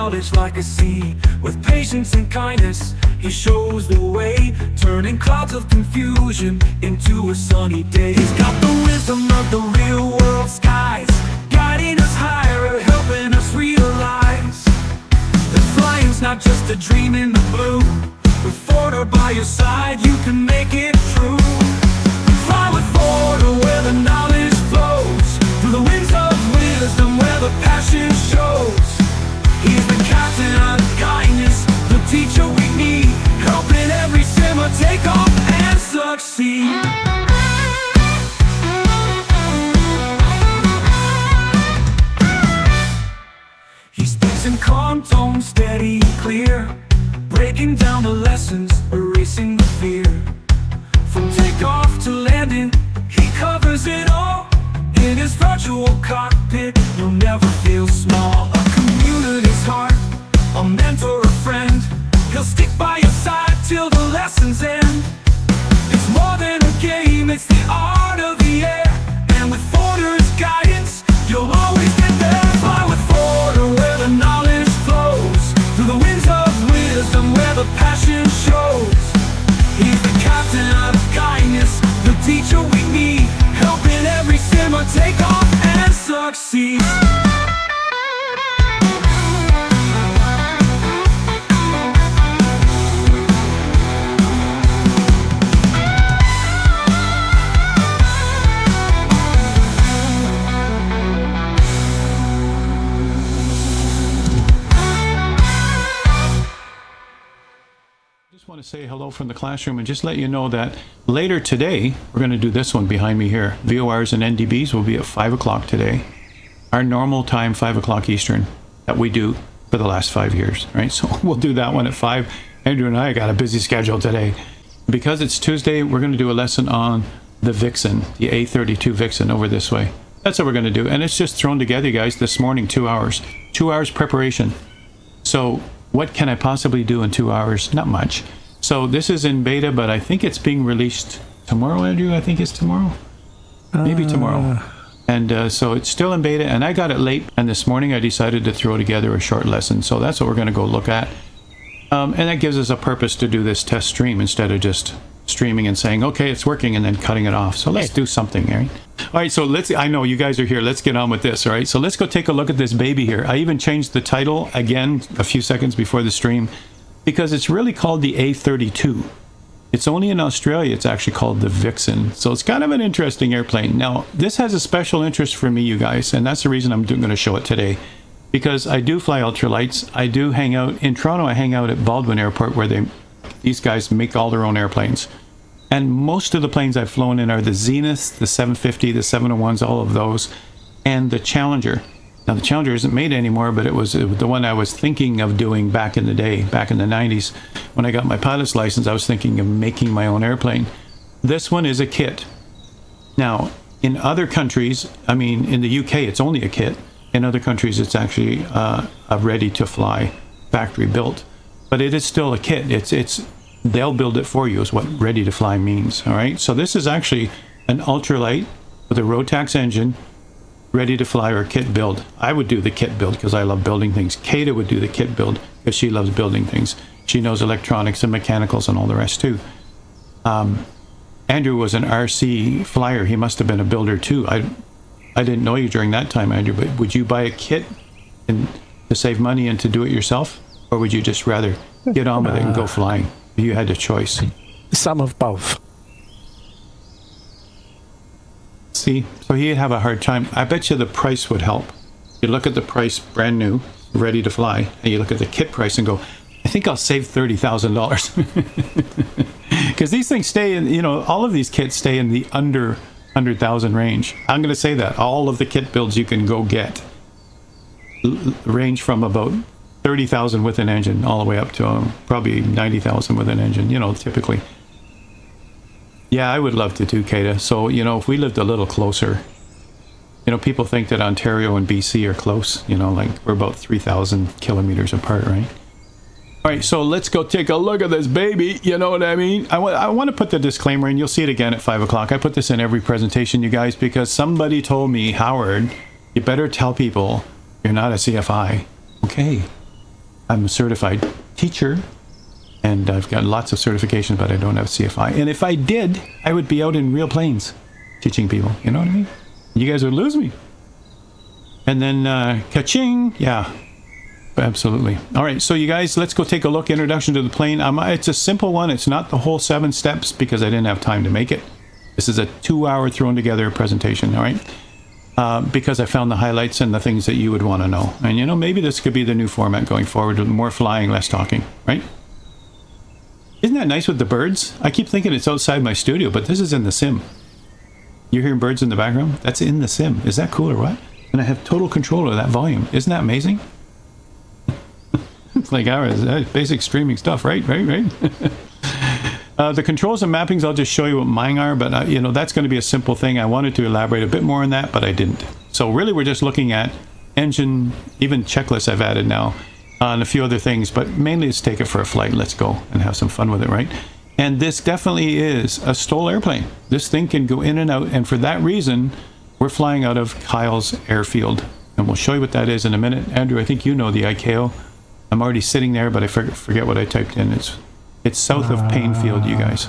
knowledge like a sea. With patience and kindness, he shows the way, turning clouds of confusion into a sunny day. He's got the wisdom of the real world skies, guiding us higher, helping us realize that flying's not just a dream in the blue. With Forder by your side, you can make it true. Fly with Forder where the knowledge flows, through the winds of wisdom where the passion shows. He's the captain of kindness, the teacher we need, helping every simmer take off and succeed. He speaks in calm tones, steady and clear, breaking down the lessons, erasing the fear. From takeoff to landing, he covers it all. In his virtual cockpit, you'll never feel small. A community's heart, a mentor, a friend. He'll stick by your side till the lessons end. It's more than a game, it's the art of the air. And with Forder's guidance, you'll always get there. Fly with Forder where the knowledge flows, through the winds of wisdom where the passion shows. He's the captain of kindness, the teacher we need, helping every simmer take off and succeed. Want to say hello from the classroom and just let you know that later today we're going to do this one behind me here. VORs and NDBs will be at 5 o'clock today, our normal time, 5 o'clock Eastern, that we do for the last 5 years, right? So we'll do that one at 5. Andrew and I got a busy schedule today because it's Tuesday. We're going to do a lesson on the Vixen, the A32 Vixen, over this way. That's what we're going to do, and it's just thrown together, guys, this morning. 2 hours preparation. So what can I possibly do in 2 hours? Not much. So this is in beta, but I think it's being released tomorrow, Andrew. I think it's tomorrow. Maybe tomorrow. And so it's still in beta, and I got it late. And this morning I decided to throw together a short lesson. So that's what we're going to go look at. And that gives us a purpose to do this test stream instead of just streaming and saying, okay, it's working, and then cutting it off. So let's do something, Aaron. All right, so I know you guys are here. Let's get on with this, all right? So let's go take a look at this baby here. I even changed the title again a few seconds before the stream, because it's really called the A32. It's only in Australia it's actually called the Vixen. So it's kind of an interesting airplane. Now, this has a special interest for me, you guys, and that's the reason I'm going to show it today. Because I do fly ultralights. I do hang out in Toronto. I hang out at Baldwin Airport, where these guys make all their own airplanes. And most of the planes I've flown in are the Zenith, the 750, the 701s, all of those, and the Challenger. Now, the Challenger isn't made anymore, but it was the one I was thinking of doing back in the day, back in the 90s. When I got my pilot's license, I was thinking of making my own airplane. This one is a kit. Now, in other countries, I mean, in the UK, it's only a kit. In other countries, it's actually a ready-to-fly, factory-built. But it is still a kit. They'll build it for you, is what ready-to-fly means, all right? So this is actually an ultralight with a Rotax engine, ready to fly, or kit build. I would do the kit build because I love building things. Kata would do the kit build because she loves building things. She knows electronics and mechanicals and all the rest too. Andrew was an RC flyer. He must have been a builder too. I didn't know you during that time, Andrew, but would you buy a kit to save money and to do it yourself? Or would you just rather get on with it and go flying? You had a choice. Some of both. See, so he'd have a hard time. I bet you the price would help. You look at the price, brand new, ready to fly, and you look at the kit price and go, I think I'll save $30,000. Because these things stay in, you know, all of these kits stay in the under 100,000 range. I'm going to say that. All of the kit builds you can go get range from about 30,000 with an engine all the way up to probably 90,000 with an engine, you know, typically. Yeah, I would love to do Kata. So, you know, if we lived a little closer, you know, people think that Ontario and BC are close, you know, like we're about 3,000 kilometers apart, right? All right, so let's go take a look at this baby, you know what I mean? I want to put the disclaimer in. You'll see it again at 5 o'clock. I put this in every presentation, you guys, because somebody told me, Howard, you better tell people you're not a CFI. Okay. I'm a certified teacher, and I've got lots of certifications, but I don't have CFI. And if I did, I would be out in real planes teaching people. You know what I mean? You guys would lose me. And then, ka-ching! Yeah, absolutely. All right, so you guys, let's go take a look. Introduction to the plane. It's a simple one. It's not the whole 7 steps because I didn't have time to make it. This is a 2-hour thrown together presentation, all right? Because I found the highlights and the things that you would want to know. And you know, maybe this could be the new format going forward with more flying, less talking, right? Isn't that nice with the birds? I keep thinking it's outside my studio, but this is in the sim. You're hearing birds in the background? That's in the sim. Is that cool or what? And I have total control of that volume. Isn't that amazing? It's like ours, basic streaming stuff, right? The controls and mappings, I'll just show you what mine are, but you know, that's going to be a simple thing. I wanted to elaborate a bit more on that, but I didn't. So really we're just looking at engine, even checklists I've added now, and a few other things, but mainly let's take it for a flight. Let's go and have some fun with it, right? And this definitely is a STOL airplane. This thing can go in and out, and for that reason, we're flying out of Kyle's airfield. And we'll show you what that is in a minute. Andrew, I think you know the ICAO. I'm already sitting there, but I forget what I typed in. It's south of Painfield, you guys.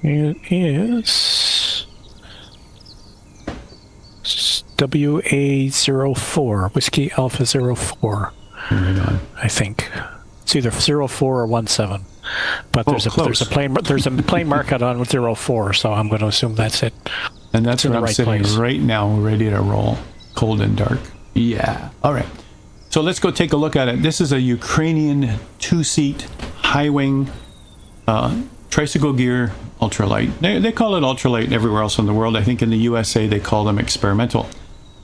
It is WA04, Whiskey Alpha 04. Right on. I think it's either 04 or 17. But there's a plane market on 04, so I'm going to assume that's it. And that's where I'm right sitting place. right now, ready to roll. Cold and dark. Yeah. All right. So let's go take a look at it. This is a Ukrainian 2-seat high-wing tricycle gear ultralight. They call it ultralight everywhere else in the world. I think in the USA they call them experimental.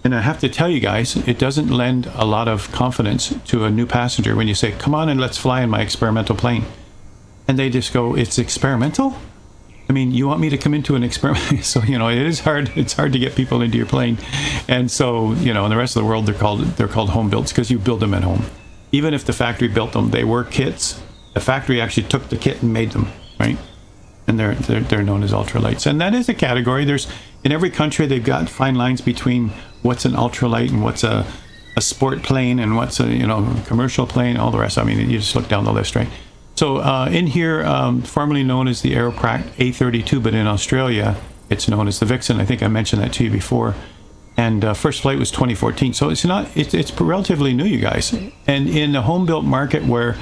And I have to tell you guys, it doesn't lend a lot of confidence to a new passenger when you say, come on and let's fly in my experimental plane. And they just go, it's experimental? I mean, you want me to come into an experiment? So, you know, it is hard. It's hard to get people into your plane. And so, you know, in the rest of the world, they're called home builds because you build them at home. Even if the factory built them, they were kits. The factory actually took the kit and made them, right? And they're known as ultralights. And that is a category. There's in every country, they've got fine lines between what's an ultralight and what's a sport plane and what's a, you know, commercial plane, all the rest. I mean, you just look down the list, right? So in here, formerly known as the Aeroprac A32, but in Australia, it's known as the Vixen. I think I mentioned that to you before. And first flight was 2014. So it's relatively new, you guys. And in the home-built market where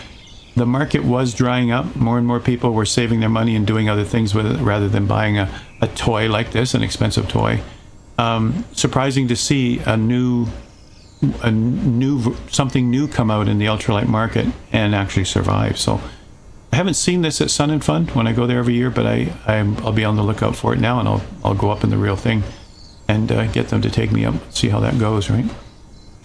the market was drying up, more and more people were saving their money and doing other things with it rather than buying a toy like this, an expensive toy. Surprising to see something new come out in the ultralight market and actually survive. So I haven't seen this at Sun and Fun when I go there every year, but I'll be on the lookout for it now, and I'll go up in the real thing and get them to take me up, see how that goes, right?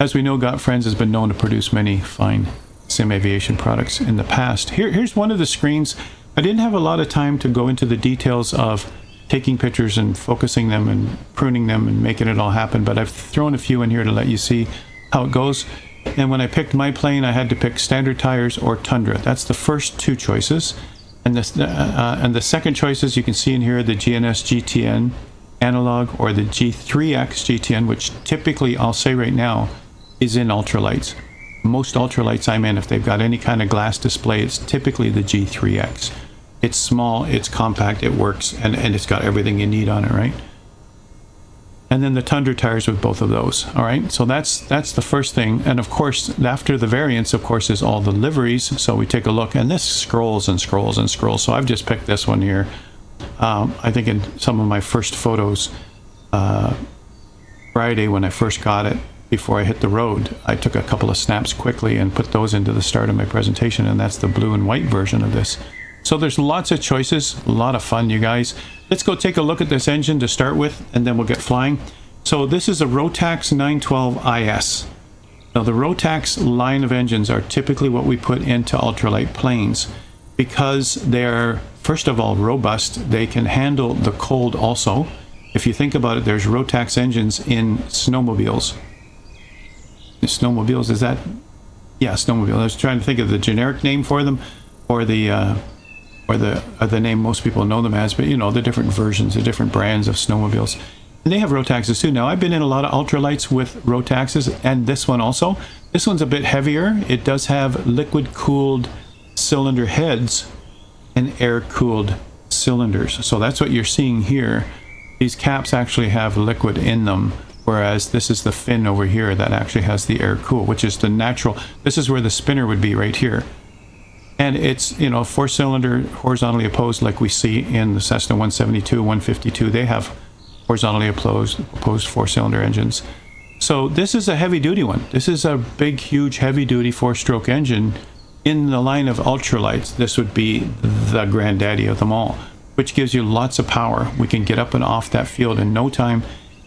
As we know, Got-friends has been known to produce many fine sim aviation products in the past. Here's one of the screens. I didn't have a lot of time to go into the details of taking pictures and focusing them and pruning them and making it all happen, but I've thrown a few in here to let you see how it goes. And when I picked my plane, I had to pick standard tires or Tundra. That's the first 2 choices. And the second choices you can see in here, the GNS GTN analog or the G3X GTN, which typically, I'll say right now, is in ultralights. Most ultralights I'm in, if they've got any kind of glass display, it's typically the G3X. It's small, it's compact, it works, and it's got everything you need on it, right? And then the Tundra tires with both of those. All right, so that's the first thing. And of course, after the variants, of course, is all the liveries. So we take a look, and this scrolls and scrolls and scrolls. So I've just picked this one here. I think in some of my first photos, Friday when I first got it, before I hit the road, I took a couple of snaps quickly and put those into the start of my presentation, and that's the blue and white version of this. So there's lots of choices, a lot of fun, you guys. Let's go take a look at this engine to start with, and then we'll get flying. So this is a Rotax 912 IS. Now the Rotax line of engines are typically what we put into ultralight planes because they're, first of all, robust. They can handle the cold also. If you think about it, there's Rotax engines in snowmobiles. Snowmobiles, is that? Yeah, snowmobile. I was trying to think of the generic name for them, or the name most people know them as, but you know, the different versions, the different brands of snowmobiles. And they have Rotaxes too. Now, I've been in a lot of ultralights with Rotaxes, and this one also. This one's a bit heavier. It does have liquid-cooled cylinder heads and air-cooled cylinders. So that's what you're seeing here. These caps actually have liquid in them, whereas this is the fin over here that actually has the air cool, which is the natural. This is where the spinner would be right here. And it's, you know, 4-cylinder horizontally opposed like we see in the Cessna 172, 152. They have horizontally opposed 4-cylinder engines. So this is a heavy-duty one. This is a big, huge, heavy-duty 4-stroke engine. In the line of ultralights, this would be the granddaddy of them all, which gives you lots of power. We can get up and off that field in no time,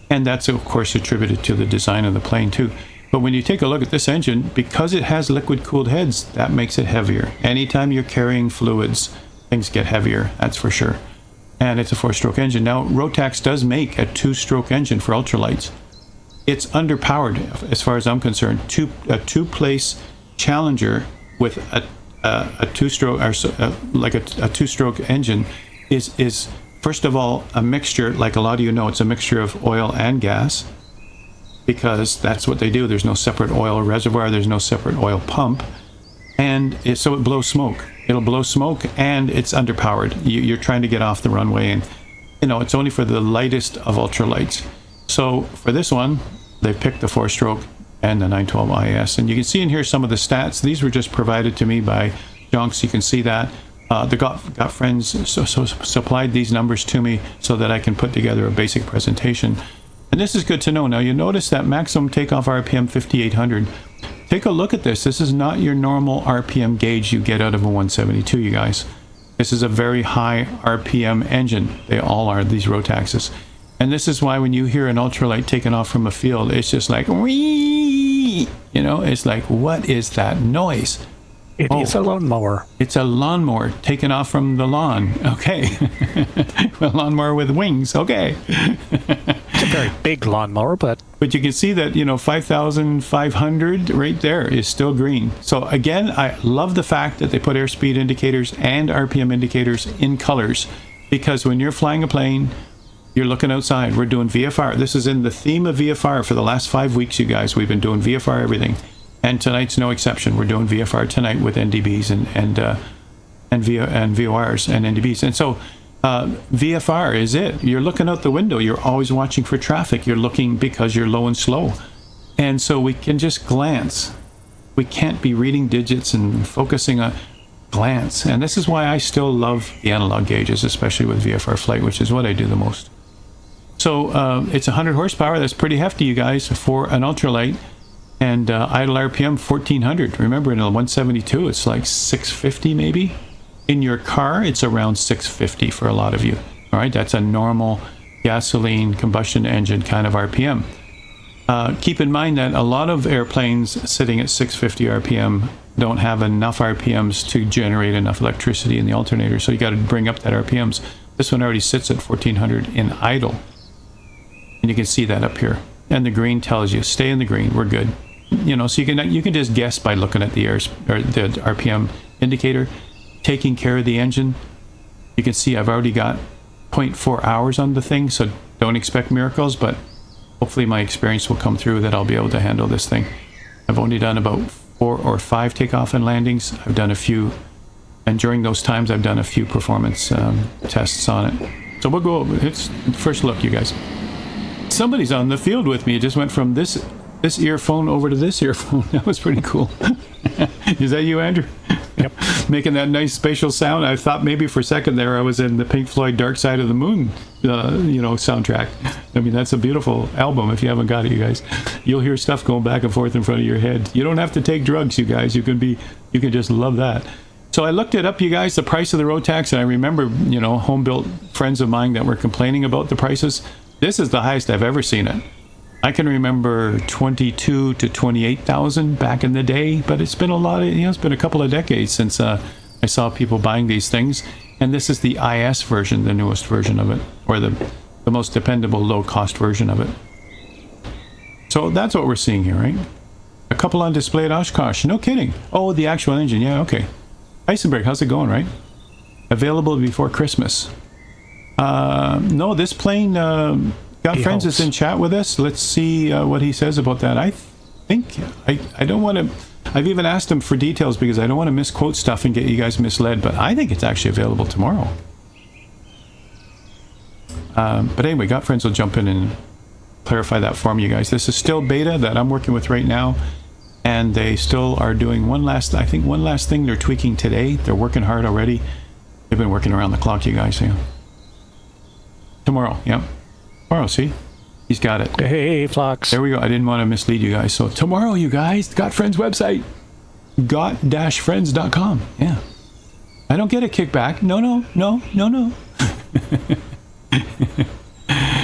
and that's, of course, attributed to the design of the plane, too. But when you take a look at this engine, because it has liquid-cooled heads, that makes it heavier. Anytime you're carrying fluids, things get heavier, that's for sure. And it's a 4-stroke engine. Now, Rotax does make a 2-stroke engine for ultralights. It's underpowered, as far as I'm concerned. A two-place Challenger with a 2-stroke, or like a 2-stroke engine is first of all a mixture. Like a lot of you know, it's a mixture of oil and gas, because that's what they do. There's no separate oil reservoir, there's no separate oil pump, and so it blows smoke. It'll blow smoke, and it's underpowered. You're trying to get off the runway, and you know it's only for the lightest of ultralights. So for this one, they picked the 4-stroke and the 912 IS, and you can see in here some of the stats. These were just provided to me by Jonks. You can see that the Got-friends supplied these numbers to me so that I can put together a basic presentation. And this is good to know. Now you notice that maximum takeoff RPM 5800. Take a look at this. This is not your normal RPM gauge you get out of a 172, you guys. This is a very high RPM engine. They all are, these Rotaxes. And this is why when you hear an ultralight taking off from a field, it's just like, wee! You know, it's like, what is that noise? It is a lawnmower. It's a lawnmower taking off from the lawn. Okay. A lawnmower with wings. Okay. It's a very big lawnmower, but you can see that, you know, 5,500 right there is still green. So again, I love the fact that they put airspeed indicators and RPM indicators in colors, because when you're flying a plane, you're looking outside. We're doing VFR. This is in the theme of VFR for the last 5 weeks, you guys. We've been doing VFR everything. And tonight's no exception. We're doing VFR tonight with NDBs and VORs and NDBs. And so VFR is it. You're looking out the window. You're always watching for traffic. You're looking because you're low and slow. And so we can just glance. We can't be reading digits and focusing on glance. And this is why I still love the analog gauges, especially with VFR flight, which is what I do the most. So it's 100 horsepower. That's pretty hefty, you guys, for an ultralight. And idle RPM 1400. Remember, in a 172, it's like 650 maybe. In your car, it's around 650 for a lot of you. All right, that's a normal gasoline combustion engine kind of RPM. Keep in mind that a lot of airplanes sitting at 650 RPM don't have enough RPMs to generate enough electricity in the alternator, so you got to bring up that RPMs. This one already sits at 1400 in idle, and you can see that up here. And the green tells you stay in the green. We're good. You know, so you can just guess by looking at the the RPM indicator, taking care of the engine. You can see I've already got 0.4 hours on the thing, so don't expect miracles, but hopefully my experience will come through that I'll be able to handle this thing. I've only done about 4 or 5 takeoff and landings. I've done a few, and during those times I've done a few performance tests on it. So we'll go over. It's first look, you guys. Somebody's on the field with me. It just went from this earphone over to this earphone. That was pretty cool. Is that you, Andrew? Yep. Making that nice spatial sound. I thought maybe for a second there I was in the Pink Floyd Dark Side of the Moon soundtrack. I mean, that's a beautiful album. If you haven't got it, you guys, you'll hear stuff going back and forth in front of your head. You don't have to take drugs, you guys. You can just love that. So I looked it up, you guys, the price of the Rotax, and I remember, home-built friends of mine that were complaining about the prices. This is the highest I've ever seen it. I can remember 22 to 28,000 back in the day, but it's been it's been a couple of decades since I saw people buying these things. And this is the IS version, the newest version of it, or the most dependable low-cost version of it. So that's what we're seeing here, right? A couple on display at Oshkosh. No kidding. Oh, the actual engine. Yeah, okay. Eisenberg, how's it going, right? Available before Christmas. No, this plane... Got-friends is in chat with us. Let's see what he says about that. I think I don't want to. I've even asked him for details because I don't want to misquote stuff and get you guys misled. But I think it's actually available tomorrow. But anyway, Got-friends will jump in and clarify that for me, you guys. This is still beta that I'm working with right now, and they still are doing one last thing they're tweaking today. They're working hard already. They've been working around the clock, you guys. Yeah. Tomorrow, yeah. Tomorrow, see? He's got it. Hey, Flux. There we go. I didn't want to mislead you guys. So tomorrow, you guys, Got-friends website. Got-friends.com. Yeah. I don't get a kickback. No.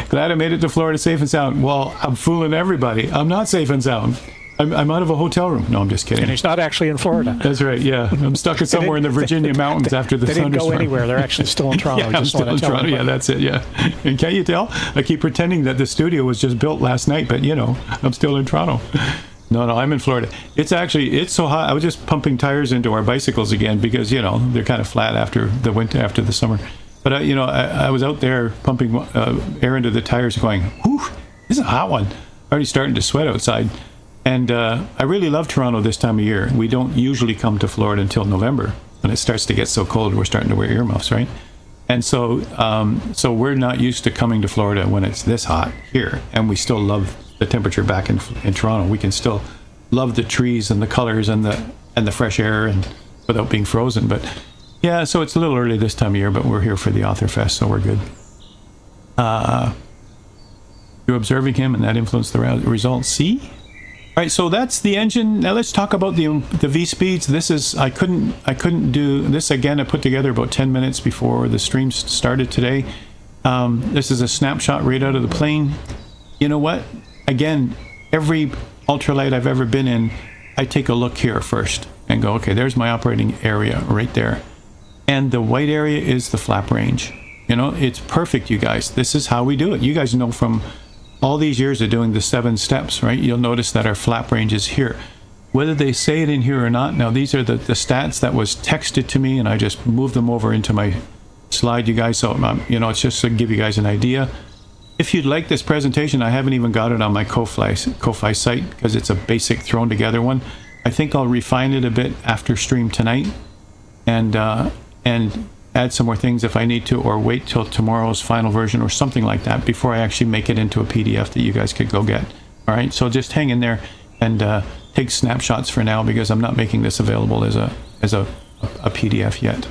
Glad I made it to Florida safe and sound. Well, I'm fooling everybody. I'm not safe and sound. I'm out of a hotel room. No, I'm just kidding. And he's not actually in Florida. That's right, yeah. I'm stuck somewhere in the Virginia mountains after the thunderstorm. They didn't go anywhere. They're actually still in Toronto. Yeah, I'm still in Toronto. Yeah, that's it, yeah. And can't you tell? I keep pretending that the studio was just built last night, but, you know, I'm still in Toronto. No, I'm in Florida. It's so hot. I was just pumping tires into our bicycles again because, you know, they're kind of flat after the winter, after the summer. But, you know, I was out there pumping air into the tires going, whew, this is a hot one. Already starting to sweat outside. And I really love Toronto this time of year. We don't usually come to Florida until November. When it starts to get so cold, we're starting to wear earmuffs, right? And so we're not used to coming to Florida when it's this hot here. And we still love the temperature back in Toronto. We can still love the trees and the colors and the fresh air and without being frozen. But yeah, so it's a little early this time of year, but we're here for the Author Fest, so we're good. You're observing him, and that influenced the results. See? All right, so that's the engine. Now let's talk about the V speeds. This is I couldn't do this again. I put together about 10 minutes before the stream started today. This is a snapshot right out of the plane. You know what? Again, every ultralight I've ever been in, I take a look here first and go, okay, there's my operating area right there. And the white area is the flap range. You know, it's perfect, you guys. This is how we do it. You guys know from all these years of doing the 7 steps, right? You'll notice that our flap range is here. Whether they say it in here or not, now these are the stats that was texted to me, and I just moved them over into my slide, you guys. So, you know, it's just to give you guys an idea. If you'd like this presentation, I haven't even got it on my Ko-Fi site because it's a basic thrown together one. I think I'll refine it a bit after stream tonight and add some more things if I need to, or wait till tomorrow's final version or something like that before I actually make it into a PDF that you guys could go get. All right, so just hang in there and take snapshots for now because I'm not making this available as a PDF yet.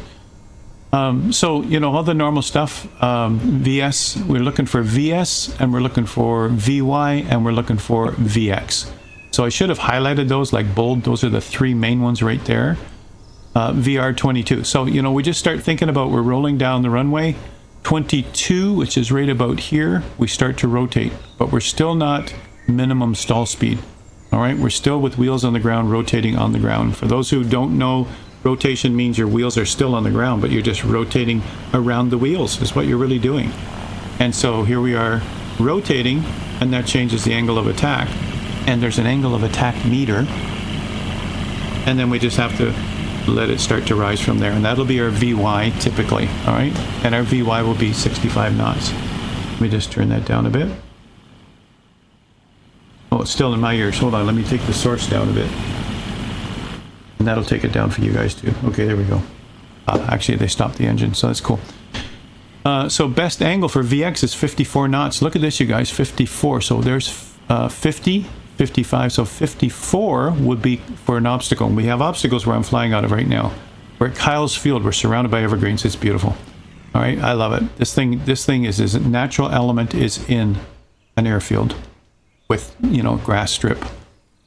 So, you know, all the normal stuff, VS, we're looking for VS, and we're looking for VY, and we're looking for VX. So I should have highlighted those like bold. Those are the 3 main ones right there. VR22. So, you know, we just start thinking about we're rolling down the runway. 22, which is right about here, we start to rotate, but we're still not minimum stall speed. All right, we're still with wheels on the ground, rotating on the ground. For those who don't know, rotation means your wheels are still on the ground, but you're just rotating around the wheels is what you're really doing. And so here we are rotating, and that changes the angle of attack. And there's an angle of attack meter. And then we just have to let it start to rise from there, and that'll be our VY typically. All right, and our VY will be 65 knots. Let me just turn that down a bit. Oh, it's still in my ears. Hold on, let me take the source down a bit, and that'll take it down for you guys too. Okay, there we go. Actually, they stopped the engine, so that's cool. So best angle for VX is 54 knots. Look at this, you guys, 54. So there's 50, 55, so 54 would be for an obstacle. And we have obstacles where I'm flying out of right now. We're at Kyle's Field. We're surrounded by evergreens. It's beautiful. All right, I love it. This thing is a natural element is in an airfield with, you know, grass strip,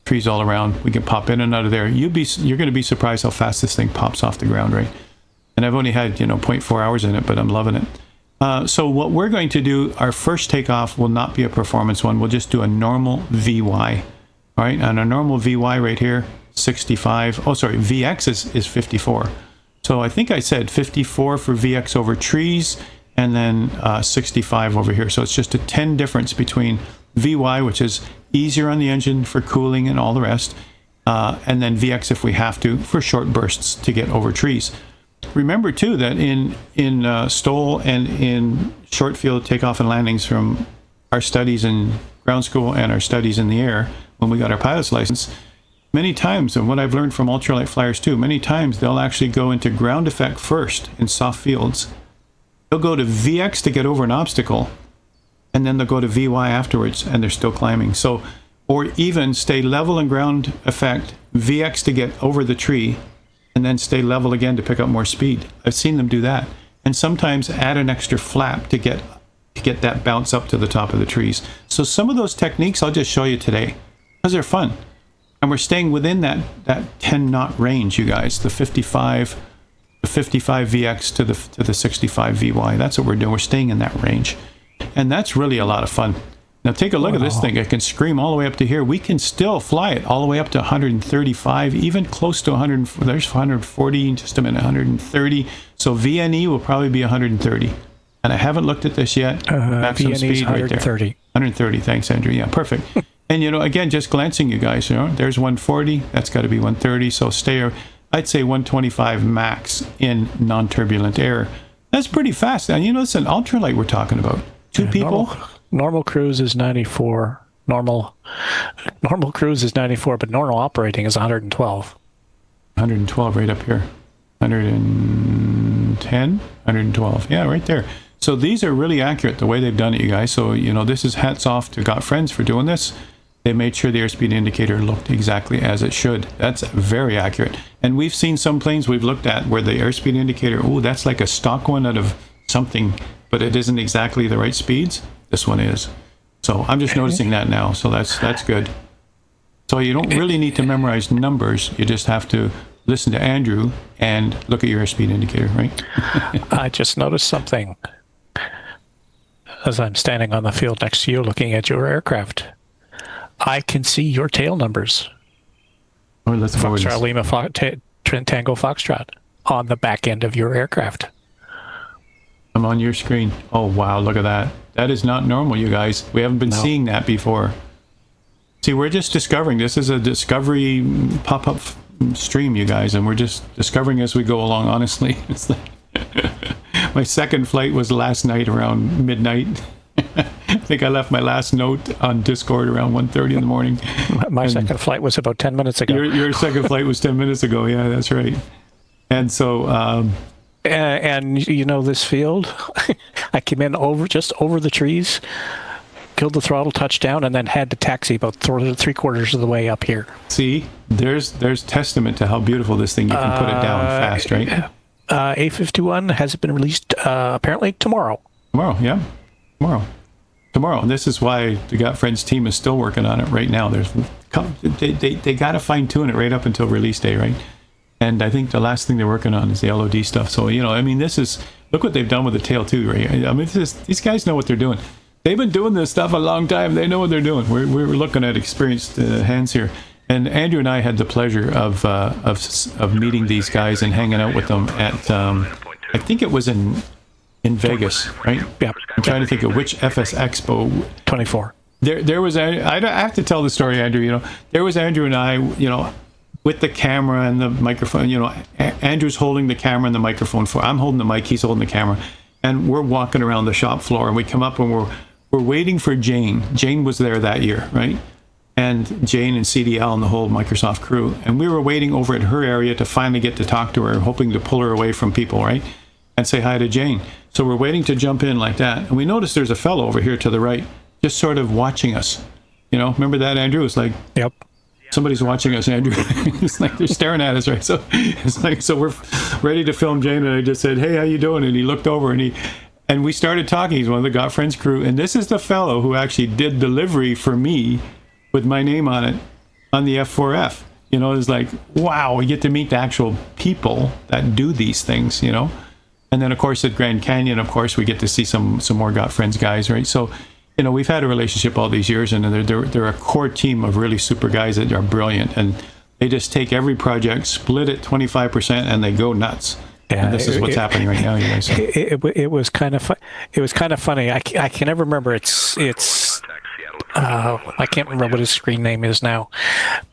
trees all around. We can pop in and out of there. You're going to be surprised how fast this thing pops off the ground, right? And I've only had, you know, 0.4 hours in it, but I'm loving it. So what we're going to do, our first takeoff will not be a performance one. We'll just do a normal VY. All right, and a normal VY right here, 65. Oh, sorry, VX is 54. So I think I said 54 for VX over trees, and then 65 over here. So it's just a 10 difference between VY, which is easier on the engine for cooling and all the rest, and then VX if we have to for short bursts to get over trees. Remember too that in STOL and in short field takeoff and landings from our studies in ground school and our studies in the air, when we got our pilot's license, many times, and what I've learned from ultralight flyers too, many times they'll actually go into ground effect first in soft fields. They'll go to VX to get over an obstacle, and then they'll go to VY afterwards, and they're still climbing. So, or even stay level in ground effect, VX to get over the tree, and then stay level again to pick up more speed. I've seen them do that. And sometimes add an extra flap to get that bounce up to the top of the trees. So some of those techniques I'll just show you today, because they're fun. And we're staying within that 10 knot range, you guys, the 55 VX to the 65 VY. That's what we're doing. We're staying in that range. And that's really a lot of fun. Now take a look at this thing. It can scream all the way up to here. We can still fly it all the way up to 135, even close to 100. There's 140, just a minute, 130. So VNE will probably be 130. And I haven't looked at this yet. Maximum speed right there. 130. Thanks, Andrew. Yeah, perfect. And, you know, again, just glancing, you guys, you know, there's 140. That's got to be 130. So stay, I'd say 125 max in non-turbulent air. That's pretty fast. And, you know, it's an ultralight we're talking about. Two people. Normal cruise is 94. Normal cruise is 94, but normal operating is 112. 112 right up here. 110, 112. Yeah, right there. So these are really accurate the way they've done it, you guys. So, you know, this is hats off to Got-friends for doing this. They made sure the airspeed indicator looked exactly as it should. That's very accurate. And we've seen some planes we've looked at where the airspeed indicator, oh, that's like a stock one out of something, but it isn't exactly the right speeds. This one is. So I'm just noticing that now. So that's good. So you don't really need to memorize numbers. You just have to listen to Andrew and look at your airspeed indicator, right? I just noticed something as I'm standing on the field next to you looking at your aircraft. I can see your tail numbers. Oh, let's Foxtrot Lima Tango Foxtrot on the back end of your aircraft. I'm on your screen. Oh, wow, look at that. That is not normal, you guys. We haven't been seeing that before. See, we're just discovering. This is a discovery pop-up stream, you guys, and we're just discovering as we go along, honestly. It's like my second flight was last night around midnight. I think I left my last note on Discord around 1:30 in the morning. My second flight was about 10 minutes ago. Your second flight was 10 minutes ago. Yeah, that's right. And so... and you know, this field, I came in just over the trees, killed the throttle, touchdown, and then had to taxi about 3/4 of the way up here. See, there's testament to how beautiful this thing, you can put it down fast, right? A51 hasn't been released apparently tomorrow. Tomorrow, yeah. Tomorrow. And this is why the Got-friends team is still working on it right now. They got to fine-tune it right up until release day, right? And I think the last thing they're working on is the LOD stuff. So, you know, I mean, look what they've done with the tail too, right? I mean, these guys know what they're doing. They've been doing this stuff a long time. They know what they're doing. We're looking at experienced hands here. And Andrew and I had the pleasure of meeting these guys and hanging out with them at, I think it was in Vegas, right? Yeah. I'm trying to think of which FS Expo. 24. There was, I have to tell the story, Andrew, you know, there was Andrew and I, you know, with the camera and the microphone, you know, Andrew's holding the camera and the microphone I'm holding the mic, he's holding the camera, and we're walking around the shop floor, and we come up and we're waiting for Jane. Jane was there that year, right? And Jane and CDL and the whole Microsoft crew, and we were waiting over at her area to finally get to talk to her, hoping to pull her away from people, right? And say hi to Jane. So we're waiting to jump in like that, and we notice there's a fellow over here to the right, just sort of watching us. You know, remember that, Andrew? It's like, yep. Somebody's watching us, Andrew. It's like they're staring at us, right? So it's like, so we're ready to film Jane, and I just said, "Hey, how you doing?" And he looked over, and we started talking. He's one of the Got-friends crew, and this is the fellow who actually did delivery for me with my name on it on the F4F. You know, it's like, wow, we get to meet the actual people that do these things, you know. And then, of course, at Grand Canyon, of course, we get to see some more Got-friends guys, right? So, you know, we've had a relationship all these years, and they're a core team of really super guys that are brilliant, and they just take every project, split it 25%, and they go nuts. Yeah, and this is what's happening right now, you guys. So. It was kind of it was kind of funny. I can never remember. It's I can't remember what his screen name is now,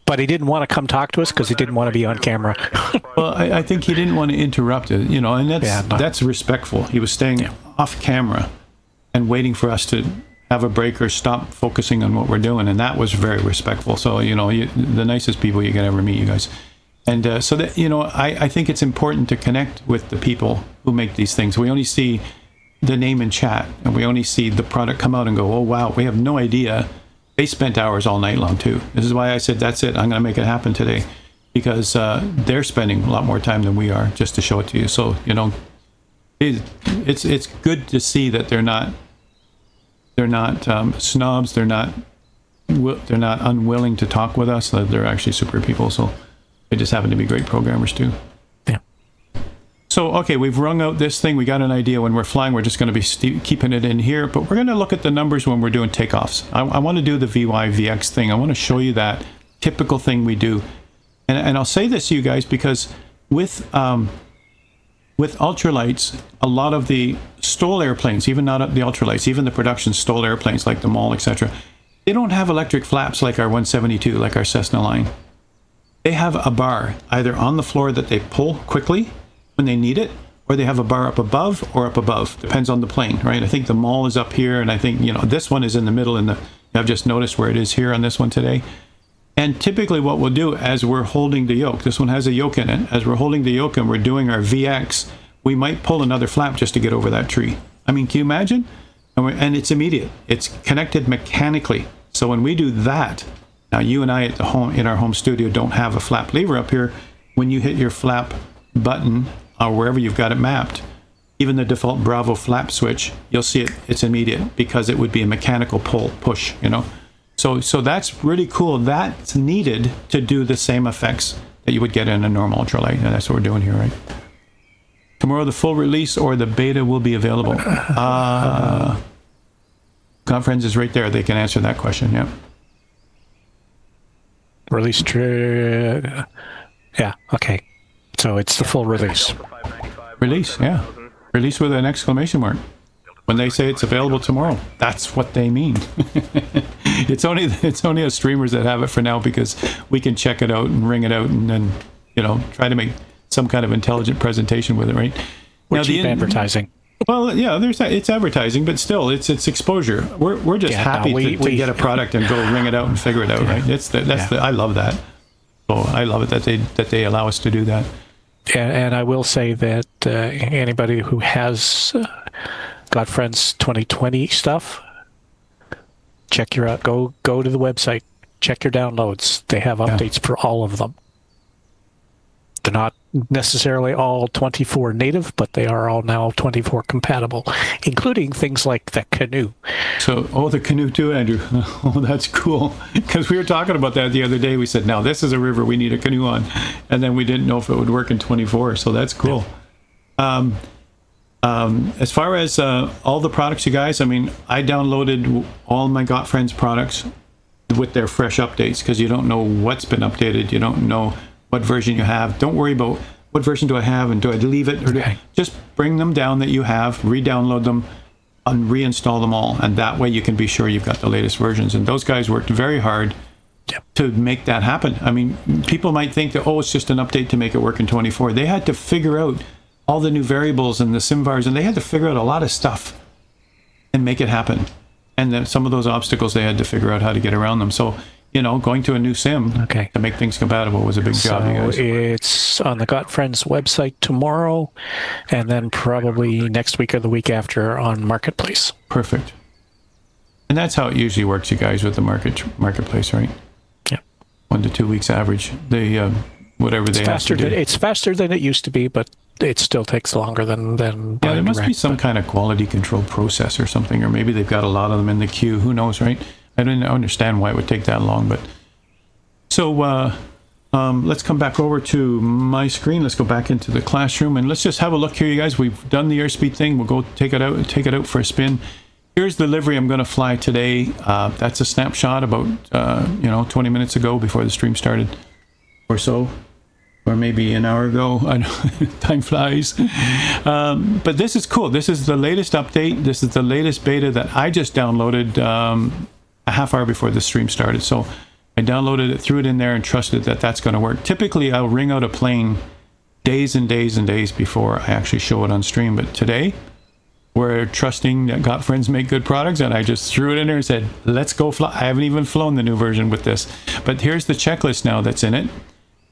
but he didn't want to come talk to us because he didn't want to be on camera. Well, I think he didn't want to interrupt it, you know, and that's respectful. He was staying off camera and waiting for us to have a break or stop focusing on what we're doing. And that was very respectful. So, the nicest people you can ever meet, you guys. And so that, I think it's important to connect with the people who make these things. We only see the name in chat, and we only see the product come out and go, oh, wow, we have no idea. They spent hours all night long, too. This is why I said, that's it. I'm going to make it happen today, because they're spending a lot more time than we are just to show it to you. So, it's good to see that they're not snobs. They're not unwilling to talk with us. They're actually super people. So they just happen to be great programmers too. Yeah. So, okay, we've rung out this thing. We got an idea. When we're flying, we're just going to be keeping it in here, but we're going to look at the numbers when we're doing takeoffs. I want to do the VY-VX thing. I want to show you that typical thing we do. And I'll say this to you guys, because with ultralights, a lot of the STOL airplanes, even not the ultralights, even the production STOL airplanes like the MAL, etc., they don't have electric flaps like our 172, like our Cessna line. They have a bar either on the floor that they pull quickly when they need it, or they have a bar up above or up above. Depends on the plane, right? I think the MAL is up here, and I think, this one is in the middle. I've just noticed where it is here on this one today. And typically what we'll do as we're holding the yoke, this one has a yoke in it, as we're holding the yoke and we're doing our VX, we might pull another flap just to get over that tree. I mean, can you imagine? And it's immediate. It's connected mechanically. So when we do that, now you and I at in our home studio don't have a flap lever up here. When you hit your flap button or wherever you've got it mapped, even the default Bravo flap switch, you'll see it's immediate, because it would be a mechanical push. So that's really cool. That's needed to do the same effects that you would get in a normal ultralight, and that's what we're doing here, right? Tomorrow, the full release or the beta will be available. Got-friends is right there. They can answer that question. Yeah. Release. Yeah. Okay. So it's the full release. Release. Yeah. Release with an exclamation mark. When they say it's available tomorrow, that's what they mean. It's only us streamers that have it for now, because we can check it out and ring it out and then try to make some kind of intelligent presentation with it, right? We're cheap advertising. Well, yeah, it's advertising, but still, it's exposure. We're just happy to get a product and go ring it out and figure it out, right? I love that. So I love it that they allow us to do that. And I will say that anybody who has Got-friends 2020 stuff, check go to the website, check your downloads. They have updates for all of them. They're not necessarily all 24 native, but they are all now 24 compatible, including things like the canoe. So, the canoe too, Andrew. Oh, that's cool. Because we were talking about that the other day. We said, now this is a river we need a canoe on. And then we didn't know if it would work in 24. So that's cool. As far as all the products, you guys, I mean, I downloaded all my Got-friends products with their fresh updates, because you don't know what's been updated. You don't know what version you have. Don't worry about what version do I have and do I leave it, or just bring them down that you have, re-download them, and reinstall them all, and that way you can be sure you've got the latest versions. And those guys worked very hard to make that happen. I mean, people might think that, it's just an update to make it work in 24. They had to figure out all the new variables and the simvars, and they had to figure out a lot of stuff and make it happen. And then some of those obstacles, they had to figure out how to get around them. So, going to a new sim to make things compatible was a big job, you guys. It's on the Got-friends website tomorrow, and then probably next week or the week after on Marketplace. Perfect. And that's how it usually works, you guys, with the Marketplace, right? Yeah. 1 to 2 weeks average. They whatever they have to do. It's faster than it used to be, but it still takes longer than there must be some kind of quality control process or something, or maybe they've got a lot of them in the queue. Who knows, right? I don't understand why it would take that long, but so let's come back over to my screen. Let's go back into the classroom and let's just have a look here, you guys. We've done the airspeed thing. We'll go take it out for a spin. Here's the livery I'm going to fly today. That's a snapshot about 20 minutes ago before the stream started, or so. Or maybe an hour ago. I know time flies. But this is cool. This is the latest update. This is the latest beta that I just downloaded a half hour before the stream started. So I downloaded it, threw it in there, and trusted that that's going to work. Typically, I'll ring out a plane days and days and days before I actually show it on stream. But today, we're trusting that Got-friends make good products, and I just threw it in there and said, let's go fly. I haven't even flown the new version with this, but here's the checklist now that's in it.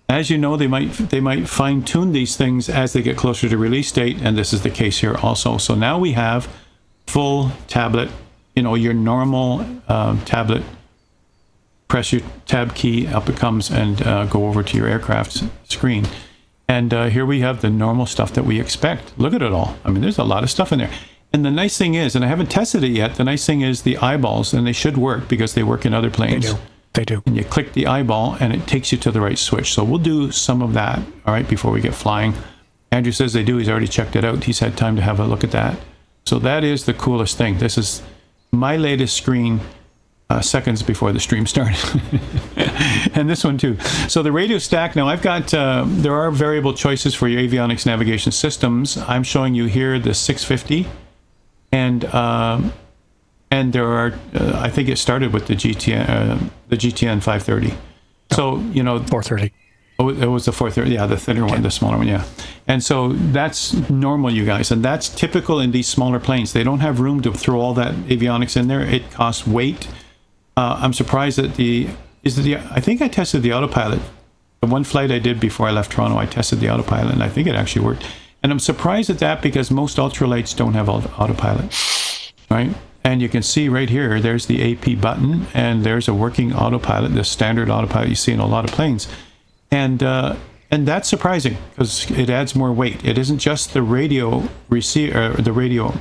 As you know, they might fine-tune these things as they get closer to release date, and this is the case here also. So now we have full tablet, you know, your normal tablet. Press your tab key, up it comes, and go over to your aircraft's screen. And here we have the normal stuff that we expect. Look at it all. I mean, there's a lot of stuff in there. And the nice thing is, and I haven't tested it yet, the nice thing is the eyeballs, and they should work because they work in other planes. They do. And you click the eyeball, and it takes you to the right switch. So we'll do some of that, all right, before we get flying. Andrew says they do. He's already checked it out. He's had time to have a look at that. So that is the coolest thing. This is my latest screen seconds before the stream started. And this one too. So the radio stack, now I've got, there are variable choices for your avionics navigation systems. I'm showing you here the 650. And there are, I think it started with the GTN 530. So, you know, 430. Oh, it was the 430, yeah, the thinner one, the smaller one, yeah. And so that's normal, you guys, and that's typical in these smaller planes. They don't have room to throw all that avionics in there. It costs weight. I'm surprised that I think I tested the autopilot. The one flight I did before I left Toronto, I tested the autopilot, and I think it actually worked. And I'm surprised at that because most ultralights don't have autopilot, right? And you can see right here, there's the AP button, and there's a working autopilot, the standard autopilot you see in a lot of planes. And that's surprising because it adds more weight. It isn't just the radio receiver, the radio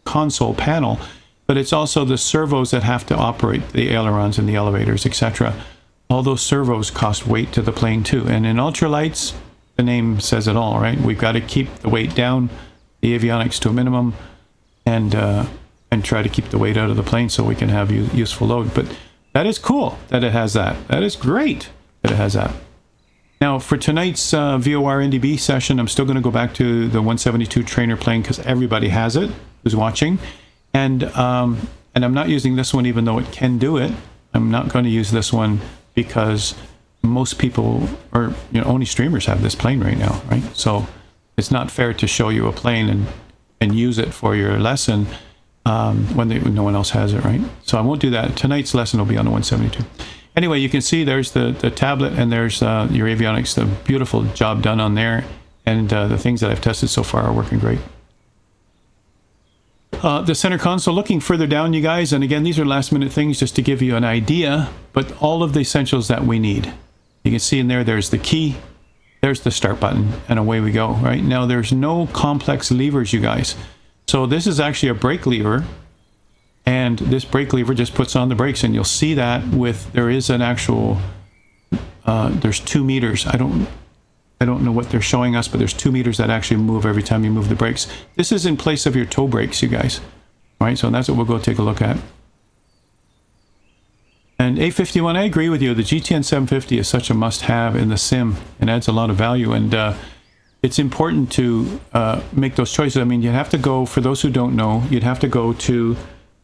console panel, but it's also the servos that have to operate the ailerons and the elevators, etc. All those servos cost weight to the plane too. And in ultralights, the name says it all, right? We've got to keep the weight down, the avionics to a minimum, and try to keep the weight out of the plane so we can have useful load. But that is cool that it has that. That is great that it has that. Now, for tonight's VOR NDB session, I'm still going to go back to the 172 trainer plane because everybody has it who's watching. And I'm not using this one even though it can do it. I'm not going to use this one because most people, or you know, only streamers have this plane right now, right? So it's not fair to show you a plane and use it for your lesson when no one else has it, right? So I won't do that. Tonight's lesson will be on the 172. Anyway, you can see there's the tablet and there's your avionics, the beautiful job done on there. And the things that I've tested so far are working great. The center console, looking further down, you guys, and again, these are last minute things just to give you an idea, but all of the essentials that we need. You can see in there, there's the key, there's the start button, and away we go, right? Now, there's no complex levers, you guys. So this is actually a brake lever, and this brake lever just puts on the brakes, and you'll see that there is an actual, there's 2 meters. I don't know what they're showing us, but there's 2 meters that actually move every time you move the brakes. This is in place of your toe brakes, you guys. All right, so that's what we'll go take a look at. And A51, I agree with you. The GTN 750 is such a must-have in the sim and adds a lot of value. And it's important to make those choices. I mean, you have to go, for those who don't know, you'd have to go to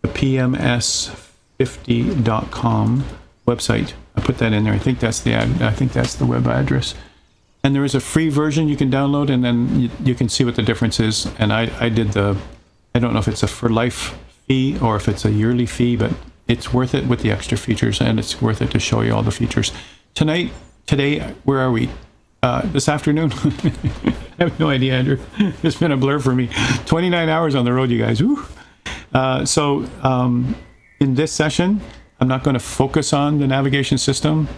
the pms50.com website. I put that in there. I think that's the web address. And there is a free version you can download, and then you can see what the difference is. And I did I don't know if it's a for life fee or if it's a yearly fee, but it's worth it with the extra features, and it's worth it to show you all the features. Today, where are we? This afternoon? I have no idea, Andrew. It's been a blur for me. 29 hours on the road, you guys. Woo. In this session, I'm not going to focus on the navigation system.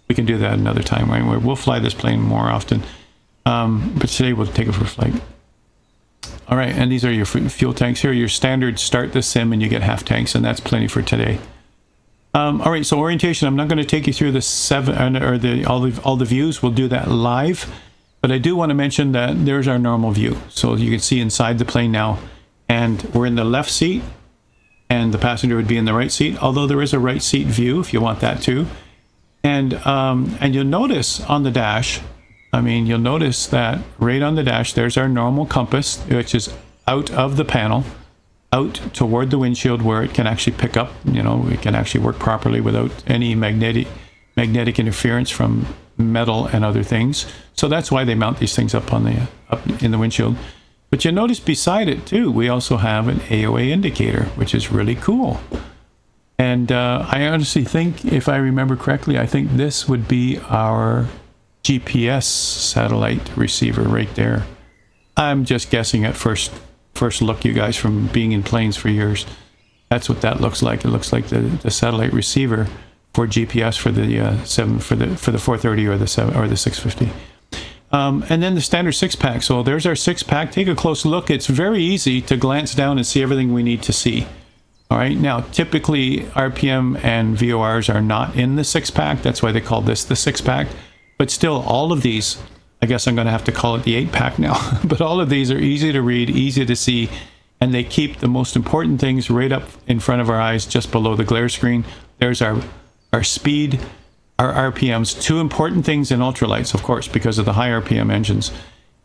We can do that another time, right? We'll fly this plane more often. But today we'll take it for a flight. All right, and these are your fuel tanks here. Your standard start the sim and you get half tanks, and that's plenty for today. All right, so orientation. I'm not going to take you through all the views. We'll do that live. But I do want to mention that there's our normal view. So you can see inside the plane now, and we're in the left seat, and the passenger would be in the right seat, although there is a right seat view if you want that too. And you'll notice on the dash, you'll notice that right on the dash, there's our normal compass, which is out of the panel, out toward the windshield where it can actually pick up, it can actually work properly without any magnetic interference from metal and other things. So that's why they mount these things up in the windshield. But you notice beside it too, we also have an AOA indicator, which is really cool. And I honestly think, if I remember correctly, I think this would be our GPS satellite receiver right there. I'm just guessing at first look, you guys, from being in planes for years. That's what that looks like. It looks like the satellite receiver for GPS for the 430 or the 650. And then the standard 6-pack. So there's our 6-pack. Take a close look. It's very easy to glance down and see everything we need to see. All right. Now, typically RPM and VORs are not in the 6-pack. That's why they call this the 6-pack. But still, all of these, I guess I'm going to have to call it the 8-pack now. But all of these are easy to read, easy to see, and they keep the most important things right up in front of our eyes, just below the glare screen. There's our speed, our RPMs, two important things in ultralights, of course, because of the high RPM engines,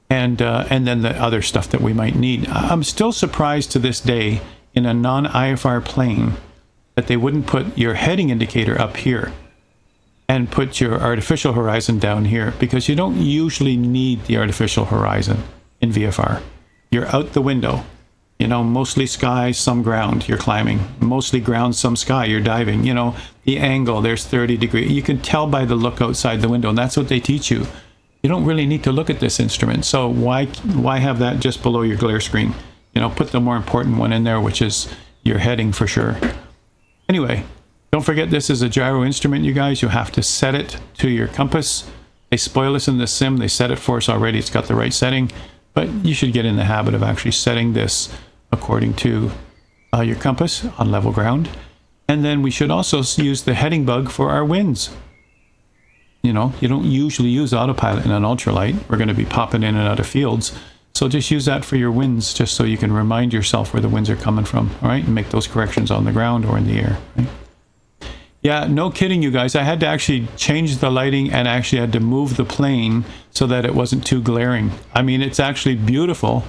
and then the other stuff that we might need. I'm still surprised to this day in a non-IFR plane that they wouldn't put your heading indicator up here and put your artificial horizon down here, because you don't usually need the artificial horizon in VFR. You're out the window. You know, mostly sky, some ground, you're climbing. Mostly ground, some sky, you're diving. You know, the angle, there's 30 degrees. You can tell by the look outside the window, and that's what they teach you. You don't really need to look at this instrument, so why have that just below your glare screen? You know, put the more important one in there, which is your heading for sure. Anyway, don't forget this is a gyro instrument, you guys. You have to set it to your compass. They spoil us in the sim. They set it for us already. It's got the right setting. But you should get in the habit of actually setting this according to your compass on level ground. And then we should also use the heading bug for our winds. You know, you don't usually use autopilot in an ultralight. We're going to be popping in and out of fields. So just use that for your winds, just so you can remind yourself where the winds are coming from, all right? And make those corrections on the ground or in the air, right? Yeah, no kidding, you guys. I had to actually change the lighting and actually had to move the plane so that it wasn't too glaring. I mean, it's actually beautiful,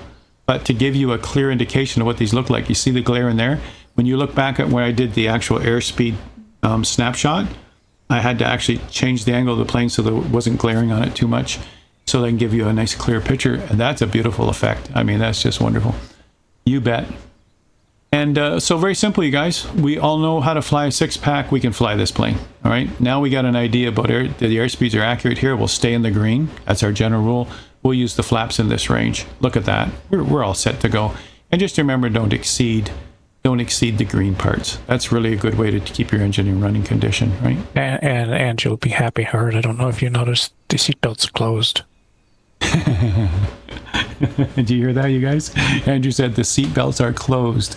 but to give you a clear indication of what these look like, you see the glare in there? When you look back at when I did the actual airspeed snapshot, I had to actually change the angle of the plane so that it wasn't glaring on it too much, so they can give you a nice clear picture. And that's a beautiful effect. I mean, that's just wonderful. You bet. And so very simple, you guys. We all know how to fly a 6-pack. We can fly this plane. All right. Now we got an idea about that the airspeeds are accurate here. We'll stay in the green. That's our general rule. We'll use the flaps in this range. Look at that. We're all set to go. And just remember, don't exceed the green parts. That's really a good way to keep your engine in running condition, right? And you'll be happy, Howard. I don't know if you noticed the seatbelts closed. Did you hear that, you guys? Andrew said the seatbelts are closed.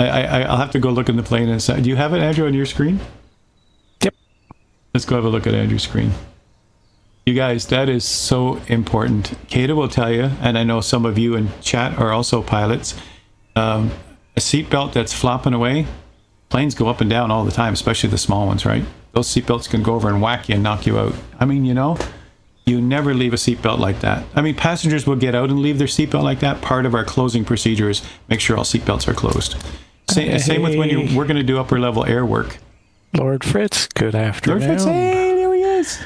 I'll have to go look in the plane and say, do you have it, Andrew, on your screen? Yep. Let's go have a look at Andrew's screen. You guys, that is so important. Kata will tell you, and I know some of you in chat are also pilots, a seatbelt that's flopping away, planes go up and down all the time, especially the small ones, right? Those seatbelts can go over and whack you and knock you out. I mean, you know, you never leave a seatbelt like that. I mean, passengers will get out and leave their seatbelt like that. Part of our closing procedure is make sure all seatbelts are closed. Same with when we're going to do upper level air work. Lord Fritz, good afternoon. Lord Fritz, hey, there he is.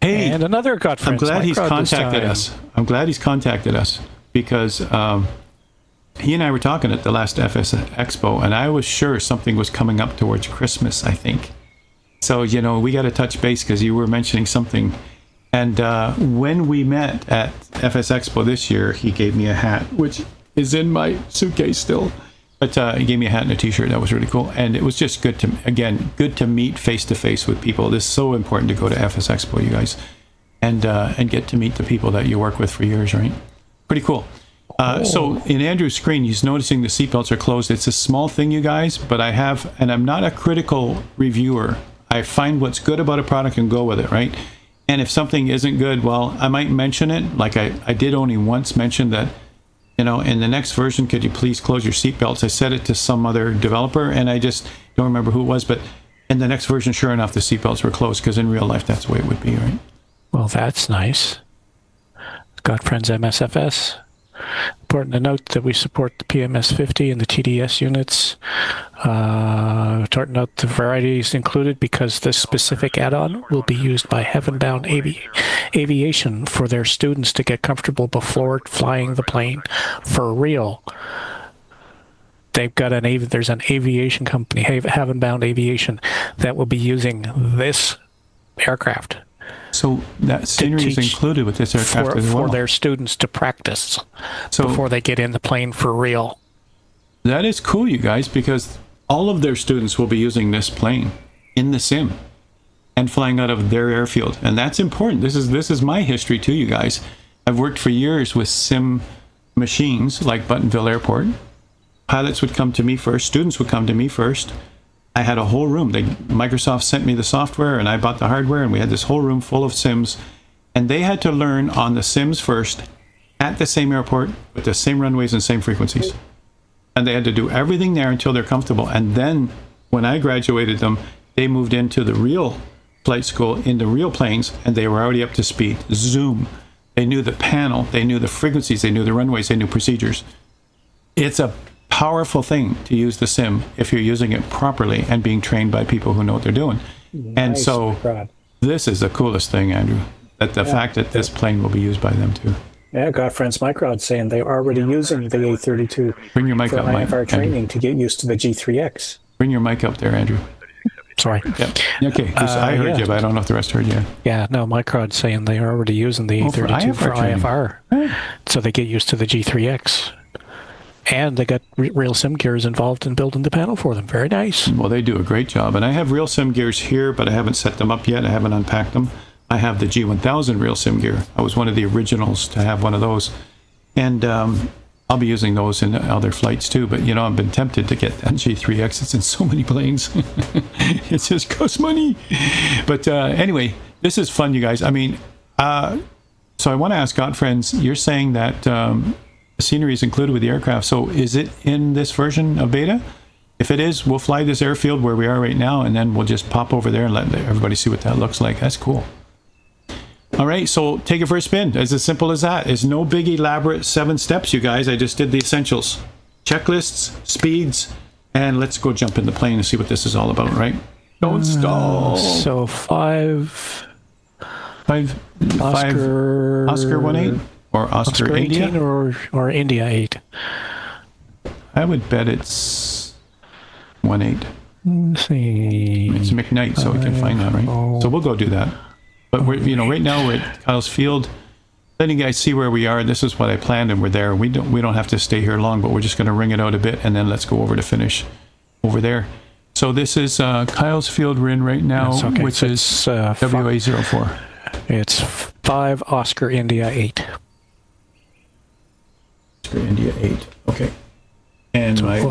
Hey, and another Got-friends. I'm glad he's contacted us. I'm glad he's contacted us because he and I were talking at the last FS Expo, and I was sure something was coming up towards Christmas, I think. So, you know, we got to touch base because you were mentioning something. And when we met at FS Expo this year, he gave me a hat, which is in my suitcase still. But he gave me a hat and a t-shirt. That was really cool. And it was just good to meet face-to-face with people. This is so important to go to FS Expo, you guys, and get to meet the people that you work with for years, right? Pretty cool. So in Andrew's screen, he's noticing the seatbelts are closed. It's a small thing, you guys, but I have, and I'm not a critical reviewer. I find what's good about a product and go with it, right? And if something isn't good, well, I might mention it. Like I did only once mention that, you know, in the next version, could you please close your seatbelts? I said it to some other developer, and I just don't remember who it was. But in the next version, sure enough, the seatbelts were closed, because in real life, that's the way it would be, right? Well, that's nice. Got-friends MSFS. Important to note that we support the PMS-50 and the TDS units. Important to note the varieties included because this specific add-on will be used by Heavenbound Aviation for their students to get comfortable before flying the plane for real. They've got there's an aviation company, Heavenbound Aviation, that will be using this aircraft. So that scenery is included with this aircraft as well. For their students to practice before they get in the plane for real. That is cool, you guys, because all of their students will be using this plane in the sim and flying out of their airfield. And that's important. This is my history too, you guys. I've worked for years with sim machines like Buttonville Airport. Pilots would come to me first. Students would come to me first. I had a whole room. Microsoft sent me the software and I bought the hardware, and we had this whole room full of sims, and they had to learn on the sims first at the same airport with the same runways and same frequencies. And they had to do everything there until they're comfortable. And then when I graduated them, they moved into the real flight school, into real planes, and they were already up to speed. Zoom. They knew the panel, they knew the frequencies, they knew the runways, they knew procedures. It's a powerful thing to use the sim if you're using it properly and being trained by people who know what they're doing. And so this is the coolest thing, Andrew, that the fact that this plane will be used by them too. Yeah, Got-friends Microd saying they're already using the A32 Bring your mic for up, IFR training Andrew. to get used to the G3X. Bring your mic up there, Andrew. Sorry. Yep. Okay, I heard you, but I don't know if the rest heard you. Yeah, no, Microd saying they're already using the A32 for IFR. So they get used to the G3X. And they got real sim gears involved in building the panel for them. Very nice. Well, they do a great job. And I have real sim gears here, but I haven't set them up yet. I haven't unpacked them. I have the G1000 real sim gear. I was one of the originals to have one of those. And I'll be using those in other flights too. But, you know, I've been tempted to get that G3X. It's in so many planes. It just costs money. But anyway, this is fun, you guys. I mean, so I want to ask Got-friends, you're saying that scenery is included with the aircraft. So is it in this version of beta? If it is, we'll fly this airfield where we are right now, and then we'll just pop over there and let everybody see what that looks like. That's cool. All right, so take it for a spin. It's as simple as that. It's no big elaborate 7 steps, you guys. I just did the essentials. Checklists, speeds, and let's go jump in the plane and see what this is all about, right? Don't stall. So five Oscar 18? Or Oscar 18 India? or India 8. I would bet it's 18. Let's see. It's McKnight, so we can find that, right? So we'll go do that. But we're, you know, right now we're at Kyle's Field, letting you guys see where we are. This is what I planned, and we're there. We don't have to stay here long, but we're just going to ring it out a bit, and then let's go over to finish over there. So this is Kyle's Field we're in right now, which is WA04. It's 5 Oscar India 8. Oscar India 8. Okay. And my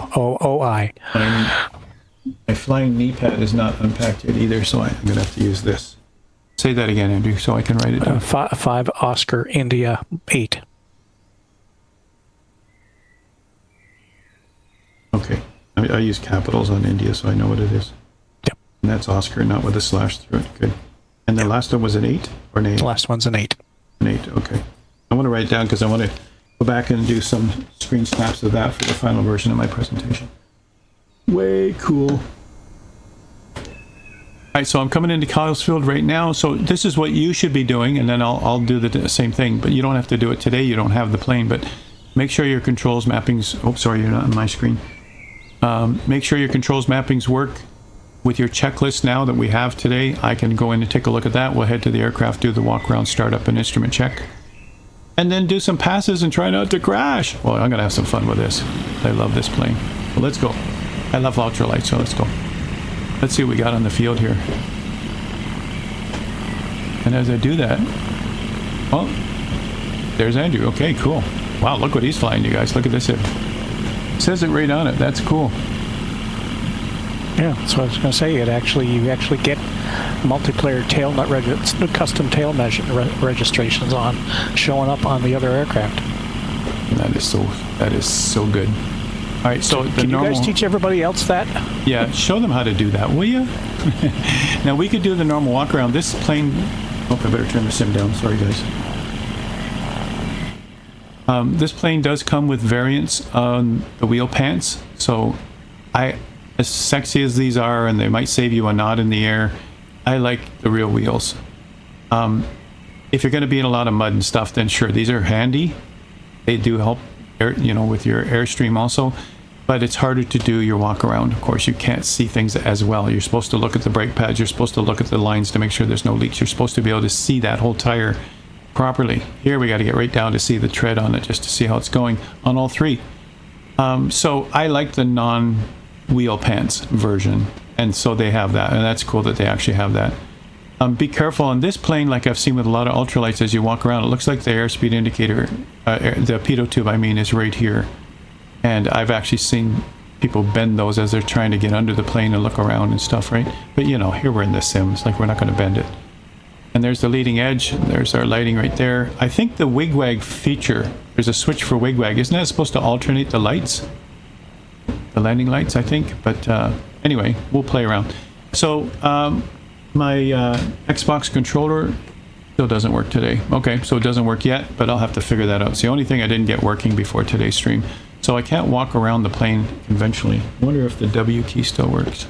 flying knee pad is not unpacked yet either, so I'm going to have to use this. Say that again, Andrew, so I can write it down. 5 Oscar India 8. Okay. I use capitals on India, so I know what it is. Yep. And that's Oscar, not with a slash through it. Good. And the last one was an 8 or an 8? The last one's an 8. An 8, okay. I want to write it down because I want to go back and do some screen snaps of that for the final version of my presentation. Way cool. All right, so I'm coming into Kyle's Field right now. So this is what you should be doing, and then I'll do the same thing. But you don't have to do it today. You don't have the plane, but make sure your controls mappings. Oh, sorry, you're not on my screen. Make sure your controls mappings work with your checklist now that we have today. I can go in and take a look at that. We'll head to the aircraft, do the walk around, startup, and instrument check, and then do some passes and try not to crash. Well, I'm gonna have some fun with this. I love this plane. Well, let's go. I love ultralight, so let's go. Let's see what we got on the field here. And as I do that, oh, there's Andrew. Okay, cool. Wow, look what he's flying, you guys. Look at this. It says it right on it. That's cool. Yeah, that's what I was going to say. You actually get multiplayer tail nut custom tail registrations on showing up on the other aircraft. That is so good. All right, so can you guys teach everybody else that? Yeah, show them how to do that, will you? Now we could do the normal walk around. This plane. Oh, I better turn the sim down. Sorry, guys. This plane does come with variants on the wheel pants, so as sexy as these are, and they might save you a knot in the air, I like the real wheels. If you're going to be in a lot of mud and stuff, then sure, these are handy. They do help, with your airstream also, but it's harder to do your walk around. Of course, you can't see things as well. You're supposed to look at the brake pads. You're supposed to look at the lines to make sure there's no leaks. You're supposed to be able to see that whole tire properly. Here, we got to get right down to see the tread on it, just to see how it's going on all three. So I like the non-wheel pants version, and so they have that, and that's cool that they actually have that. Be careful on this plane, like I've seen with a lot of ultralights, as you walk around, it looks like the airspeed indicator, the pitot tube, I mean, is right here. And I've actually seen people bend those as they're trying to get under the plane and look around and stuff, right? But here we're in the sims, like we're not going to bend it. And there's the leading edge, there's our lighting right there. I think the wigwag feature, there's a switch for wigwag. Isn't that supposed to alternate the lights? The landing lights, I think. But anyway, we'll play around. So, my Xbox controller still doesn't work today. Okay, so it doesn't work yet, but I'll have to figure that out. It's the only thing I didn't get working before today's stream. So I can't walk around the plane conventionally. I wonder if the W key still works.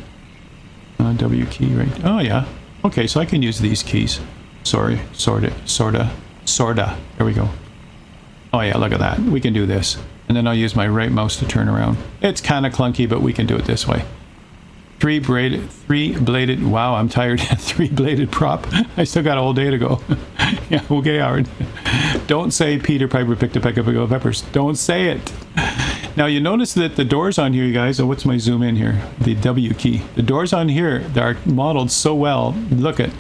W key, right? Oh, yeah. Okay, so I can use these keys. Sorry, sorta. There we go. Oh, yeah, look at that. We can do this. And then I'll use my right mouse to turn around. It's kind of clunky, but we can do it this way. Three-bladed, wow, I'm tired. Three-bladed prop. I still got a whole day to go. Yeah, okay, Howard. Don't say Peter Piper picked a peck of peppers. Don't say it. Now, you notice that the doors on here, you guys, what's my zoom in here? The W key. The doors on here, they are modeled so well. Look at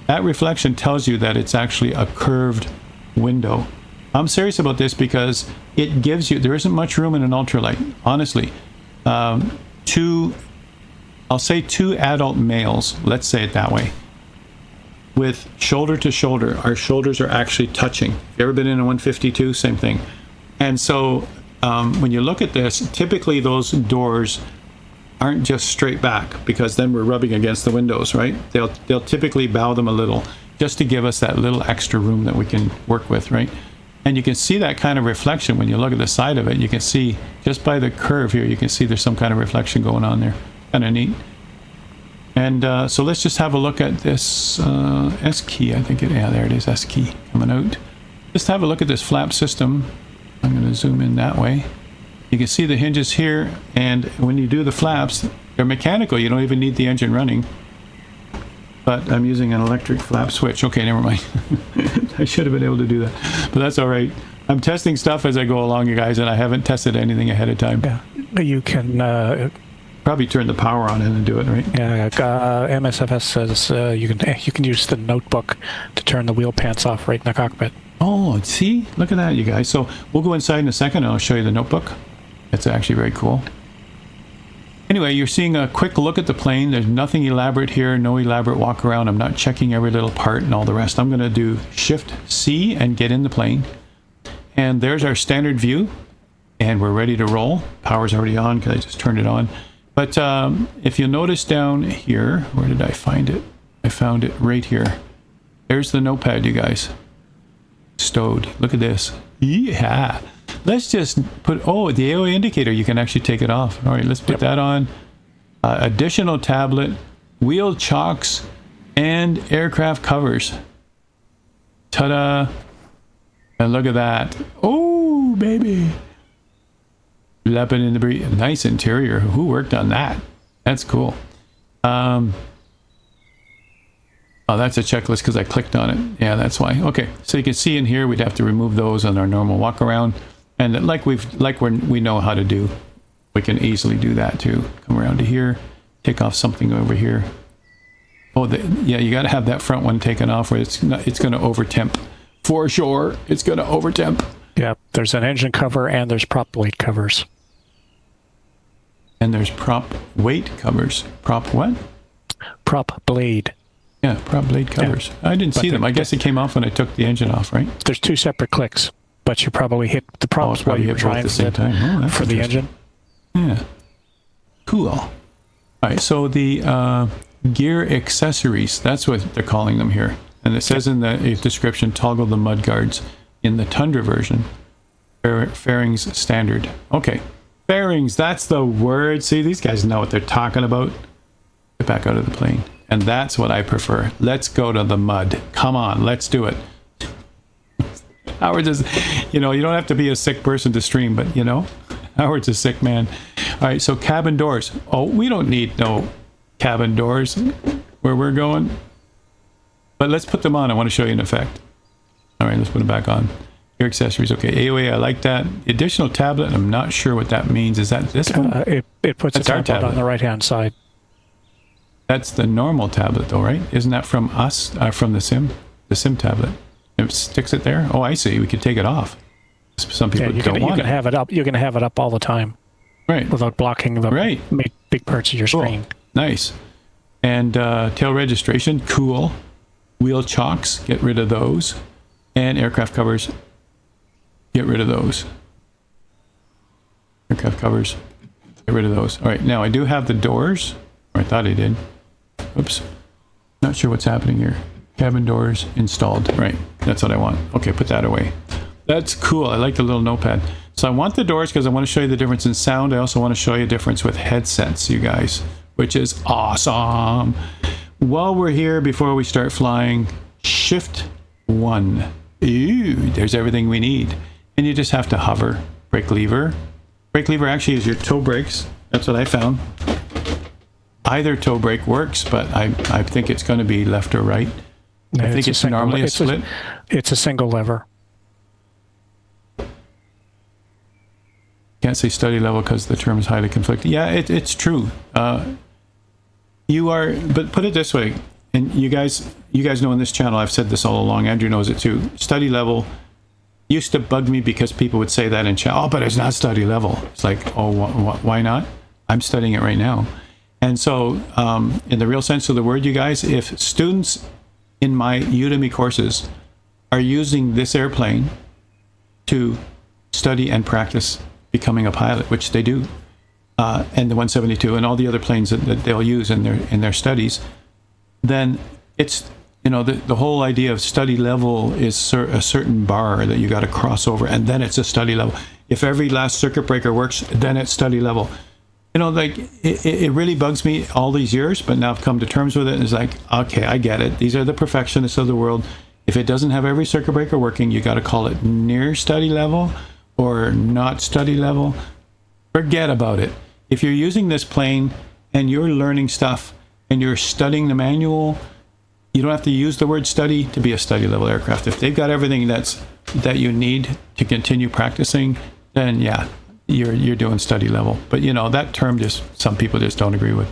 that reflection tells you that it's actually a curved window. I'm serious about this because it gives you, there isn't much room in an ultralight, honestly. I'll say two adult males, let's say it that way, with shoulder to shoulder. Our shoulders are actually touching. You ever been in a 152? Same thing. And so when you look at this, typically those doors aren't just straight back, because then we're rubbing against the windows, right? They'll typically bow them a little just to give us that little extra room that we can work with, right? And you can see that kind of reflection when you look at the side of it. You can see just by the curve here, you can see there's some kind of reflection going on there. Kind of neat. And so let's just have a look at this S key. I think there it is, S key coming out. Just have a look at this flap system. I'm going to zoom in that way. You can see the hinges here, and when you do the flaps, they're mechanical. You don't even need the engine running. But I'm using an electric flap switch. Okay, never mind. I should have been able to do that, but that's all right. I'm testing stuff as I go along, you guys, and I haven't tested anything ahead of time. Yeah, you can probably turn the power on and do it, right? Yeah, MSFS says you can use the notebook to turn the wheel pants off right in the cockpit. Oh, see? Look at that, you guys. So we'll go inside in a second and I'll show you the notebook. It's actually very cool. Anyway, you're seeing a quick look at the plane. There's nothing elaborate here, no elaborate walk around. I'm not checking every little part and all the rest. I'm going to do Shift C and get in the plane. And there's our standard view. And we're ready to roll. Power's already on because I just turned it on. But if you notice down here, where did I find it? I found it right here. There's the notepad, you guys. Stowed. Look at this. Yeah. Let's just put, oh, the AOA indicator, you can actually take it off. All right, let's put that on. Additional tablet, wheel chocks, and aircraft covers. Ta-da. And look at that. Oh, baby. Lapping in the breeze. Nice interior. Who worked on that? That's cool. Oh, that's a checklist because I clicked on it. Yeah, that's why. Okay, so you can see in here we'd have to remove those on our normal walk around, and like we know how to do, we can easily do that too. Come around to here, take off something over here. Oh, yeah, you got to have that front one taken off, where it's going to over temp. For sure, it's going to over temp. Yeah, there's an engine cover and there's prop blade covers. And there's prop weight covers. Prop what? Prop blade. Yeah, prop blade covers. Yeah. I didn't see them. I guess it came off when I took the engine off, right? There's two separate clicks, but you probably hit the props while you're trying at the same time. Oh, for the engine. Yeah. Cool. All right, so the gear accessories, that's what they're calling them here. And it says in the description, toggle the mud guards in the Tundra version. Fairings standard. Okay. Fairings, that's the word. See, these guys know what they're talking about. Get back out of the plane. And that's what I prefer. Let's go to the mud. Come on, let's do it. Howard's is, you know, you don't have to be a sick person to stream, but you know, Howard's a sick man. All right, so cabin doors. Oh, we don't need no cabin doors where we're going. But let's put them on. I want to show you an effect. All right, let's put them back on. Your accessories, okay. AOA, I like that. The additional tablet, I'm not sure what that means. Is that this one? It puts That's a our tablet on the right-hand side. That's the normal tablet, though, right? Isn't that from us, from the sim tablet? It sticks it there. Oh, I see. We could take it off. Some people don't want you can it. have it up. You can have it up all the time, right? Without blocking the big parts of your screen. Nice. And tail registration, cool. Wheel chocks, get rid of those. And aircraft covers, get rid of those. Aircraft covers, get rid of those. All right, now I do have the doors. Or I thought I did. Oops. Not sure what's happening here. Cabin doors installed. Right, that's what I want. Okay, put that away. That's cool. I like the little notepad. So I want the doors because I want to show you the difference in sound. I also want to show you a difference with headsets, you guys, which is awesome. While we're here, before we start flying, shift 1. Ooh, there's everything we need. And you just have to hover. Brake lever. Brake lever actually is your toe brakes. That's what I found. Either toe brake works, but I think it's going to be left or right. I think it's normally a split. It's a single lever. Can't say study level because the term is highly conflicting. Yeah, it's true. You are, but put it this way, and you guys know on this channel, I've said this all along, Andrew knows it too, study level used to bug me because people would say that in chat, oh, but it's not study level. It's like, oh, why not? I'm studying it right now. And so, in the real sense of the word, you guys, if students in my Udemy courses are using this airplane to study and practice becoming a pilot, which they do, and the 172 and all the other planes that they'll use in their studies, then it's, you know, the whole idea of study level is a certain bar that you got to cross over, and then it's a study level. If every last circuit breaker works, then it's study level. You know, like, it really bugs me all these years, but now I've come to terms with it, and it's like, okay, I get it. These are the perfectionists of the world. If it doesn't have every circuit breaker working, you got to call it near study level or not study level. Forget about it. If you're using this plane and you're learning stuff and you're studying the manual, you don't have to use the word study to be a study level aircraft. If they've got everything that you need to continue practicing, then yeah, you're doing study level. But you know, that term just, some people just don't agree with.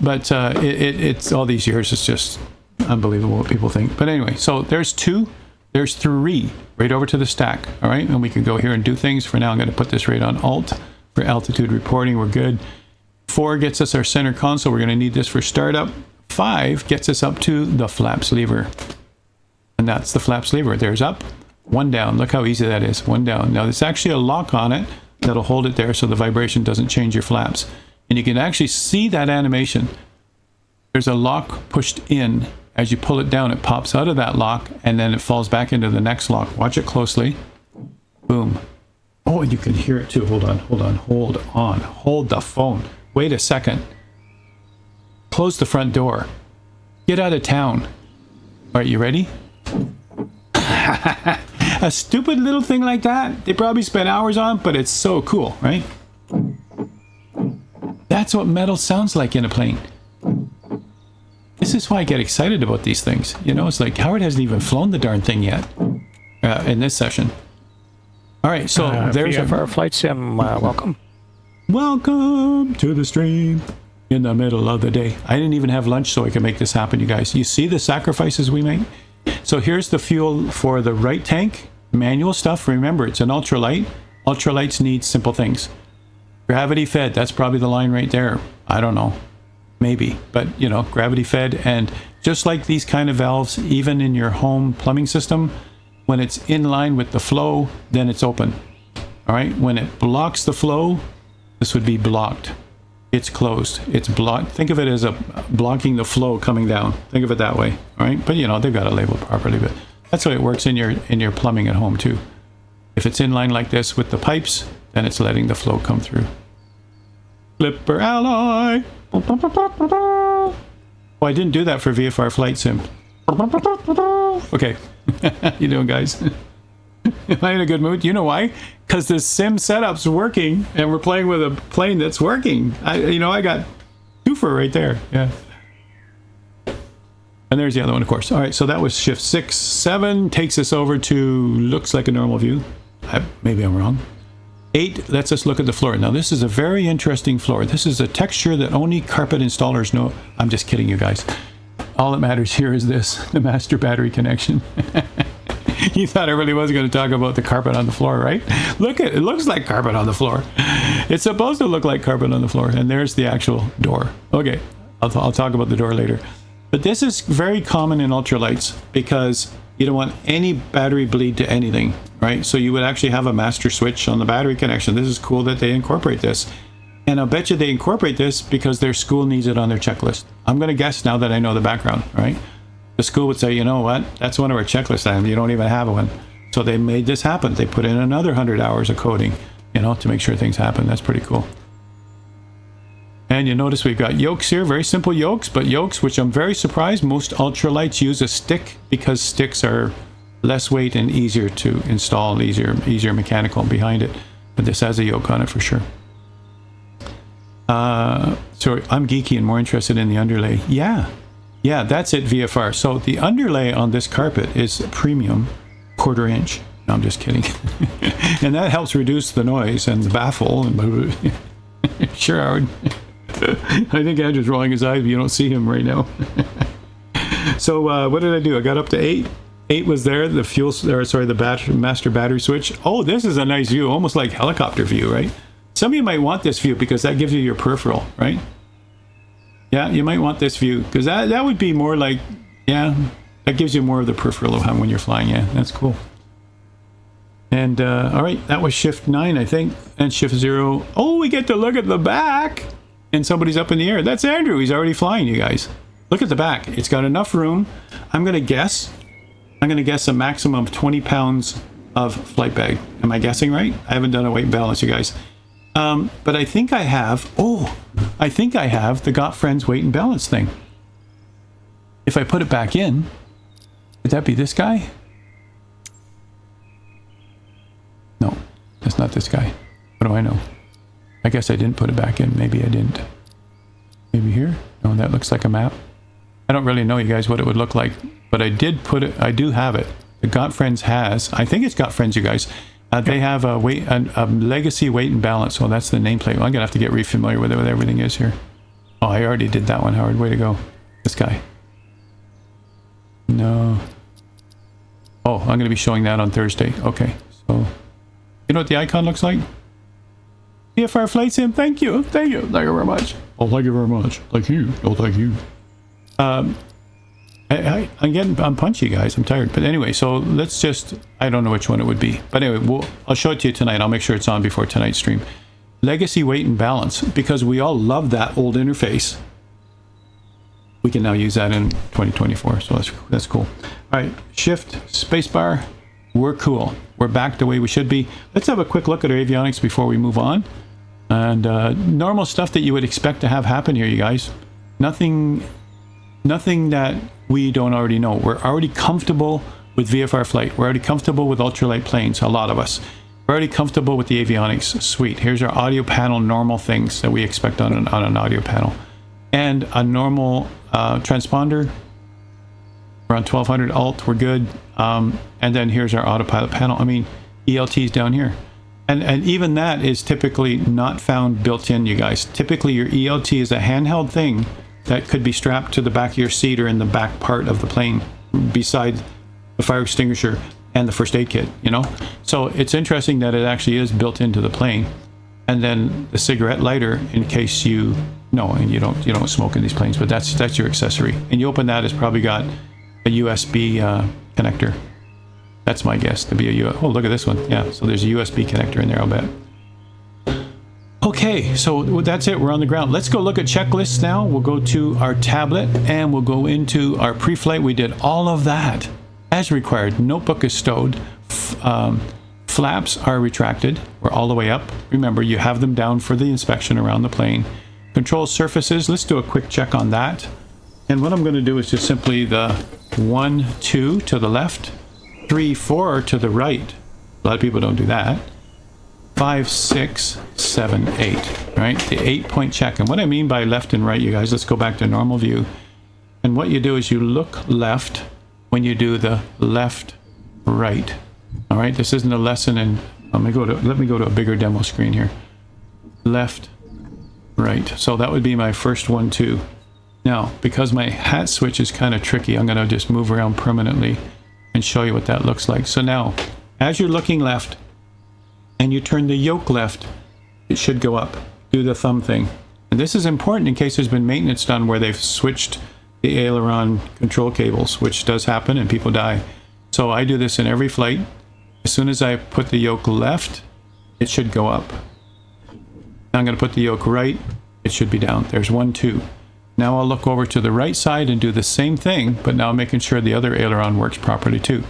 But it's all these years, it's just unbelievable what people think. But anyway, so there's 2, there's 3, right over to the stack. All right, and we can go here and do things. For now, I'm going to put this right on Alt for altitude reporting. We're good. 4 gets us our center console. We're going to need this for startup. 5 gets us up to the flaps lever, and that's the flaps lever. There's up, 1 down. Look how easy that is. 1 down. Now there's actually a lock on it that'll hold it there so the vibration doesn't change your flaps, and you can actually see that animation. There's a lock pushed in. As you pull it down, it pops out of that lock, and then it falls back into the next lock. Watch it closely. Boom. Oh, you can hear it too. Hold on. Hold the phone. Wait a second. Close the front door. Get out of town. All right, you ready? A stupid little thing like that, they probably spent hours on, but it's so cool, right? That's what metal sounds like in a plane. This is why I get excited about these things. You know, it's like Howard hasn't even flown the darn thing yet in this session. All right, so there's our flight sim. Welcome. Welcome to the stream in the middle of the day. I didn't even have lunch so I could make this happen, you guys. You see the sacrifices we make? So here's the fuel for the right tank. Manual stuff. Remember, it's an ultralight. Ultralights need simple things. Gravity fed. That's probably the line right there. I don't know. Maybe. But, you know, gravity fed. And just like these kind of valves, even in your home plumbing system, when it's in line with the flow, then it's open. All right? When it blocks the flow, this would be blocked. It's closed. It's blocked. Think of it as a blocking the flow coming down. Think of it that way. All right? But, you know, they've got to label properly. But that's how it works in your plumbing at home, too. If it's in line like this with the pipes, then it's letting the flow come through. Flipper alloy. Oh, I didn't do that for VFR Flight Sim. Okay. How you doing, guys? Am I in a good mood? You know why? Because the sim setup's working, and we're playing with a plane that's working. I got twofer right there. Yeah. And there's the other one, of course. All right, so that was shift 6. 7 takes us over to looks like a normal view. Maybe I'm wrong. 8 lets us look at the floor. Now, this is a very interesting floor. This is a texture that only carpet installers know. I'm just kidding, you guys. All that matters here is this, the master battery connection. You thought I really was going to talk about the carpet on the floor, right? Look at it. It looks like carpet on the floor. It's supposed to look like carpet on the floor. And there's the actual door. Okay, I'll talk about the door later. But this is very common in ultralights because you don't want any battery bleed to anything, right? So you would actually have a master switch on the battery connection. This is cool that they incorporate this. And I'll bet you they incorporate this because their school needs it on their checklist. I'm going to guess now that I know the background, right? The school would say, you know what? That's one of our checklist items. You don't even have one. So they made this happen. They put in another 100 hours of coding, to make sure things happen. That's pretty cool. And you notice we've got yokes here, very simple yokes, but yokes, which I'm very surprised. Most ultralights use a stick because sticks are less weight and easier to install, easier mechanical behind it. But this has a yoke on it for sure. Sorry, I'm geeky and more interested in the underlay. Yeah, that's it, VFR. So the underlay on this carpet is premium, 1/4 inch. No, I'm just kidding. And that helps reduce the noise and the baffle. And sure, Howard. I think Andrew's rolling his eyes, but you don't see him right now. So what did I do? I got up to 8. 8 was there. The the master battery switch. Oh, this is a nice view, almost like helicopter view, right? Some of you might want this view because that gives you your peripheral, right? Yeah, you might want this view because that would be more like, that gives you more of the peripheral of how when you're flying. Yeah, that's cool. And all right, that was shift 9, I think, and shift 0. Oh, we get to look at the back, and somebody's up in the air. That's Andrew. He's already flying, you guys. Look at the back. It's got enough room. I'm gonna guess a maximum of 20 pounds of flight bag. Am I guessing right? I haven't done a weight balance, you guys. But I think I have the Got-friends weight and balance thing. If I put it back in, would that be this guy? No, that's not this guy. What do I know? I guess I didn't put it back in. Maybe I didn't. Maybe here? No, that looks like a map. I don't really know, you guys, what it would look like, but I did put it. I do have it. The Got-friends has. I think it's Got-friends, you guys. They have a legacy weight and balance. So that's the nameplate. Well, I'm gonna have to get re-familiar with what everything is here. Oh, I already did that one, Howard. Way to go. This guy. No. Oh, I'm gonna be showing that on Thursday. Okay. So, you know what the icon looks like? VFR Flight Sim. Thank you. Thank you. Thank you very much. Oh, thank you very much. Thank you. Oh, thank you. I'm punchy, guys. I'm tired. But anyway, so let's just, I don't know which one it would be. But anyway, I'll show it to you tonight. I'll make sure it's on before tonight's stream. Legacy weight and balance, because we all love that old interface. We can now use that in 2024, so that's cool. All right, shift, spacebar. We're cool. We're back the way we should be. Let's have a quick look at our avionics before we move on. And normal stuff that you would expect to have happen here, you guys. Nothing that we don't already know. We're already comfortable with VFR flight. We're already comfortable with ultralight planes, a lot of us. We're already comfortable with the avionics. Sweet. Here's our audio panel, normal things that we expect on an audio panel. And a normal transponder, around 1200 alt, we're good. And then here's our autopilot panel. I mean, ELT's down here. And even that is typically not found built in, you guys. Typically your ELT is a handheld thing that could be strapped to the back of your seat or in the back part of the plane beside the fire extinguisher and the first aid kit, you know? So it's interesting that it actually is built into the plane. And then the cigarette lighter in case you don't smoke in these planes, but that's your accessory. And you open that, it's probably got a USB connector. That's my guess, to be a oh, look at this one. Yeah, so there's a USB connector in there, I'll bet. Okay, so that's it. We're on the ground. Let's go look at checklists now. We'll go to our tablet and we'll go into our pre-flight. We did all of that as required. Notebook is stowed. Flaps are retracted. We're all the way up. Remember, you have them down for the inspection around the plane. Control surfaces, let's do a quick check on that. And what I'm going to do is just simply the 1, 2 to the left, 3, 4 to the right. A lot of people don't do that. 5, 6, 7, 8. Right? The 8-point check. And what I mean by left and right, you guys, let's go back to normal view. And what you do is you look left when you do the left, right. All right, this isn't a lesson in, let me go to a bigger demo screen here. Left, right. So that would be my first 1, 2. Now, because my hat switch is kind of tricky, I'm going to just move around permanently and show you what that looks like. So now, as you're looking left and you turn the yoke left, it should go up. Do the thumb thing. And this is important in case there's been maintenance done where they've switched the aileron control cables, which does happen and people die. So I do this in every flight. As soon as I put the yoke left, it should go up. Now I'm going to put the yoke right, it should be down. There's 1, 2. Now I'll look over to the right side and do the same thing, but now making sure the other aileron works properly too.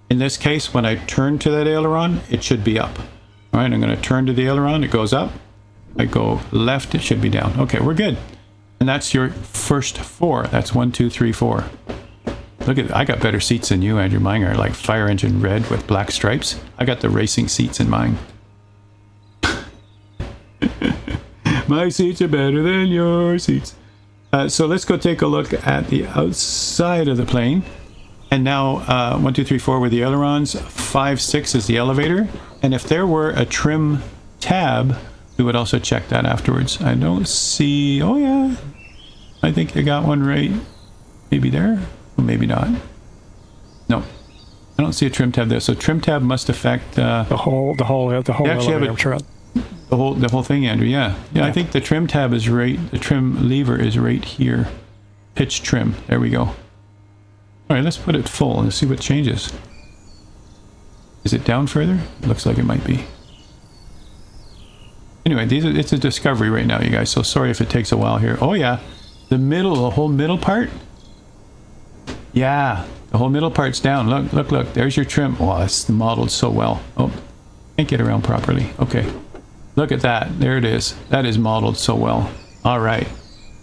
In this case, when I turn to that aileron, it should be up. All right, I'm going to turn to the aileron, it goes up. I go left, it should be down. Okay, we're good. And that's your first 4. That's 1, 2, 3, 4. Look at, I got better seats than you, Andrew. Mine are like fire engine red with black stripes. I got the racing seats in mine. My seats are better than your seats. So let's go take a look at the outside of the plane. And now 1, 2, 3, 4 were the ailerons. 5, 6 is the elevator. And if there were a trim tab, we would also check that afterwards. I don't see, oh yeah, I think I got one right. Maybe there. Well, maybe not. No, I don't see a trim tab there. So trim tab must affect the whole elevator trim. The whole thing, Andrew. Yeah. I think the trim tab is right. The trim lever is right here. Pitch trim. There we go. All right, let's put it full and see what changes. Is it down further? Looks like it might be. Anyway, it's a discovery right now, you guys. So sorry if it takes a while here. Oh yeah, the whole middle part. Yeah, the whole middle part's down. Look. There's your trim. Oh, it's modeled so well. Oh, can't get around properly. Okay, look at that. There it is. That is modeled so well. All right.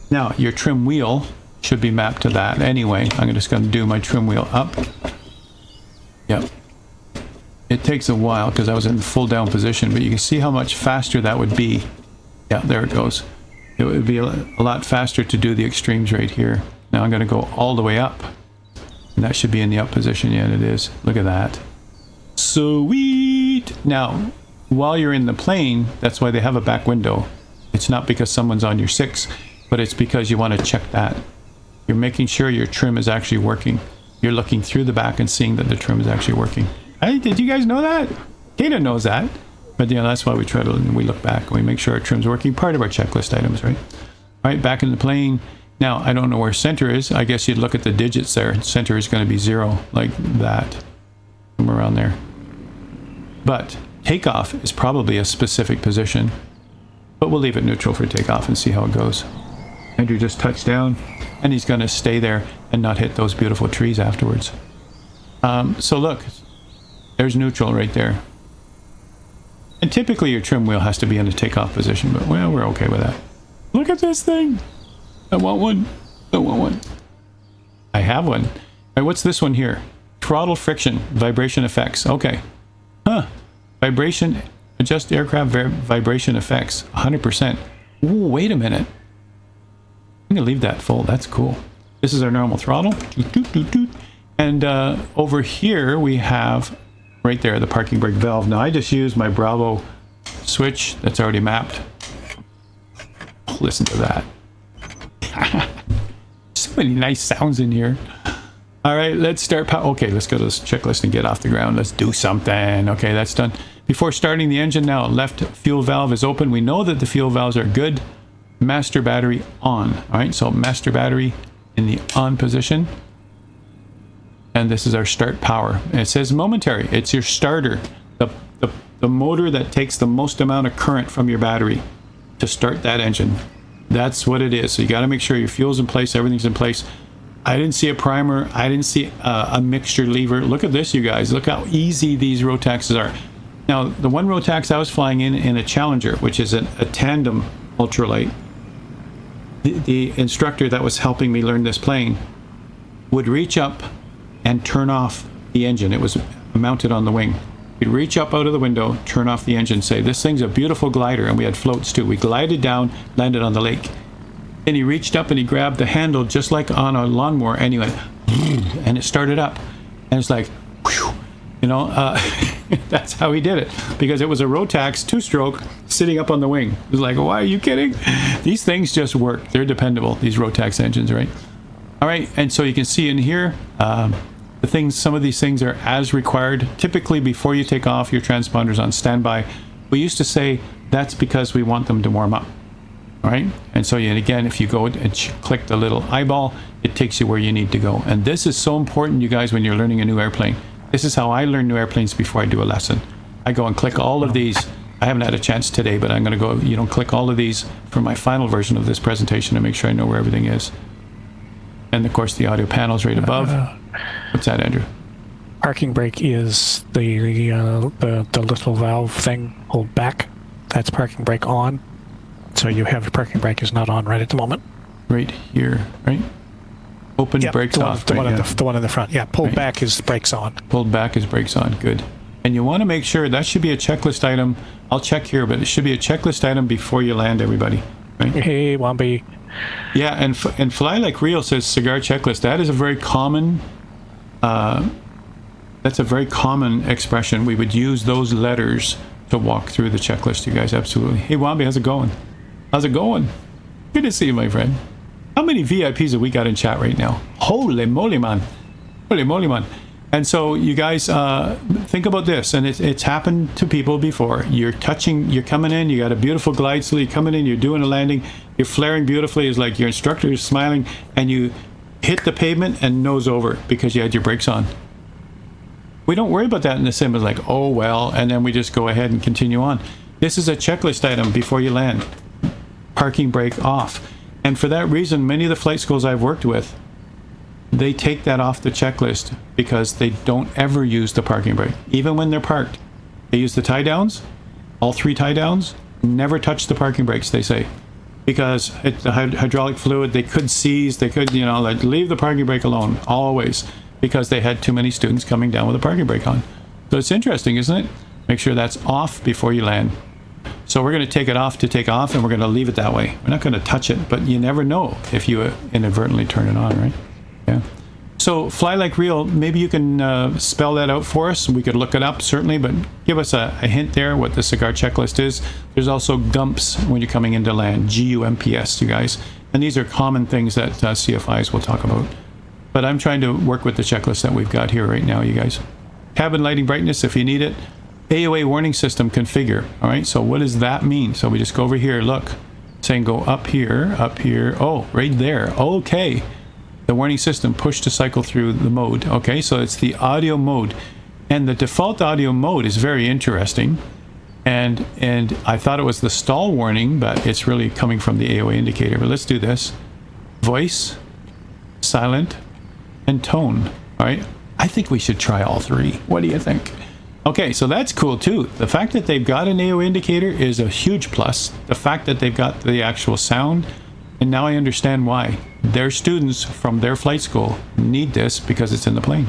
Now, your trim wheel should be mapped to that. Anyway, I'm just going to do my trim wheel up. Yep. It takes a while because I was in full down position, but you can see how much faster that would be. Yeah, there it goes. It would be a lot faster to do the extremes right here. Now I'm going to go all the way up. And that should be in the up position. Yeah, it is. Look at that. Sweet! Now, while you're in the plane, that's why they have a back window. It's not because someone's on your 6, but it's because you want to check that. You're making sure your trim is actually working. You're looking through the back and seeing that the trim is actually working. Hey, did you guys know that? Dana knows that. But you know, that's why we look back and we make sure our trim's working. Part of our checklist items, right? All right, back in the plane. Now, I don't know where center is. I guess you'd look at the digits there. Center is going to be 0, like that. Somewhere around there. But takeoff is probably a specific position. But we'll leave it neutral for takeoff and see how it goes. Andrew just touched down, and he's going to stay there and not hit those beautiful trees afterwards. So look, there's neutral right there. And typically your trim wheel has to be in a takeoff position, but well, we're okay with that. Look at this thing. I want one. I want one. I have one. All right, what's this one here? Throttle friction, vibration effects. Okay. Huh. Vibration, adjust aircraft vibration effects, 100%. Ooh, wait a minute. I'm going to leave that full. That's cool. This is our normal throttle. And over here we have, right there, the parking brake valve. Now I just used my Bravo switch that's already mapped. Listen to that. So many nice sounds in here. All right, let's start. Okay, let's go to this checklist and get off the ground. Let's do something. Okay, that's done. Before starting the engine now, left fuel valve is open. We know that the fuel valves are good. Master battery on. All right, so master battery in the on position. And this is our start power. And it says momentary. It's your starter. The motor that takes the most amount of current from your battery to start that engine. That's what it is. So you got to make sure your fuel's in place, everything's in place. I didn't see a primer. I didn't see a mixture lever. Look at this, you guys. Look how easy these Rotaxes are. Now, the one Rotax I was flying in a Challenger, which is a tandem ultralight, the instructor that was helping me learn this plane would reach up and turn off the engine. It was mounted on the wing. He'd reach up out of the window, turn off the engine, say, this thing's a beautiful glider, and we had floats too. We glided down, landed on the lake. And he reached up and he grabbed the handle just like on a lawnmower, and he went, and it started up. And it's like, whew, you know, that's how he did it. Because it was a Rotax 2-stroke sitting up on the wing. It was like, why are you kidding? These things just work. They're dependable, these Rotax engines, right? All right, and so you can see in here, some of these things are as required. Typically, before you take off, your transponder's on standby. We used to say that's because we want them to warm up. All right, and so and again, if you go and click the little eyeball, it takes you where you need to go. And this is so important, you guys, when you're learning a new airplane. This is how I learn new airplanes before I do a lesson. I go and click all of these. I haven't had a chance today, but I'm going to go, click all of these for my final version of this presentation to make sure I know where everything is. And of course, the audio panel's right above. What's that, Andrew? Parking brake is the little valve thing. Hold back. That's parking brake on. So you have the parking brake is not on right at the moment. Right here, right? Open, yep, brakes off. The one in the front. Yeah, pulled back is brakes on. Pulled back is brakes on. Good. And you want to make sure that should be a checklist item. I'll check here, but it should be a checklist item before you land, everybody. Right? Hey, Wombi. Yeah, and Fly Like Real says cigar checklist. That is a very common. That's a very common expression. We would use those letters to walk through the checklist, you guys. Absolutely. Hey, Wombi, how's it going? How's it going? Good to see you, my friend. How many VIPs have we got in chat right now? Holy moly, man. Holy moly, man. And so you guys think about this, and it's happened to people before. You're coming in, you got a beautiful glide slope, you're coming in, you're doing a landing, you're flaring beautifully, it's like your instructor is smiling, and you hit the pavement and nose over because you had your brakes on. We don't worry about that in the sim. It's like, oh well, and then we just go ahead and continue on. This is a checklist item before you land. Parking brake off. And for that reason, many of the flight schools I've worked with, they take that off the checklist because they don't ever use the parking brake. Even when they're parked, they use the tie downs, all 3 tie downs, never touch the parking brakes, they say. Because the hydraulic fluid, they could seize, they could, like leave the parking brake alone, always. Because they had too many students coming down with a parking brake on. So it's interesting, isn't it? Make sure that's off before you land. So we're going to take it off to take off, and we're going to leave it that way. We're not going to touch it, but you never know if you inadvertently turn it on, right? Yeah. So Fly Like Real, maybe you can spell that out for us. We could look it up, certainly, but give us a hint there what the cigar checklist is. There's also GUMPS when you're coming into land, GUMPS, you guys. And these are common things that CFIs will talk about. But I'm trying to work with the checklist that we've got here right now, you guys. Cabin lighting brightness if you need it. AOA warning system configure. All right, so what does that mean? So we just go over here, look, saying go up here, oh, right there. Okay, the warning system push to cycle through the mode. Okay, so it's the audio mode, and the default audio mode is very interesting. And I thought it was the stall warning, but it's really coming from the AOA indicator. But let's do this. Voice, silent, and tone. All right, I think we should try all 3. What do you think? Okay, so that's cool too. The fact that they've got an AOA indicator is a huge plus. The fact that they've got the actual sound, and now I understand why. Their students from their flight school need this because it's in the plane.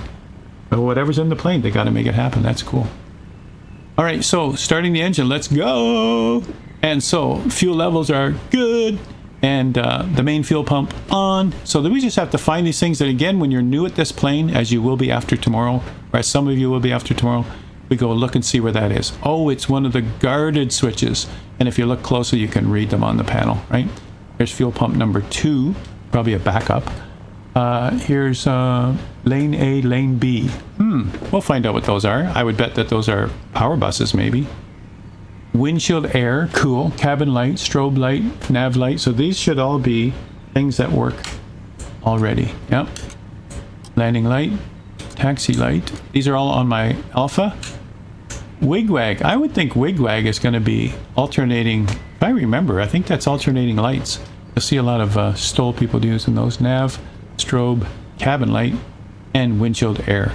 But whatever's in the plane, they got to make it happen. That's cool. All right, so starting the engine, let's go. And so fuel levels are good, and the main fuel pump on. So we just have to find these things that, again, when you're new at this plane, as you will be after tomorrow, or as some of you will be after tomorrow, we go look and see where that is. Oh, it's one of the guarded switches. And if you look closely, you can read them on the panel, right? Here's fuel pump number 2, probably a backup. Here's lane A, lane B. We'll find out what those are. I would bet that those are power buses, maybe. Windshield air, cool. Cabin light, strobe light, nav light. So these should all be things that work already. Yep. Landing light, taxi light. These are all on my Alpha. Wigwag. I would think wigwag is going to be alternating. If I remember, I think that's alternating lights. You'll see a lot of STOL people using those. Nav, strobe, cabin light, and windshield air.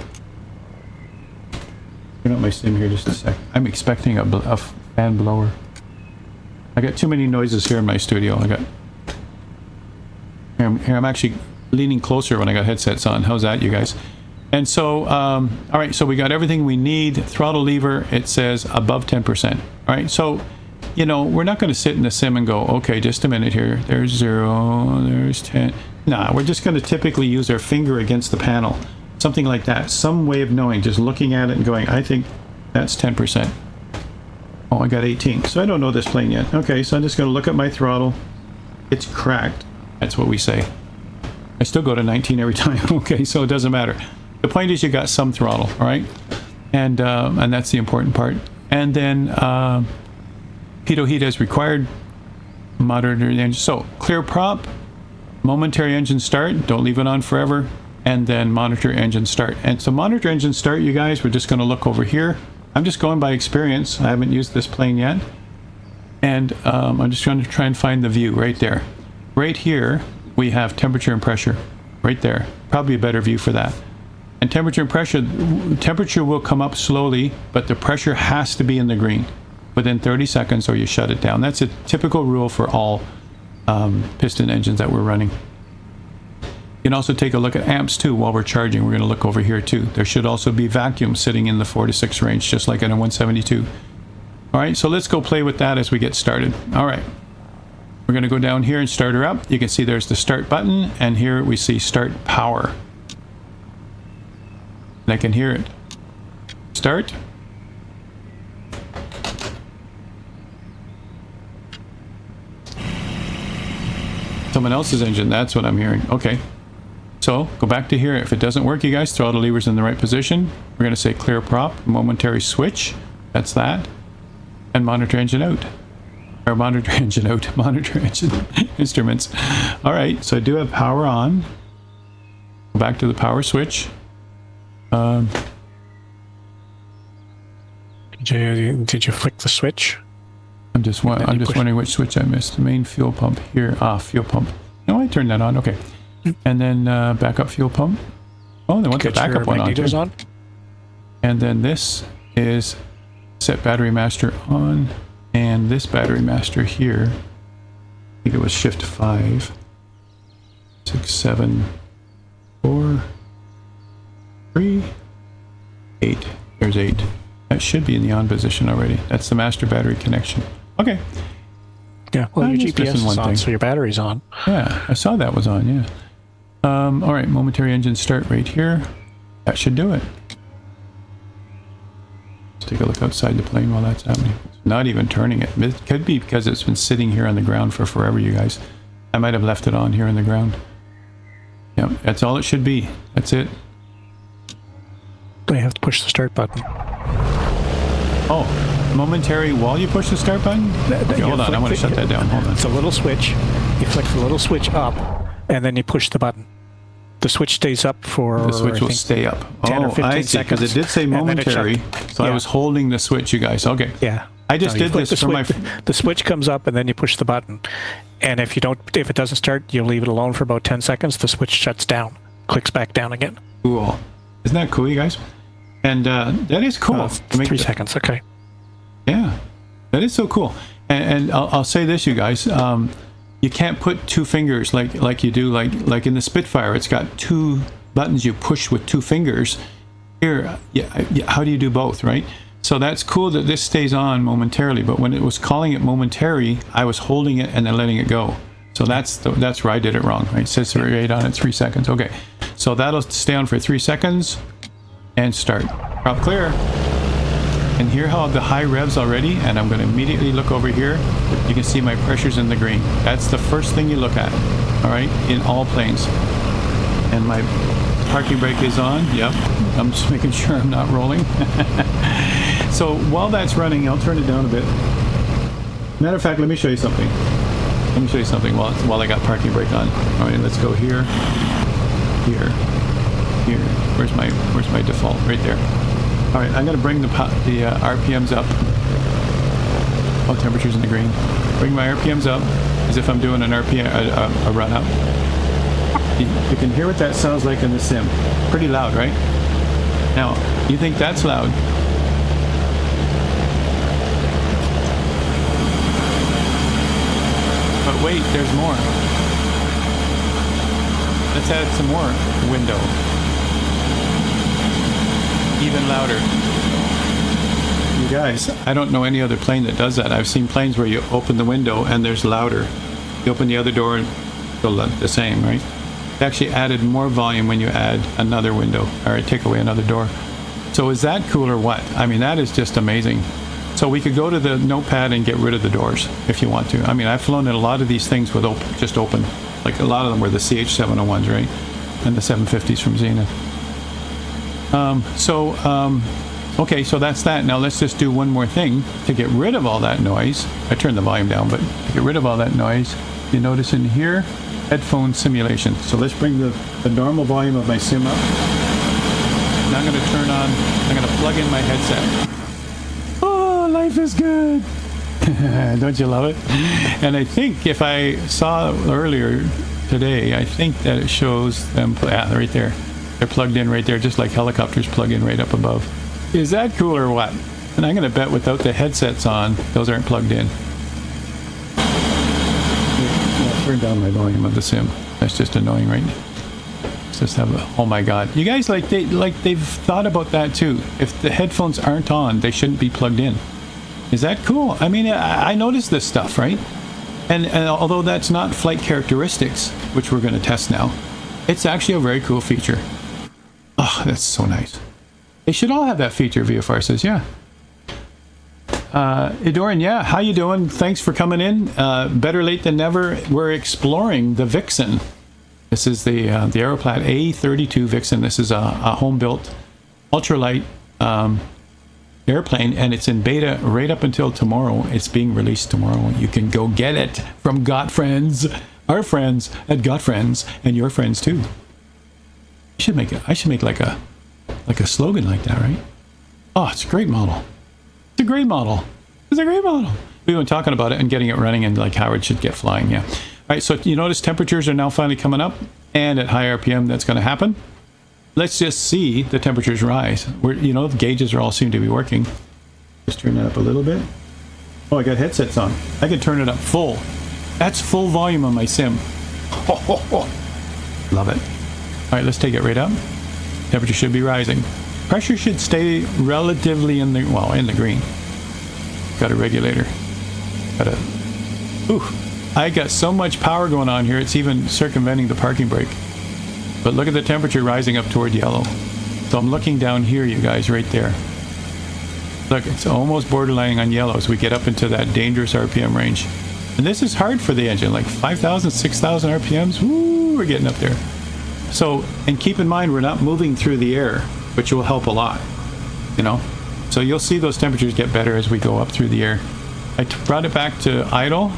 Turn up my sim here just a sec. I'm expecting a fan blower. I got too many noises here in my studio. Here, I'm actually leaning closer when I got headsets on. How's that, you guys? And so, all right, so we got everything we need. Throttle lever, it says above 10%. All right, so, you know, we're not going to sit in the sim and go, okay, just a minute here. There's 0, there's 10. Nah, we're just going to typically use our finger against the panel. Something like that. Some way of knowing, just looking at it and going, I think that's 10%. Oh, I got 18. So I don't know this plane yet. Okay, so I'm just going to look at my throttle. It's cracked. That's what we say. I still go to 19 every time. Okay, so it doesn't matter. The point is you got some throttle, all right? And that's the important part. And then pitot heat as required. Monitor the engine. So clear prop, momentary engine start. Don't leave it on forever. And then monitor engine start. And so monitor engine start, you guys, we're just going to look over here. I'm just going by experience. I haven't used this plane yet. And I'm just going to try and find the view right there. Right here, we have temperature and pressure. Right there. Probably a better view for that. And temperature and pressure, temperature will come up slowly, but the pressure has to be in the green within 30 seconds or you shut it down. That's a typical rule for all piston engines that we're running. You can also take a look at amps too while we're charging. We're going to look over here too. There should also be vacuum sitting in the 4 to 6 range, just like in a 172. All right, so let's go play with that as we get started. All right. We're going to go down here and start her up. You can see there's the start button, and here we see start power. And I can hear it. Start. Someone else's engine, that's what I'm hearing. Okay. So, go back to here. If it doesn't work, you guys, throttle lever's in the right position. We're going to say clear prop, momentary switch. That's that. And monitor engine out. Or monitor engine out. Monitor engine instruments. All right, so I do have power on. Go back to the power switch. Did you flick the switch? I'm just wondering which switch I missed. The main fuel pump here. Ah, fuel pump. No, I turned that on. Okay. And then backup fuel pump. Oh, they want the backup one on too. On. And then this is set battery master on. And this battery master here, I think it was shift 5, 6, 7, 4, 3, 8. There's 8. That should be in the on position already. That's the master battery connection. Okay. Yeah, well, your GPS is on, so your battery's on. Yeah, I saw that was on, yeah. All right, momentary engine start right here. That should do it. Let's take a look outside the plane while that's happening. It's not even turning it. It could be because it's been sitting here on the ground for forever, you guys. I might have left it on here on the ground. Yeah, that's all it should be. That's it. You have to push the start button. Oh, momentary while you push the start button? Okay, hold on, I want to shut that down. Hold on. It's a little switch. You flick the little switch up, and then you push the button. The switch stays up for... The switch will stay up. 10 or 15 I see, because it did say momentary, so I was holding the switch, you guys. Okay. Yeah. I just did this for my... The switch comes up, and then you push the button. And if it doesn't start, you leave it alone for about 10 seconds, the switch shuts down, clicks back down again. Cool. Isn't that cool, you guys? And that is cool. Oh, 3 seconds, okay. Yeah, that is so cool. And I'll say this, you guys. You can't put 2 fingers like you do, like in the Spitfire. It's got 2 buttons you push with 2 fingers. Here, yeah, how do you do both, right? So that's cool that this stays on momentarily. But when it was calling it momentary, I was holding it and then letting it go. So that's where I did it wrong. Right? It says right on it 3 seconds. Okay, so that'll stay on for 3 seconds. And start. Prop clear. And hear how the high revs already, and I'm going to immediately look over here. You can see my pressure's in the green. That's the first thing you look at, all right, in all planes. And my parking brake is on. Yep, I'm just making sure I'm not rolling. So while that's running, I'll turn it down a bit. Matter of fact, let me show you something. Let me show you something while I got parking brake on. All right, let's go here, here. Here. Where's my default? Right there. All right, I'm going to bring the RPMs up. Oh, temperature's in the green. Bring my RPMs up as if I'm doing an RPM, a run up. You can hear what that sounds like in the sim. Pretty loud, right? Now, you think that's loud. But wait, there's more. Let's add some more window. Even louder. You guys, I don't know any other plane that does that. I've seen planes where you open the window and there's louder. You open the other door and still the same, right? It actually added more volume when you add another window or take away another door. So is that cool or what? I mean, that is just amazing. So we could go to the notepad and get rid of the doors if you want to. I mean, I've flown in a lot of these things with just open. Like a lot of them were the CH701s, right? And the 750s from Zenith. Okay, so that's that. Now let's just do one more thing to get rid of all that noise. I turned the volume down, but to get rid of all that noise, you notice in here, headphone simulation. So let's bring the normal volume of my sim up. Now I'm going to turn on, I'm going to plug in my headset. Oh, life is good. Don't you love it? And I think if I saw earlier today, I think that it shows them, yeah, right there. They're plugged in right there, just like helicopters plug in right up above. Is that cool or what? And I'm going to bet without the headsets on, those aren't plugged in. I'll turn down my volume of the sim. That's just annoying, right? Let's just have a, oh my god. You guys, they've thought about that too. If the headphones aren't on, they shouldn't be plugged in. Is that cool? I mean, I noticed this stuff, right? And although that's not flight characteristics, which we're going to test now, it's actually a very cool feature. Oh, that's so nice. They should all have that feature, VFR says, yeah. Edoran, yeah, how you doing? Thanks for coming in. Better late than never. We're exploring the Vixen. This is the Aeroplat A32 Vixen. This is a home-built, ultralight airplane, and it's in beta right up until tomorrow. It's being released tomorrow. You can go get it from Got-friends, our friends at Got-friends, and your friends too. I should make like a slogan like that, right? Oh, it's a great model. It's a great model. It's a great model. We've been talking about it and getting it running, and like how it should get flying. Yeah. All right. So you notice temperatures are now finally coming up, and at high RPM, that's going to happen. Let's just see the temperatures rise. The gauges are all seem to be working. Just turn that up a little bit. Oh, I got headsets on. I can turn it up full. That's full volume on my sim. Love it. All right, let's take it right up. Temperature should be rising. Pressure should stay relatively in the green. Got a regulator. I got so much power going on here, it's even circumventing the parking brake. But look at the temperature rising up toward yellow. So I'm looking down here, you guys, right there. Look, it's almost borderlining on yellow as we get up into that dangerous RPM range. And this is hard for the engine, like 5,000, 6,000 RPMs. Woo, we're getting up there. So, and keep in mind, we're not moving through the air, which will help a lot, So you'll see those temperatures get better as we go up through the air. I brought it back to idle,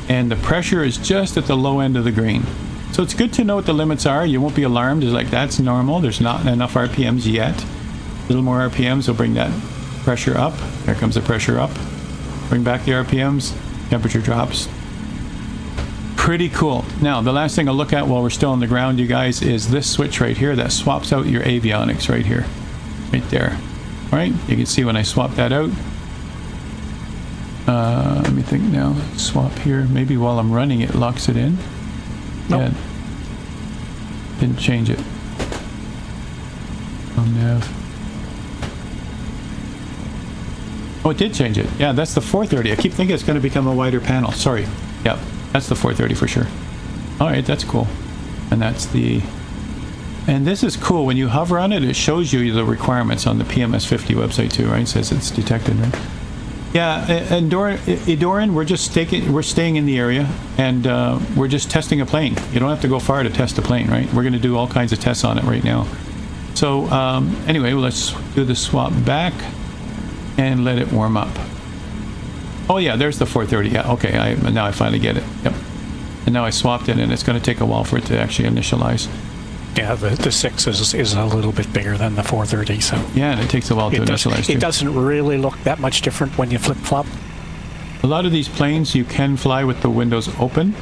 and the pressure is just at the low end of the green. So it's good to know what the limits are. You won't be alarmed. It's like, that's normal. There's not enough RPMs yet. A little more RPMs will bring that pressure up. There comes the pressure up. Bring back the RPMs. Temperature drops. Pretty cool. Now, the last thing I'll look at while we're still on the ground, you guys, is this switch right here that swaps out your avionics right here. Right there. All right, you can see when I swap that out. Let me think now. Swap here. Maybe while I'm running it locks it in. Nope. Yeah. Didn't change it. Oh, nav. Oh, it did change it. Yeah, that's the 430. I keep thinking it's going to become a wider panel. Sorry. Yep. That's the 430 for sure. All right, that's cool. And that's the... And this is cool. When you hover on it, it shows you the requirements on the PMS50 website too, right? It says it's detected, right? Yeah, and Doran, we're staying in the area, and we're just testing a plane. You don't have to go far to test a plane, right? We're going to do all kinds of tests on it right now. So anyway, let's do the swap back and let it warm up. Oh yeah, there's the 430. Yeah, okay. Now I finally get it. Yep. And now I swapped it, and it's going to take a while for it to actually initialize. Yeah, the 6 is a little bit bigger than the 430, so... Yeah, and it takes a while to initialize, too. It doesn't really look that much different when you flip-flop. A lot of these planes you can fly with the windows open,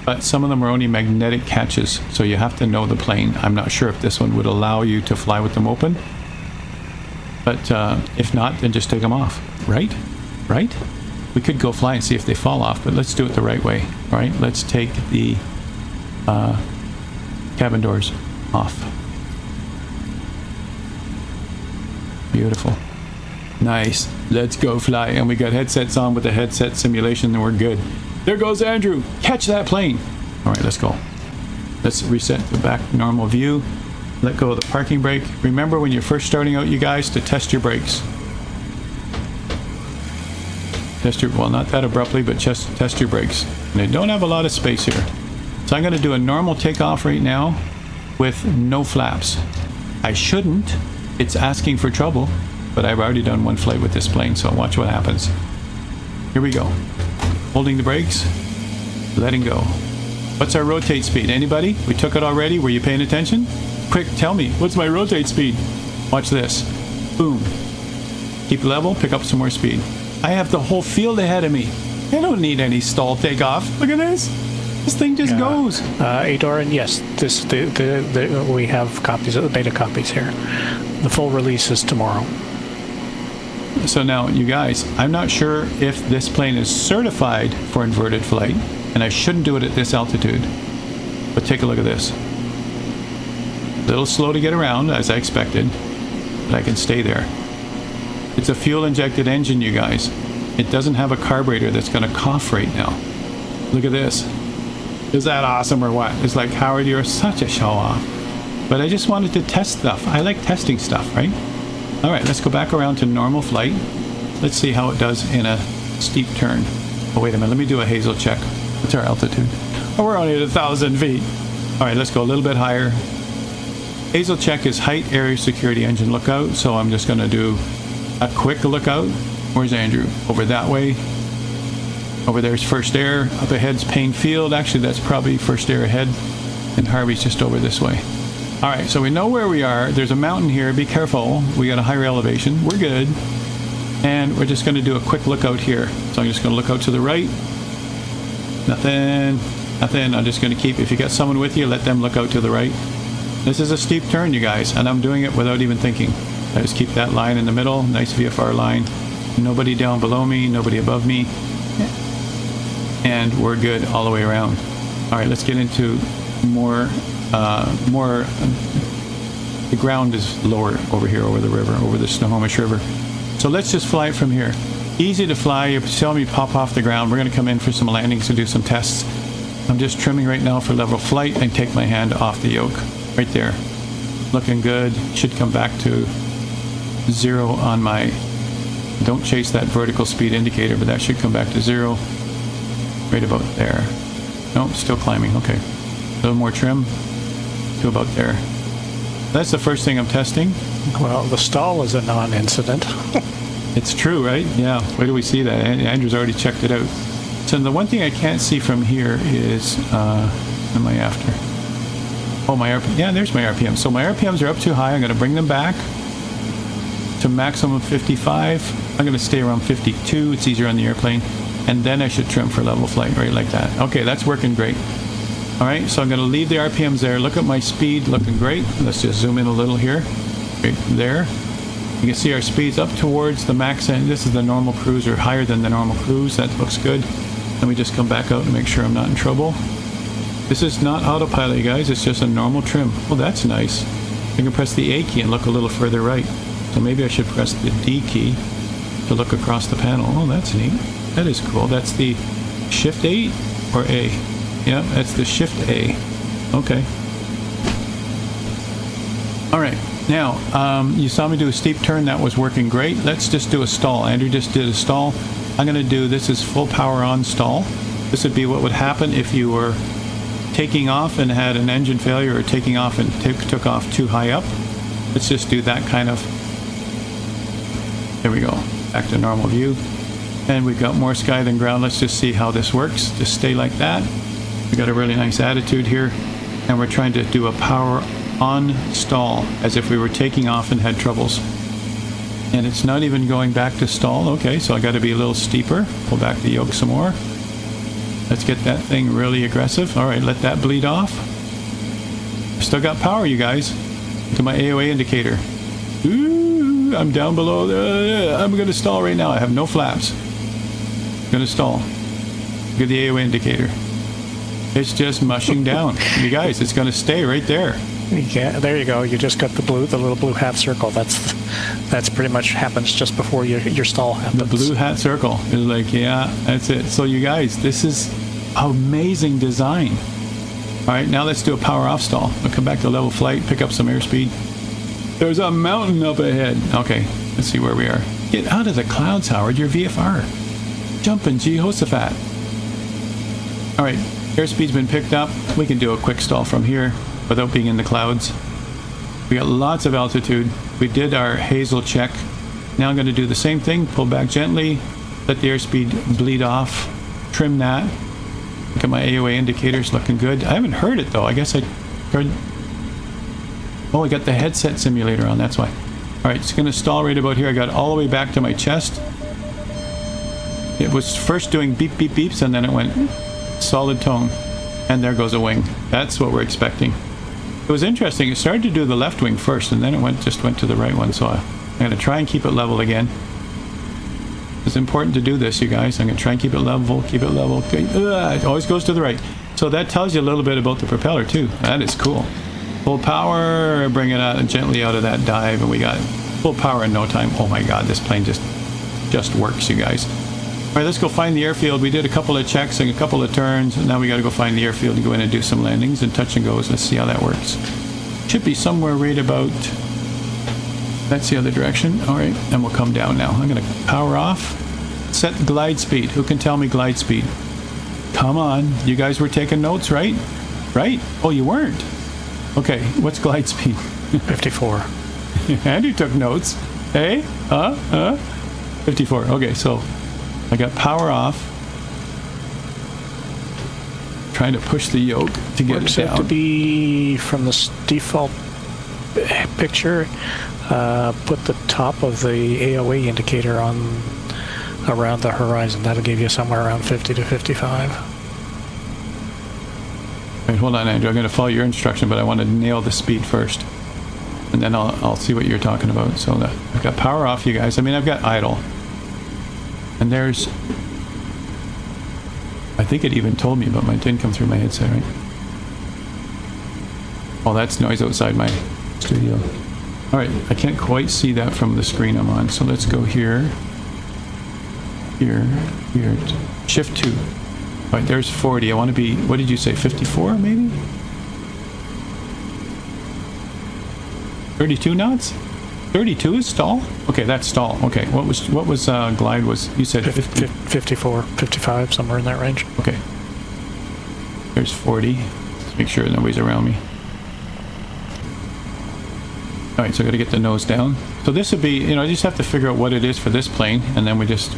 but some of them are only magnetic catches, so you have to know the plane. I'm not sure if this one would allow you to fly with them open, but if not, then just take them off. Right? Right? We could go fly and see if they fall off, but let's do it the right way. All right, let's take the cabin doors off. Beautiful. Nice. Let's go fly. And we got headsets on with the headset simulation and we're good. There goes Andrew. Catch that plane. All right, let's go. Let's reset the back normal view. Let go of the parking brake. Remember when you're first starting out, you guys, to test your brakes. Test your, well, not that abruptly, but just test your brakes. And they don't have a lot of space here. So I'm going to do a normal takeoff right now with no flaps. I shouldn't. It's asking for trouble, but I've already done one flight with this plane, so watch what happens. Here we go. Holding the brakes, letting go. What's our rotate speed? Anybody? We took it already. Were you paying attention? Quick, tell me. What's my rotate speed? Watch this. Boom. Keep level, pick up some more speed. I have the whole field ahead of me. I don't need any stall takeoff. Look at this. This thing just goes. Adoran, yes. This we have copies of the beta copies here. The full release is tomorrow. So now, you guys, I'm not sure if this plane is certified for inverted flight, and I shouldn't do it at this altitude. But take a look at this. A little slow to get around, as I expected, but I can stay there. It's a fuel-injected engine, you guys. It doesn't have a carburetor that's going to cough right now. Look at this. Is that awesome or what? It's like, Howard, you're such a show-off. But I just wanted to test stuff. I like testing stuff, right? All right, let's go back around to normal flight. Let's see how it does in a steep turn. Oh, wait a minute. Let me do a hazel check. What's our altitude? Oh, we're only at 1,000 feet. All right, let's go a little bit higher. Hazel check is height, area, security, engine lookout. So I'm just going to do a quick lookout. Where's Andrew? Over that way. Over there's first air. Up ahead's Payne Field. Actually, that's probably first air ahead. And Harvey's just over this way. All right, so we know where we are. There's a mountain here. Be careful. We got a higher elevation. We're good. And we're just going to do a quick lookout here. So I'm just going to look out to the right. Nothing. Nothing. I'm just going to keep, if you got someone with you, let them look out to the right. This is a steep turn, you guys, and I'm doing it without even thinking. I just keep that line in the middle. Nice VFR line. Nobody down below me. Nobody above me. And we're good all the way around. All right, let's get into more, the ground is lower over here, over the river, over the Snohomish River. So let's just fly it from here. Easy to fly. You saw me pop off the ground. We're going to come in for some landings and do some tests. I'm just trimming right now for level flight and take my hand off the yoke. Right there. Looking good. Should come back to 0 on my... Don't chase that vertical speed indicator, but that should come back to 0. Right about there. Nope, still climbing. Okay. A little more trim to about there. That's the first thing I'm testing. Well, the stall is a non-incident. It's true, right? Yeah. Where do we see that? Andrew's already checked it out. So the one thing I can't see from here is... what am I after? Oh, my RPM. Yeah, there's my RPM. So my RPMs are up too high. I'm going to bring them back to maximum 55. I'm going to stay around 52. It's easier on the airplane. And then I should trim for level flight, right like that. Okay, that's working great. All right, so I'm going to leave the RPMs there. Look at my speed, looking great. Let's just zoom in a little here. Right there. You can see our speed's up towards the max end. This is the normal cruise, or higher than the normal cruise. That looks good. Let me just come back out and make sure I'm not in trouble. This is not autopilot, you guys. It's just a normal trim. Oh, that's nice. I can press the A key and look a little further right. So maybe I should press the D key to look across the panel. Oh, that's neat. That is cool. That's the Shift A or A? Yeah, that's the Shift A. Okay. All right. Now, you saw me do a steep turn. That was working great. Let's just do a stall. Andrew just did a stall. I'm going to do, this is full power on stall. This would be what would happen if you were taking off and had an engine failure, or taking off and took off too high up. Let's just do that kind of. There we go. Back to normal view. And we've got more sky than ground. Let's just see how this works. Just stay like that. We got a really nice attitude here. And we're trying to do a power on stall as if we were taking off and had troubles. And it's not even going back to stall. Okay, so I got to be a little steeper. Pull back the yoke some more. Let's get that thing really aggressive. All right, let that bleed off. Still got power, you guys. Look at my AOA indicator. Ooh, I'm down below. I'm going to stall right now. I have no flaps. Gonna stall. Look at the AOA indicator. It's just mushing down. You guys, it's gonna stay right there. Yeah, there you go. You just got the little blue half circle. That's pretty much happens just before your stall happens. The blue hat circle is like, yeah, that's it. So you guys, this is amazing design. All right, now let's do a power off stall. We'll come back to level flight, pick up some airspeed. There's a mountain up ahead. Okay, let's see where we are. Get out of the clouds, Howard. You're VFR. Jumping Jehoshaphat. All right, airspeed's been picked up. We can do a quick stall from here without being in the clouds. We got lots of altitude. We did our hazel check. Now I'm going to do the same thing. Pull back gently. Let the airspeed bleed off. Trim that. Look at my AOA indicators, looking good. I haven't heard it though. I guess I heard. Oh, I got the headset simulator on. That's why. All right, it's going to stall right about here. I got all the way back to my chest. It was first doing beep, beep, beeps, and then it went solid tone. And there goes a wing. That's what we're expecting. It was interesting. It started to do the left wing first, and then it just went to the right one. So I'm going to try and keep it level again. It's important to do this, you guys. I'm going to try and keep it level, keep it level. Okay. It always goes to the right. So that tells you a little bit about the propeller, too. That is cool. Full power, bring it out gently out of that dive, and we got full power in no time. Oh my God, this plane just works, you guys. All right, let's go find the airfield. We did a couple of checks and a couple of turns, and now we got to go find the airfield and go in and do some landings and touch and goes. Let's see how that works. Should be somewhere right about. That's the other direction. All right, and we'll come down now. I'm going to power off. Set glide speed. Who can tell me glide speed? Come on, you guys were taking notes, right? Right? Oh, you weren't. Okay, what's glide speed? 54. Andrew took notes. Hey? 54. Okay, so I got power off. Trying to push the yoke to get Works it down. out to be from the default picture. Put the top of the AOA indicator on around the horizon. That'll give you somewhere around 50 to 55. Wait, hold on, Andrew. I'm going to follow your instruction, but I want to nail the speed first. And then I'll see what you're talking about. So I've got power off, you guys. I mean, I've got idle. And there's... I think it even told me, but it didn't come through my headset, right? Oh, that's noise outside my studio. All right, I can't quite see that from the screen I'm on. So let's go here. Here. Shift 2. All right, there's 40. I want to be, what did you say, 54 maybe? 32 knots? 32 is stall? Okay, that's stall. Okay, what was glide was, you said 50? 54, 55, somewhere in that range. Okay. There's 40. Let's make sure nobody's around me. All right, so I got to get the nose down. So this would be, you know, I just have to figure out what it is for this plane, and then we just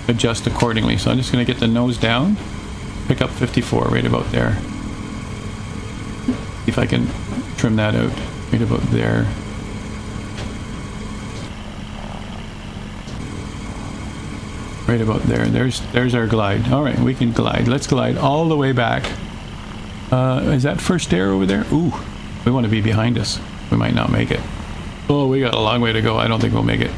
adjust accordingly. So I'm just going to get the nose down, pick up 54 right about there. See if I can trim that out right about there. Right about there. There's our glide. All right, we can glide. Let's glide all the way back. Is that first air over there? Ooh, we want to be behind us. We might not make it. Oh, we got a long way to go. I don't think we'll make it.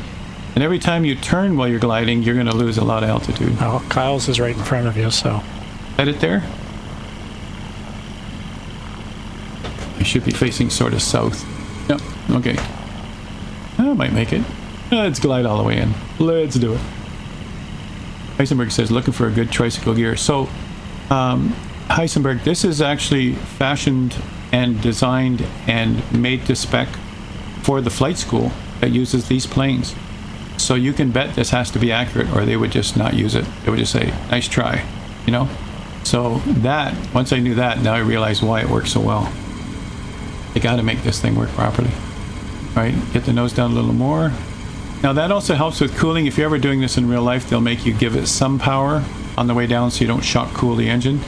And every time you turn while you're gliding, you're going to lose a lot of altitude. Oh, Kyle's is right in front of you, so... Set it there. You should be facing sort of south. Yep, okay. I might make it. Let's glide all the way in. Let's do it. Heisenberg says, looking for a good tricycle gear. So, Heisenberg, this is actually fashioned and designed and made to spec for the flight school that uses these planes. So you can bet this has to be accurate, or they would just not use it. They would just say, nice try, you know? So that, once I knew that, now I realize why it works so well. They got to make this thing work properly. All right, get the nose down a little more. Now that also helps with cooling. If you're ever doing this in real life, they'll make you give it some power on the way down so you don't shock cool the engine.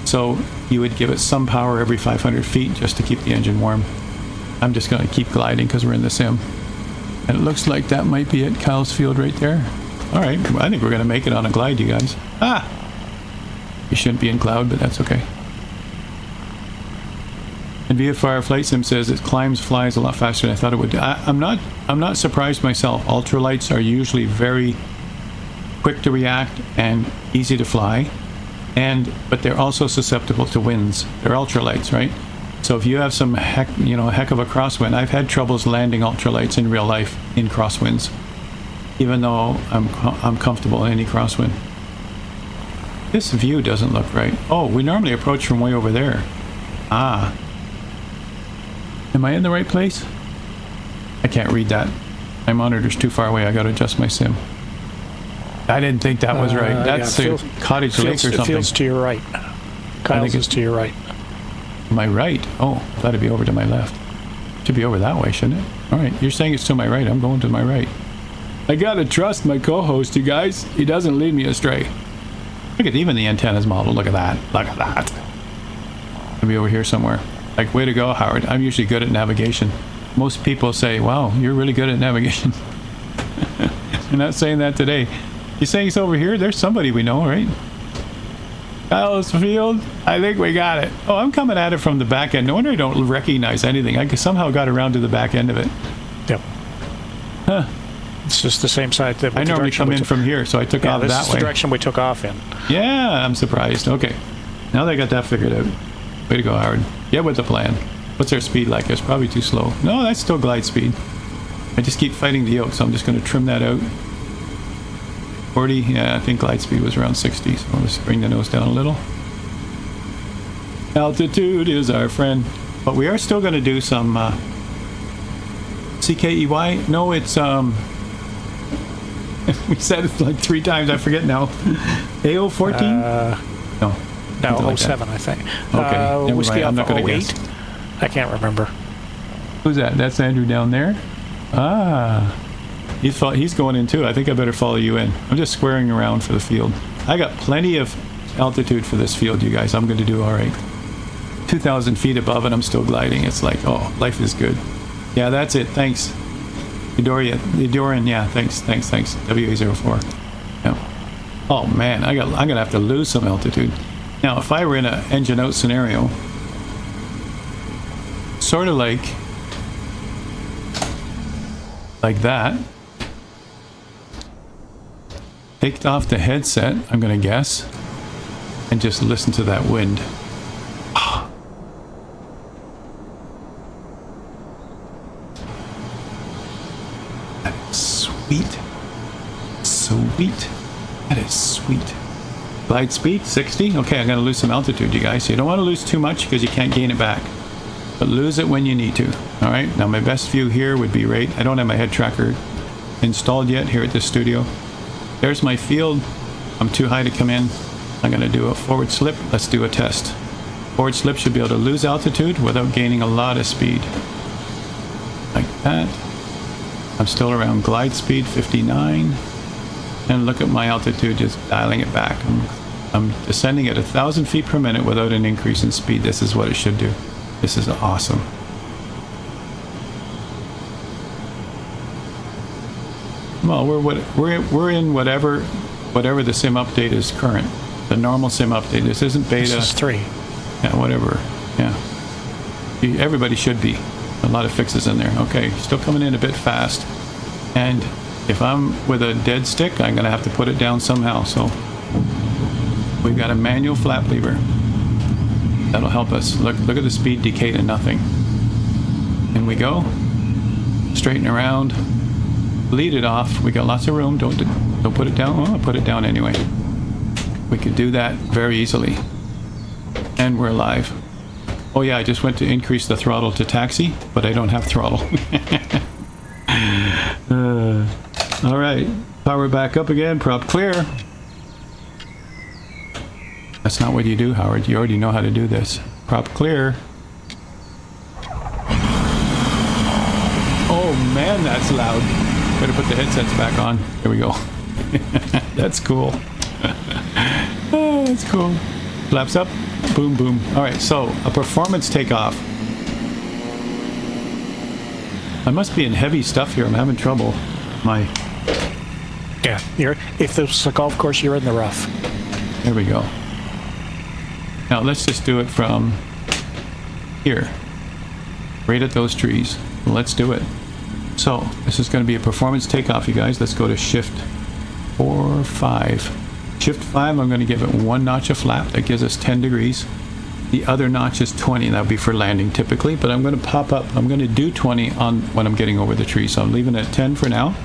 So you would give it some power every 500 feet just to keep the engine warm. I'm just going to keep gliding because we're in the sim. And it looks like that might be it. Kyle's field right there. All right, I think we're going to make it on a glide, you guys. Ah! You shouldn't be in cloud, but that's okay. And VFR Flight Sim says it climbs, flies a lot faster than I thought it would. I'm not surprised myself. Ultralights are usually very quick to react and easy to fly, but they're also susceptible to winds. They're ultralights, right? So if you have some heck of a crosswind, I've had troubles landing ultralights in real life in crosswinds, even though I'm comfortable in any crosswind. This view doesn't look right. Oh, we normally approach from way over there. Ah. Am I in the right place? I can't read that. My monitor's too far away. I gotta adjust my sim. I didn't think that was right. That's the Cottage Lake or something. It feels to your right. Kyle's is to your right. My right? Oh, I thought it'd be over to my left. Should be over that way, shouldn't it? Alright, you're saying it's to my right. I'm going to my right. I gotta trust my co-host, you guys. He doesn't lead me astray. Look at even the antenna's model. Look at that. Look at that. I'll be over here somewhere. Like, way to go, Howard. I'm usually good at navigation. Most people say, wow, you're really good at navigation. You're not saying that today. You're saying it's over here? There's somebody we know, right? Kyle's field? I think we got it. Oh, I'm coming at it from the back end. No wonder I don't recognize anything. I somehow got around to the back end of it. Yep. Huh. It's just the same side. I normally come in from here, so I took off that way. This is the direction we took off in. Yeah, I'm surprised. Okay. Now they got that figured out. Way to go, Howard. Get with the plan. What's their speed like? It's probably too slow. No, that's still glide speed. I just keep fighting the yoke, so I'm just going to trim that out. 40, yeah, I think glide speed was around 60, so I'll just bring the nose down a little. Altitude is our friend. But we are still going to do some CKEY. No, it's we said it like 3 times, I forget now. AO14? No. No, 07, I think. Okay, never mind. I'm not going to guess. I can't remember. Who's that? That's Andrew down there? Ah. He's going in too. I think I better follow you in. I'm just squaring around for the field. I got plenty of altitude for this field, you guys. I'm going to do all right. 2,000 feet above and I'm still gliding. It's like, oh, life is good. Yeah, that's it. Thanks. Eudorian, yeah, thanks. WA04. Yeah. Oh man, I'm going to have to lose some altitude. Now, if I were in an engine out scenario, sort of like that, take off the headset, I'm going to guess, and just listen to that wind. Oh. That is sweet. Sweet. That is sweet. Glide speed, 60. Okay, I'm going to lose some altitude, you guys. So you don't want to lose too much because you can't gain it back. But lose it when you need to. Alright, now my best view here would be right. I don't have my head tracker installed yet here at the studio. There's my field. I'm too high to come in. I'm going to do a forward slip. Let's do a test. Forward slip should be able to lose altitude without gaining a lot of speed. Like that. I'm still around glide speed, 59. And look at my altitude, just dialing it back. I'm descending at 1,000 feet per minute without an increase in speed. This is what it should do. This is awesome. Well, we're in whatever the sim update is current. The normal sim update. This isn't beta. This is 3. Yeah, whatever. Yeah. Everybody should be. A lot of fixes in there. Okay, still coming in a bit fast. And if I'm with a dead stick, I'm going to have to put it down somehow. So we've got a manual flap lever. That'll help us. Look at the speed decay to nothing. In we go. Straighten around. Lead it off. We got lots of room. Don't put it down. Oh, I'll put it down anyway. We could do that very easily. And we're alive. Oh yeah, I just went to increase the throttle to taxi, but I don't have throttle. All right, power back up again. Prop clear. That's not what you do, Howard. You already know how to do this. Prop clear. Oh man, that's loud. Better put the headsets back on. Here we go. That's cool. Oh, that's cool. Flaps up. Boom, boom. All right, so a performance takeoff. I must be in heavy stuff here. I'm having trouble. Yeah, if this was a golf course, you're in the rough. There we go. Now let's just do it from here. Right at those trees. Let's do it. So this is going to be a performance takeoff, you guys. Let's go to shift 4, 5. Shift 5, I'm going to give it 1 notch of flap. That gives us 10 degrees. The other notch is 20. That would be for landing typically, but I'm going to pop up. I'm going to do 20 on when I'm getting over the tree. So I'm leaving it at 10 for now.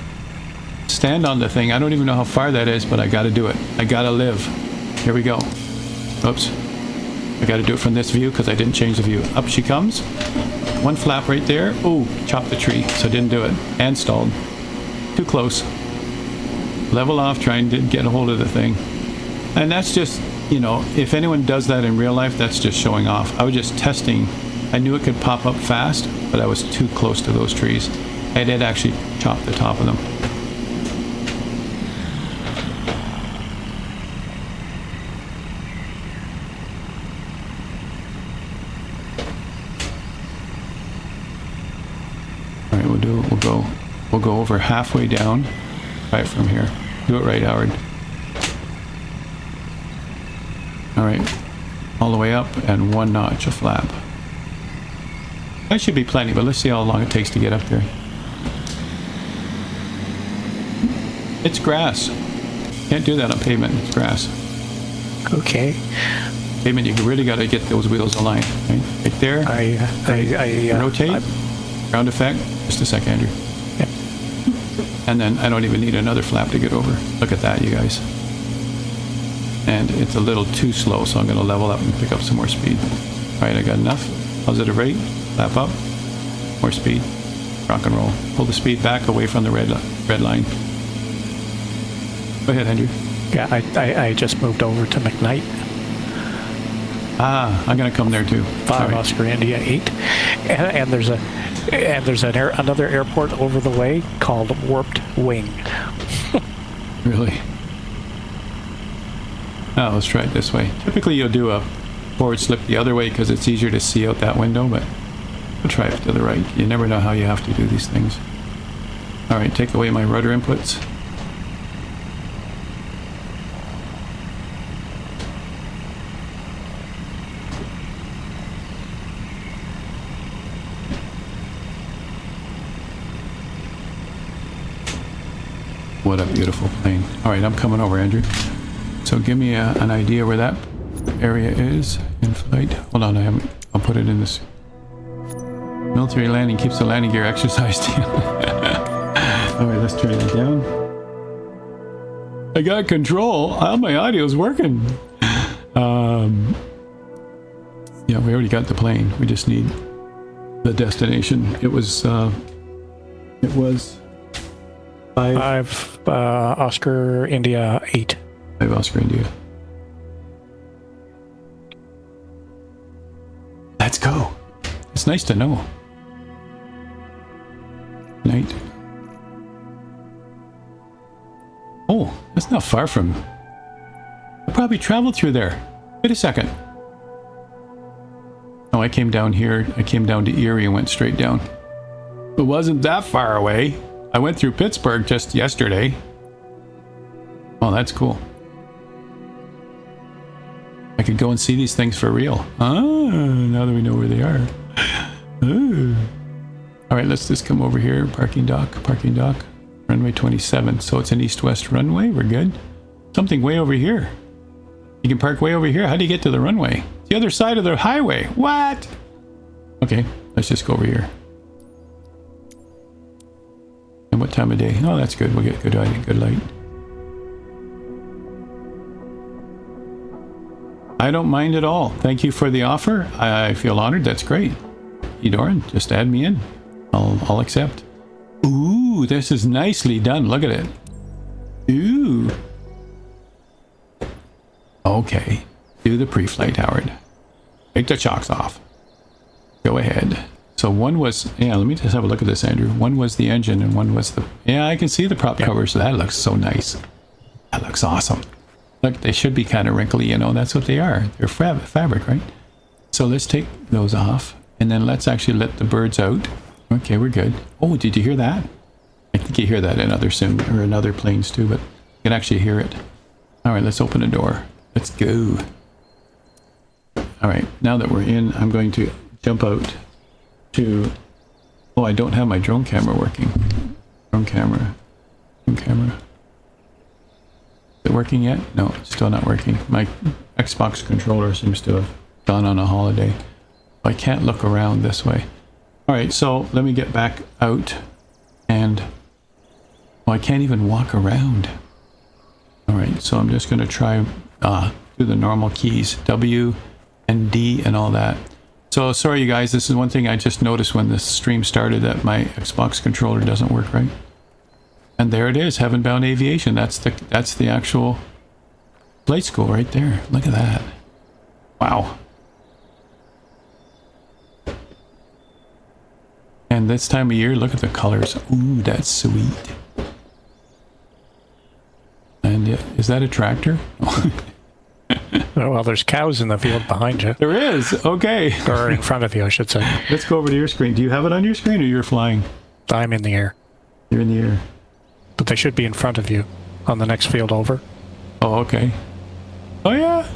Stand on the thing. I don't even know how far that is, but I got to do it. I got to live. Here we go. Oops. I got to do it from this view because I didn't change the view. Up she comes. 1 flap right there. Oh, chopped the tree, so I didn't do it. And stalled. Too close. Level off, trying to get a hold of the thing. And that's just, you know, if anyone does that in real life, that's just showing off. I was just testing. I knew it could pop up fast, but I was too close to those trees. I did actually chop the top of them. All right, we'll go over halfway down, right from here. Do it right, Howard. All right, all the way up and 1 notch of flap. That should be plenty, but let's see how long it takes to get up there. It's grass. Can't do that on pavement. It's grass. Okay. Pavement, you really got to get those wheels aligned. Right there. I rotate. Ground effect. Just a sec, Andrew. Yeah. And then I don't even need another flap to get over. Look at that, you guys. And it's a little too slow, so I'm going to level up and pick up some more speed. All right, I got enough. Positive rate. Flap up. More speed. Rock and roll. Pull the speed back away from the red line. Go ahead, Andrew. Yeah, I just moved over to McKnight. Ah, I'm going to come there too. 5 Oscar India 8, and there's another airport over the way called Warped Wing. Really? Oh, let's try it this way. Typically you'll do a forward slip the other way because it's easier to see out that window, but we'll try it to the right. You never know how you have to do these things. All right, take away my rudder inputs. What a beautiful plane. All right, I'm coming over, Andrew. So give me an idea where that area is in flight. Hold on, I'll put it in this. Military landing keeps the landing gear exercised. All right, let's turn it down. I got control. All my audio's working. Yeah, we already got the plane. We just need the destination. It was 5 Oscar India 8. 5 Oscar India. Let's go. It's nice to know. Night. Oh, that's not far from... I probably traveled through there. Wait a second. Oh, I came down here. I came down to Erie and went straight down. It wasn't that far away. I went through Pittsburgh just yesterday. Oh, that's cool. I could go and see these things for real. Ah, now that we know where they are. Ooh. All right, let's just come over here. Parking dock. Runway 27. So it's an east-west runway. We're good. Something way over here. You can park way over here. How do you get to the runway? It's the other side of the highway. What? Okay, let's just go over here. And what time of day? Oh, that's good. We'll get good light. I don't mind at all. Thank you for the offer. I feel honored. That's great. Edoran, just add me in. I'll accept. Ooh, this is nicely done. Look at it. Ooh. Okay. Do the pre-flight, Howard. Take the chocks off. Go ahead. So one was... Yeah, let me just have a look at this, Andrew. One was the engine and one was the... Yeah, I can see the prop cover, so that looks so nice. That looks awesome. Look, they should be kind of wrinkly, you know. That's what they are. They're fabric, right? So let's take those off. And then let's actually let the birds out. Okay, we're good. Oh, did you hear that? I think you hear that in other planes too, but you can actually hear it. All right, let's open the door. Let's go. All right, now that we're in, I'm going to jump out to... Oh, I don't have my drone camera working. Drone camera. working yet? No, it's still not working. My Xbox controller seems to have gone on a holiday. I can't look around this way. Alright, so let me get back out and... Oh, I can't even walk around. Alright, so I'm just going to try do the normal keys. W and D and all that. So sorry you guys, this is one thing I just noticed when this stream started, that my Xbox controller doesn't work right. And there it is, Heaven Bound Aviation. That's the actual flight school right there. Look at that. Wow. And this time of year, look at the colors. Ooh, that's sweet. And is that a tractor? Oh, well, there's cows in the field behind you. There is. Okay. Or in front of you, I should say. Let's go over to your screen. Do you have it on your screen, or you're flying? I'm in the air. You're in the air. But they should be in front of you on the next field over. Oh, okay. Oh, yeah.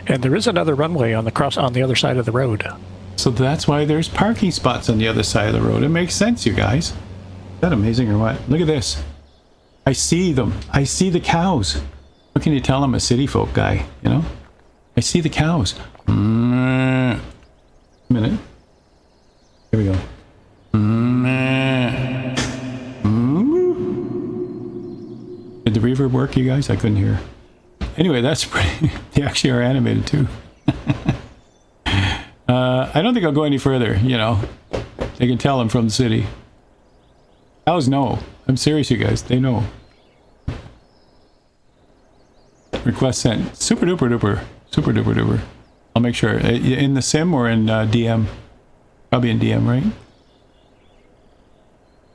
And there is another runway on the other side of the road. So that's why there's parking spots on the other side of the road. It makes sense, you guys. Is that amazing or what? Look at this. I see them. I see the cows. What can you tell I'm a city folk guy, you know? I see the cows. A minute. Here we go. Did the reverb work, you guys? I couldn't hear. Anyway, that's pretty... They actually are animated too. I don't think I'll go any further, you know. They can tell I'm from the city. Cows know. I'm serious, you guys. They know. Request sent. Super duper duper. Super duper duper. I'll make sure. In the sim or in DM? Probably in DM, right?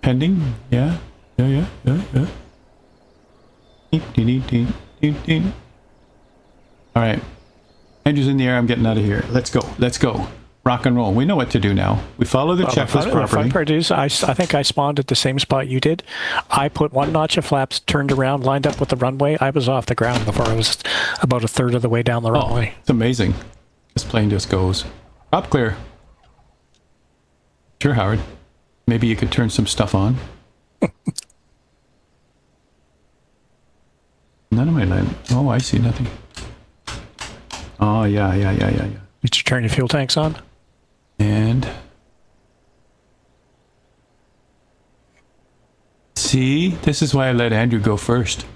Pending? Yeah. Yeah. Alright. Andrew's in the air. I'm getting out of here. Let's go. Let's go. Rock and roll. We know what to do now. We follow the checklist properly. The fun part is, I think I spawned at the same spot you did. I put one notch of flaps, turned around, lined up with the runway. I was off the ground before I was about a third of the way down the runway. It's amazing. This plane just goes. Top clear. Sure, Howard. Maybe you could turn some stuff on. None of my land. Oh, I see nothing. Oh, yeah. Did you turn your fuel tanks on? And see, this is why I let Andrew go first.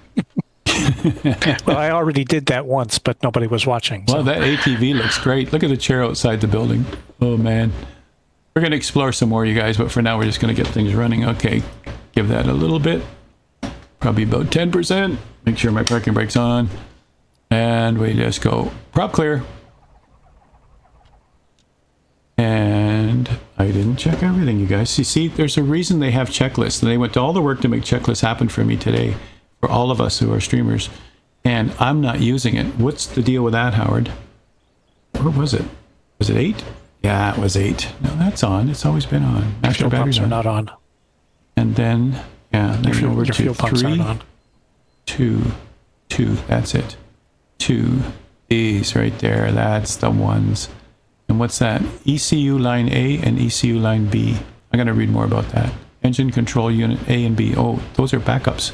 Well, I already did that once, but nobody was watching. So. Well, that ATV looks great. Look at the chair outside the building. Oh, man. We're going to explore some more, you guys, but for now, we're just going to get things running. Okay, give that a little bit. Probably about 10%. Make sure my parking brake's on. And we just go prop clear. And I didn't check everything, you guys. You see, there's a reason they have checklists. And they went to all the work to make checklists happen for me today, for all of us who are streamers. And I'm not using it. What's the deal with that, Howard? Where was it? Was it 8? Yeah, it was 8. No, that's on. It's always been on. Master batteries are not on. And then, yeah, then over to 3, 2, 2. That's it. 2. These right there. That's the ones. And what's that? ECU line A and ECU line B. I'm going to read more about that. Engine control unit A and B. Oh, those are backups.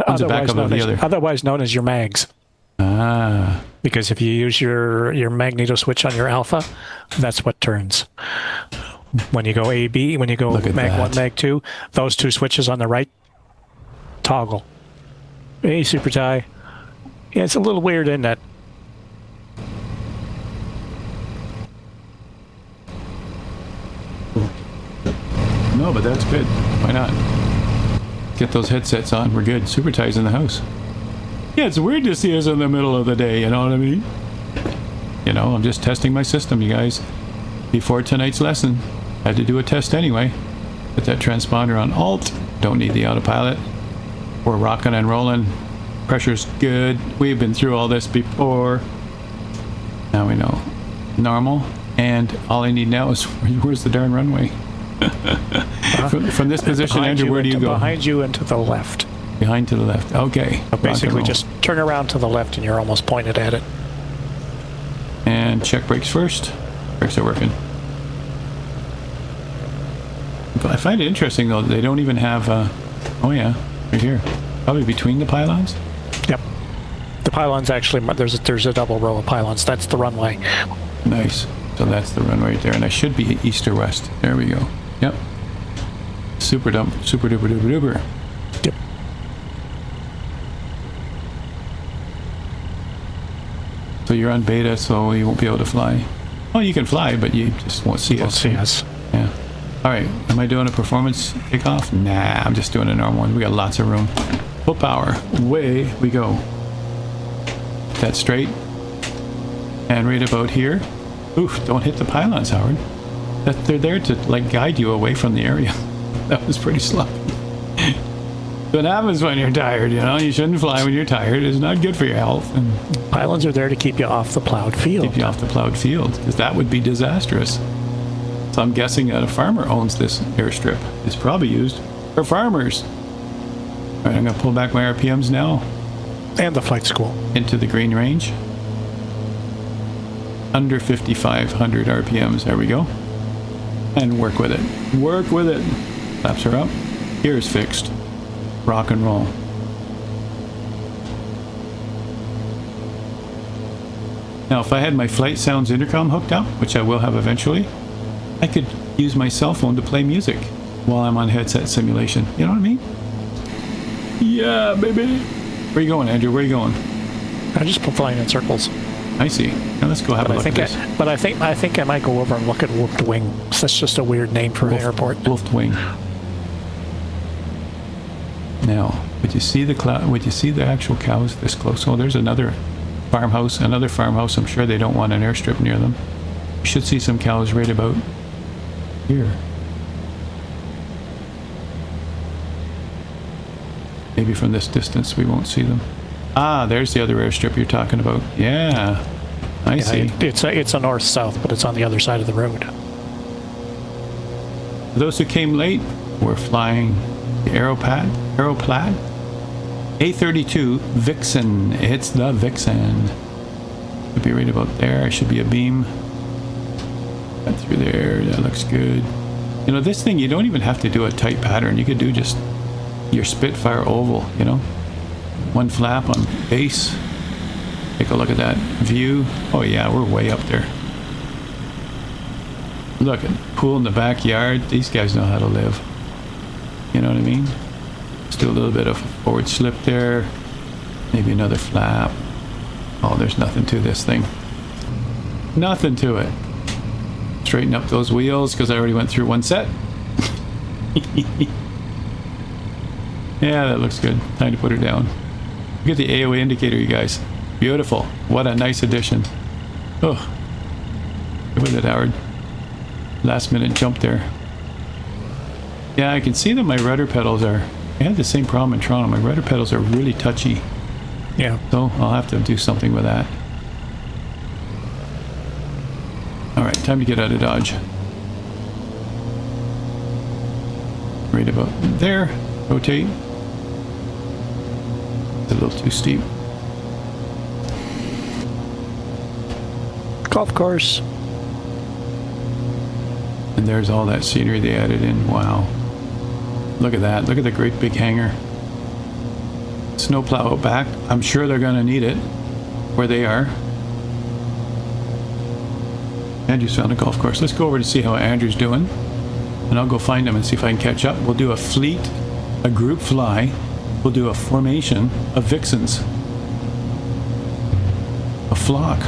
One's a backup of the other. Otherwise known as your mags. Ah. Because if you use your magneto switch on your alpha, that's what turns. When you go A, B, when you go mag 1, mag 2, those two switches on the right toggle. A super tie. Yeah, it's a little weird, isn't it? No, but that's good. Why not? Get those headsets on. We're good. Super ties in the house. Yeah, it's weird to see us in the middle of the day, you know what I mean? You know, I'm just testing my system, you guys. Before tonight's lesson, had to do a test anyway. Put that transponder on alt. Don't need the autopilot. We're rocking and rolling. Pressure's good. We've been through all this before. Now we know. Normal. And all I need now is, where's the darn runway? From this position, Andrew, where do you go? Behind you and to the left. Behind to the left. Okay. So basically, just turn around to the left and you're almost pointed at it. And check brakes first. Brakes are working. I find it interesting though that they don't even have. Oh yeah, right here, probably between the pylons. Yep. The pylons actually, there's a double row of pylons. That's the runway. Nice. So that's the runway right there, and I should be east or west. There we go. Yep. Super dump. Super duper duper duper. Yep. So you're on beta, so you won't be able to fly. Oh, you can fly, but you just won't see us. Won't see us. Yeah. All right. Am I doing a performance takeoff? Nah, I'm just doing a normal one. We got lots of room. Full power. Away we go. That's straight. And right about here. Oof! Don't hit the pylons, Howard. They're there to like guide you away from the area. That was pretty sloppy. What happens when you're tired? You know, you shouldn't fly when you're tired. It's not good for your health. And pylons are there to keep you off the plowed field. keep you off the plowed field, because that would be disastrous. So I'm guessing that a farmer owns this airstrip. It's probably used for farmers. All right, I'm going to pull back my RPMs now And the flight school. into the green range. Under 5,500 RPMs. There we go. And work with it. Work with it. Flaps are up. Gears fixed. Rock and roll. Now, if I had my Flight Sounds intercom hooked up, which I will have eventually, I could use my cell phone to play music while I'm on headset simulation. You know what I mean? Yeah, baby. Where you going, Andrew? Where you going? I'm just flying in circles. I see. Now let's go have a look at this. I think I might go over and look at Wolfed Wing. That's just a weird name for an airport. Wolfed Wing. Now, would you see the cloud? Would you see the actual cows this close? Oh, there's another farmhouse. Another farmhouse. I'm sure they don't want an airstrip near them. You should see some cows right about here. Maybe from this distance we won't see them. Ah, there's the other airstrip you're talking about. Yeah, I see. It's a north-south, but it's on the other side of the road. For those who came late, we're flying the Aeroplat A32 Vixen. It's the Vixen. Should be right about there. Should be a beam. Right through there. That looks good. You know, this thing, you don't even have to do a tight pattern. You could do just your Spitfire oval, you know? One flap on base. Take a look at that view. Oh yeah, we're way up there. Look at pool in the backyard. These guys know how to live. You know what I mean? Let's do a little bit of forward slip there. Maybe another flap. Oh, there's nothing to this thing. Nothing to it. Straighten up those wheels because I already went through one set. Yeah, that looks good. Time to put her down. Look at the AOA indicator, you guys. Beautiful. What a nice addition. Oh, good with it, Howard. Last minute jump there. Yeah, I can see that my rudder pedals are... I had the same problem in Toronto. My rudder pedals are really touchy. Yeah. So I'll have to do something with that. Alright, time to get out of Dodge. Right about there. Rotate. It's a little too steep. Golf course. And there's all that scenery they added in. Wow. Look at that. Look at the great big hangar. Snowplow out back. I'm sure they're going to need it where they are. Andrew's found a golf course. Let's go over to see how Andrew's doing. And I'll go find him and see if I can catch up. We'll do a fleet, a group fly. We'll do a formation of Vixens. A flock.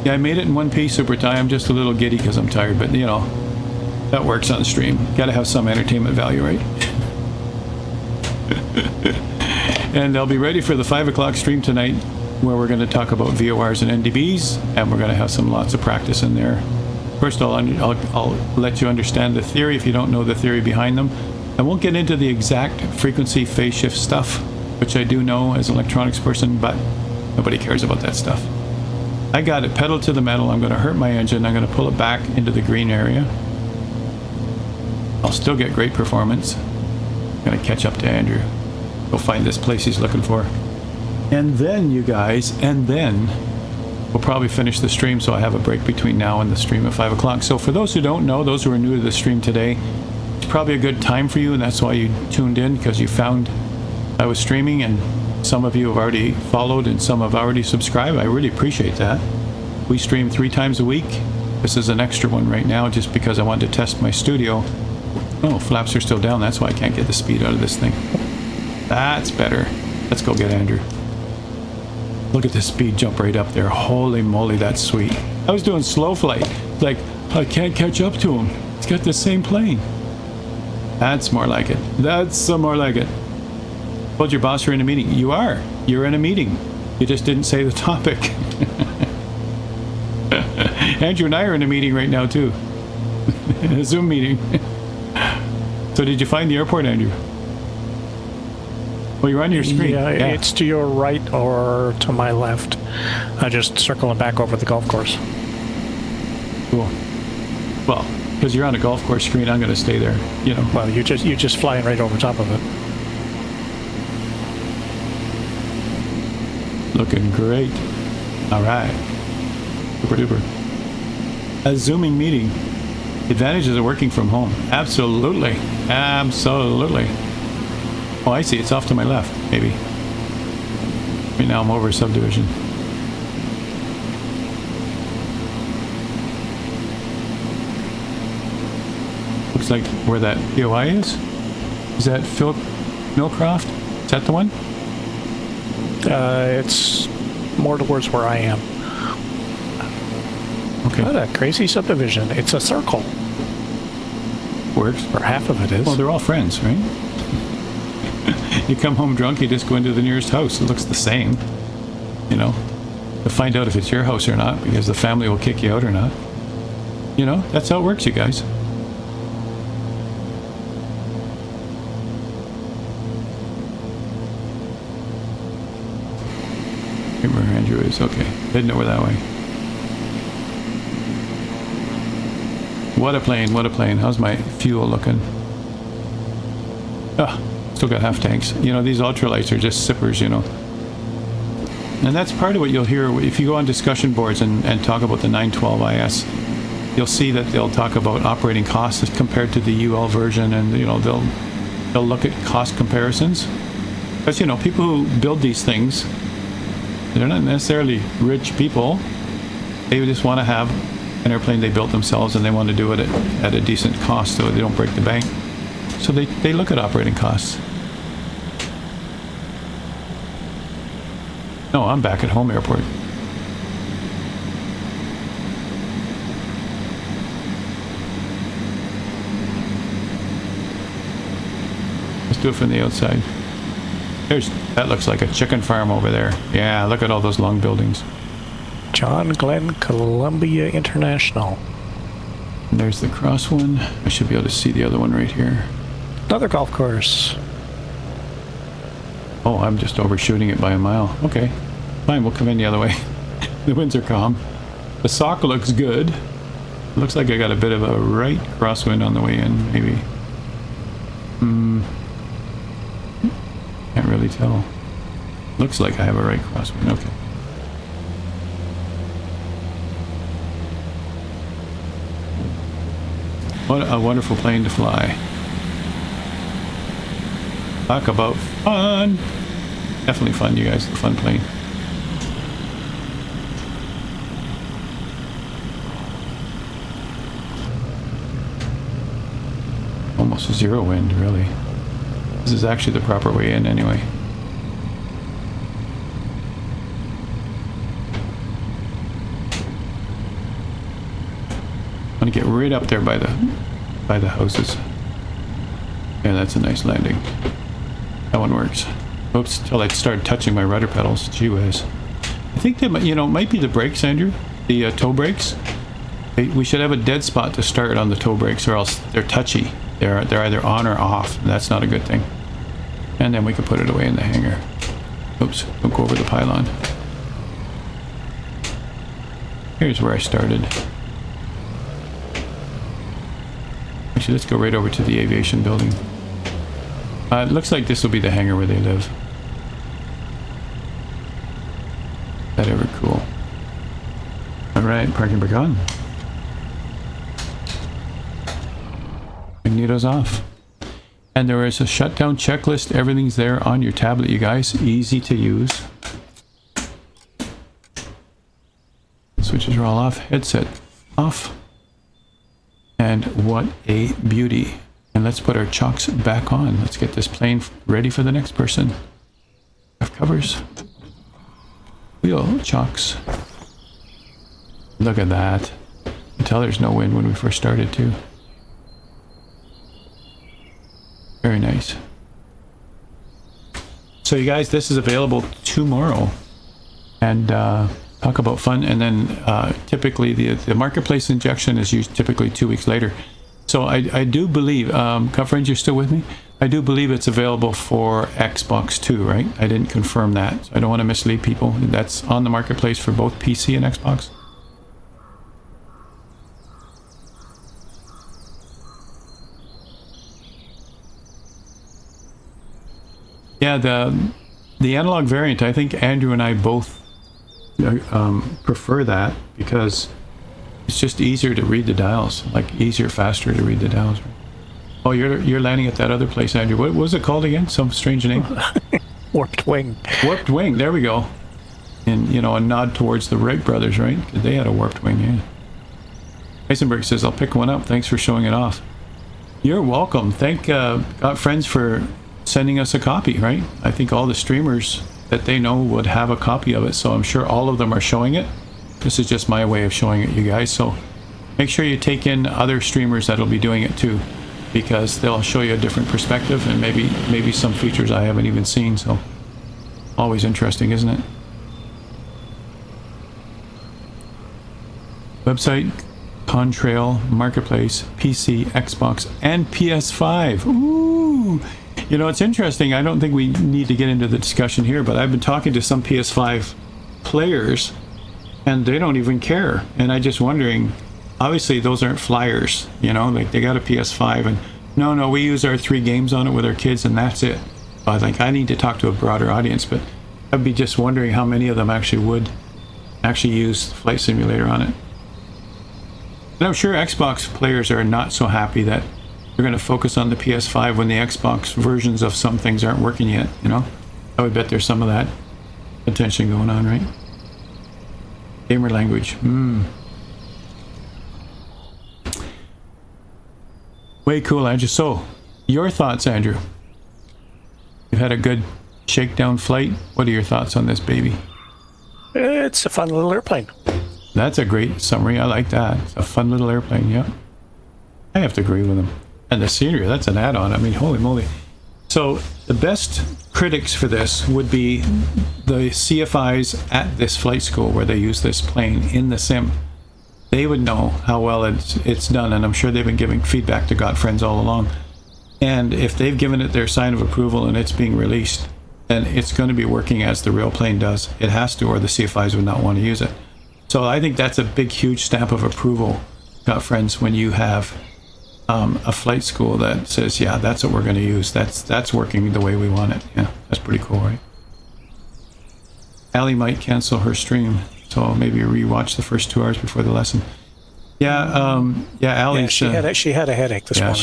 Yeah, I made it in one piece, Super Tie. I'm just a little giddy because I'm tired, but you know, that works on the stream. Gotta have some entertainment value, right? And I'll be ready for the 5 o'clock stream tonight where we're going to talk about VORs and NDBs, and we're going to have lots of practice in there. First, I'll let you understand the theory if you don't know the theory behind them. I won't get into the exact frequency phase shift stuff, which I do know as an electronics person, but nobody cares about that stuff. I got it pedal to the metal. I'm going to hurt my engine. I'm going to pull it back into the green area. I'll still get great performance. I'm going to catch up to Andrew. Go find this place he's looking for. And then, you guys, we'll probably finish the stream, so I have a break between now and the stream at 5 o'clock. So for those who don't know, those who are new to the stream today, it's probably a good time for you, and that's why you tuned in, because you found I was streaming, and some of you have already followed and some have already subscribed. I really appreciate that. We stream 3 times a week. This is an extra one right now just because I wanted to test my studio. Oh, flaps are still down. That's why I can't get the speed out of this thing. That's better. Let's go get Andrew. Look at the speed jump right up there. Holy moly, that's sweet. I was doing slow flight. Like, I can't catch up to him. It's got the same plane. That's more like it. That's some more like it. Told your boss you're in a meeting. You are. You're in a meeting. You just didn't say the topic. Andrew and I are in a meeting right now too. A Zoom meeting. So did you find the airport, Andrew? Well, you're on your screen. Yeah, it's to your right or to my left. I just circling back over the golf course. Cool. Well, because you're on a golf course screen, I'm going to stay there. You know. Well, you're just flying right over top of it. Looking great. All right. Super duper. A Zooming meeting. Advantages of working from home. Absolutely. Absolutely. Oh, I see. It's off to my left, maybe. Right now I'm over subdivision. Looks like where that POI is. Is that Philip Millcroft? Is that the one? It's more towards where I am. Okay. What a crazy subdivision. It's a circle. Works. Or half of it is. Well, they're all friends, right? You come home drunk, you just go into the nearest house. It looks the same. You know? To find out if it's your house or not, because the family will kick you out or not. You know? That's how it works, you guys. Where Andrew is. Okay. Heading over that way. What a plane, what a plane. How's my fuel looking? Ah, still got half tanks. You know, these ultralights are just sippers, you know. And that's part of what you'll hear if you go on discussion boards and talk about the 912 IS. You'll see that they'll talk about operating costs compared to the UL version, and you know they'll look at cost comparisons. Because you know, people who build these things, they're not necessarily rich people. They just want to have an airplane they built themselves, and they want to do it at a decent cost so they don't break the bank. So they look at operating costs. No, I'm back at home airport. Let's do it from the outside. That looks like a chicken farm over there. Yeah, look at all those long buildings. John Glenn Columbia International. And there's the cross one. I should be able to see the other one right here. Another golf course. Oh, I'm just overshooting it by a mile. Okay, fine, we'll come in the other way. The winds are calm. The sock looks good. Looks like I got a bit of a right crosswind on the way in, maybe. Can't really tell. Looks like I have a right crosswind, okay. What a wonderful plane to fly. Talk about fun. Definitely fun, you guys. A fun plane. Almost zero wind, really. This is actually the proper way in, anyway. I want to get right up there by the houses. Yeah, that's a nice landing. That one works. Oops, till I started touching my rudder pedals. Gee whiz. I think they might, you know, might be the brakes, Andrew. The toe brakes. We should have a dead spot to start on the toe brakes, or else they're touchy. They're either on or off, and that's not a good thing. And then we can put it away in the hangar. Oops, don't go over the pylon. Here's where I started. Actually, let's go right over to the aviation building. It looks like this will be the hangar where they live. That ever cool. All right, parking brake on. Magneto's off. And there is a shutdown checklist. Everything's there on your tablet, you guys. Easy to use. Switches are all off. Headset off. And what a beauty. And let's put our chocks back on. Let's get this plane ready for the next person. Have covers. Wheel chocks. Look at that. You can tell there's no wind when we first started too. Very nice. So you guys, this is available tomorrow. And talk about fun. And then typically the marketplace injection is used typically 2 weeks later. So I do believe, Got-friends, you're still with me? I do believe it's available for Xbox too, right? I didn't confirm that. So I don't want to mislead people. That's on the marketplace for both PC and Xbox. Yeah, the analog variant, I think Andrew and I both prefer that because it's just easier to read the dials, like easier, faster to read the dials. Oh, you're landing at that other place, Andrew. What was it called again? Some strange name? Warped Wing. Warped Wing, there we go. And, you know, a nod towards the Wright brothers, right? They had a Warped Wing, yeah. Heisenberg says, I'll pick one up. Thanks for showing it off. You're welcome. Thank Got-friends for sending us a copy, right? I think all the streamers that they know would have a copy of it, so I'm sure all of them are showing it. This is just my way of showing it, you guys. So make sure you take in other streamers that'll be doing it too, because they'll show you a different perspective and maybe some features I haven't even seen. So always interesting, isn't it? Website, Contrail, Marketplace, PC, Xbox, and PS5. Ooh! You know, it's interesting. I don't think we need to get into the discussion here, but I've been talking to some PS5 players, and they don't even care. And I'm just wondering, obviously those aren't flyers, you know, like they got a PS5, and no, we use our 3 games on it with our kids, and that's it. I think I need to talk to a broader audience, but I'd be just wondering how many of them actually would actually use Flight Simulator on it. And I'm sure Xbox players are not so happy that they're going to focus on the PS5 when the Xbox versions of some things aren't working yet, you know? I would bet there's some of that attention going on, right? Gamer language. Way cool, Andrew. So, your thoughts, Andrew? You've had a good shakedown flight. What are your thoughts on this baby? It's a fun little airplane. That's a great summary. I like that. It's a fun little airplane, yeah. I have to agree with him. And the scenery, that's an add-on. I mean, holy moly. So the best critics for this would be the CFIs at this flight school where they use this plane in the sim. They would know how well it's done, and I'm sure they've been giving feedback to Got-friends all along. And if they've given it their sign of approval and it's being released, then it's going to be working as the real plane does. It has to, or the CFIs would not want to use it. So I think that's a big, huge stamp of approval, Got-friends, when you have a flight school that says, yeah, that's what we're going to use. That's working the way we want it. Yeah, that's pretty cool, right? Allie might cancel her stream, so maybe rewatch the first 2 hours before the lesson. Yeah, Allie. Yeah, she had a headache this morning.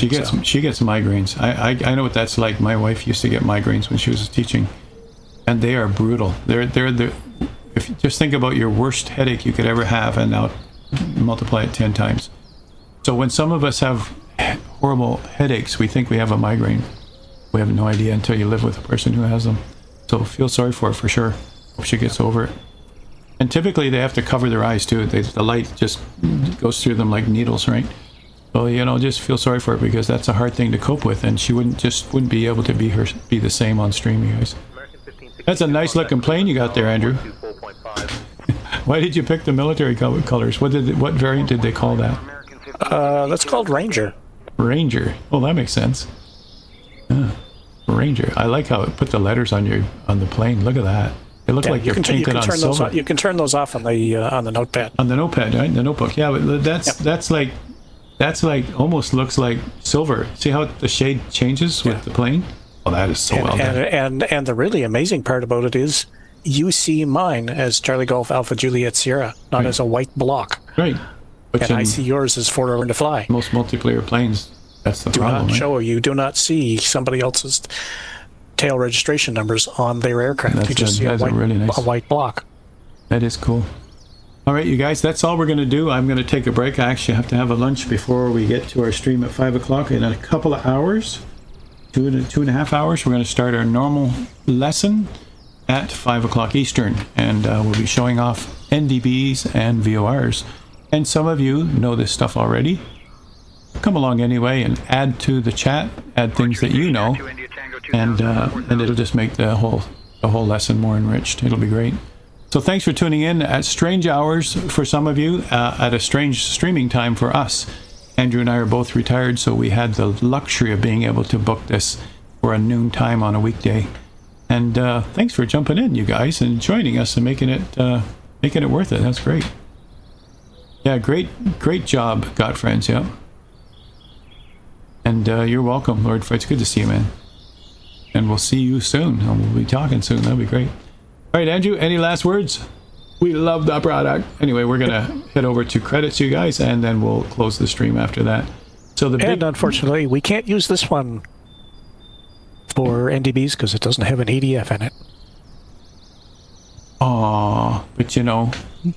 She gets migraines. I know what that's like. My wife used to get migraines when she was teaching, and they are brutal. They're if you just think about your worst headache you could ever have, and now multiply it 10 times. So when some of us have horrible headaches, we think we have a migraine. We have no idea until you live with a person who has them. So feel sorry for her for sure. Hope she gets over it. And typically they have to cover their eyes too. The light just goes through them like needles, right? So, you know, just feel sorry for her because that's a hard thing to cope with, and she wouldn't be able to be the same on stream, you guys. That's a nice looking plane you got there, Andrew. Why did you pick the military colors? What variant did they call that? That's called Ranger. Ranger. Oh, that makes sense. Yeah. Ranger. I like how it put the letters on the plane. Look at that. They look like they're painted on silver. You can turn those off on the notepad. On the notepad, right? The notebook. Yeah, but that's like almost looks like silver. See how the shade changes with the plane? Oh, that is so well done. And the really amazing part about it is you see mine as Charlie Golf Alpha Juliet Sierra, not as a white block. Right. Which And I see yours as ForderLearnToFly. most multiplayer planes, that's the Do problem. not right? show, you do not see somebody else's tail registration numbers on their aircraft. That's You just see that's really nice. a white block. That is cool. All right, you guys, that's all we're going to do. I'm going to take a break. I actually have to have a lunch before we get to our stream at 5 o'clock. In a couple of hours, two and a half hours, we're going to start our normal lesson at 5 o'clock Eastern. And we'll be showing off NDBs and VORs. And some of you know this stuff already. Come along anyway and add to the chat, add things that you know, and it'll just make the whole lesson more enriched. It'll be great. So thanks for tuning in at strange hours for some of you, at a strange streaming time for us. Andrew and I are both retired, so we had the luxury of being able to book this for a noon time on a weekday. And thanks for jumping in, you guys, and joining us and making it worth it. That's great. Yeah, great job, Got-friends. Yeah. And you're welcome, Lord Fred. It's good to see you, man. And we'll see you soon. And we'll be talking soon. That'll be great. All right, Andrew, any last words? We love the product. Anyway, we're going to head over to credits, you guys, and then we'll close the stream after that. So And unfortunately, we can't use this one for NDBs because it doesn't have an ADF in it. Aw, but you know...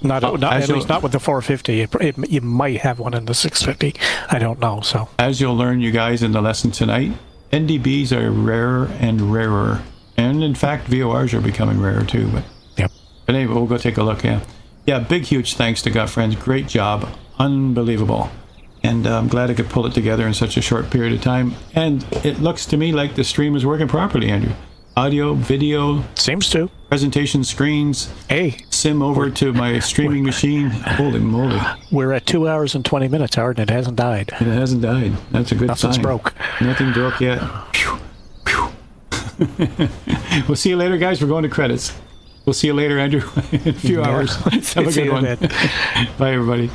At least not with the 450. You might have one in the 650. I don't know, so... As you'll learn, you guys, in the lesson tonight, NDBs are rarer and rarer. And in fact, VORs are becoming rarer too. But anyway, we'll go take a look. Yeah, big, huge thanks to Got-friends. Great job. Unbelievable. And I'm glad I could pull it together in such a short period of time. And it looks to me like the stream is working properly, Andrew. Audio, video. Seems to. Presentation screens. Hey. Sim over to my streaming machine. Holy moly. We're at 2 hours and 20 minutes, Art, and it hasn't died. It hasn't died. That's a good sign. Nothing's broke. Nothing broke yet. We'll see you later, guys. We're going to credits. We'll see you later, Andrew, in a few hours. Have a good one. Bye, everybody.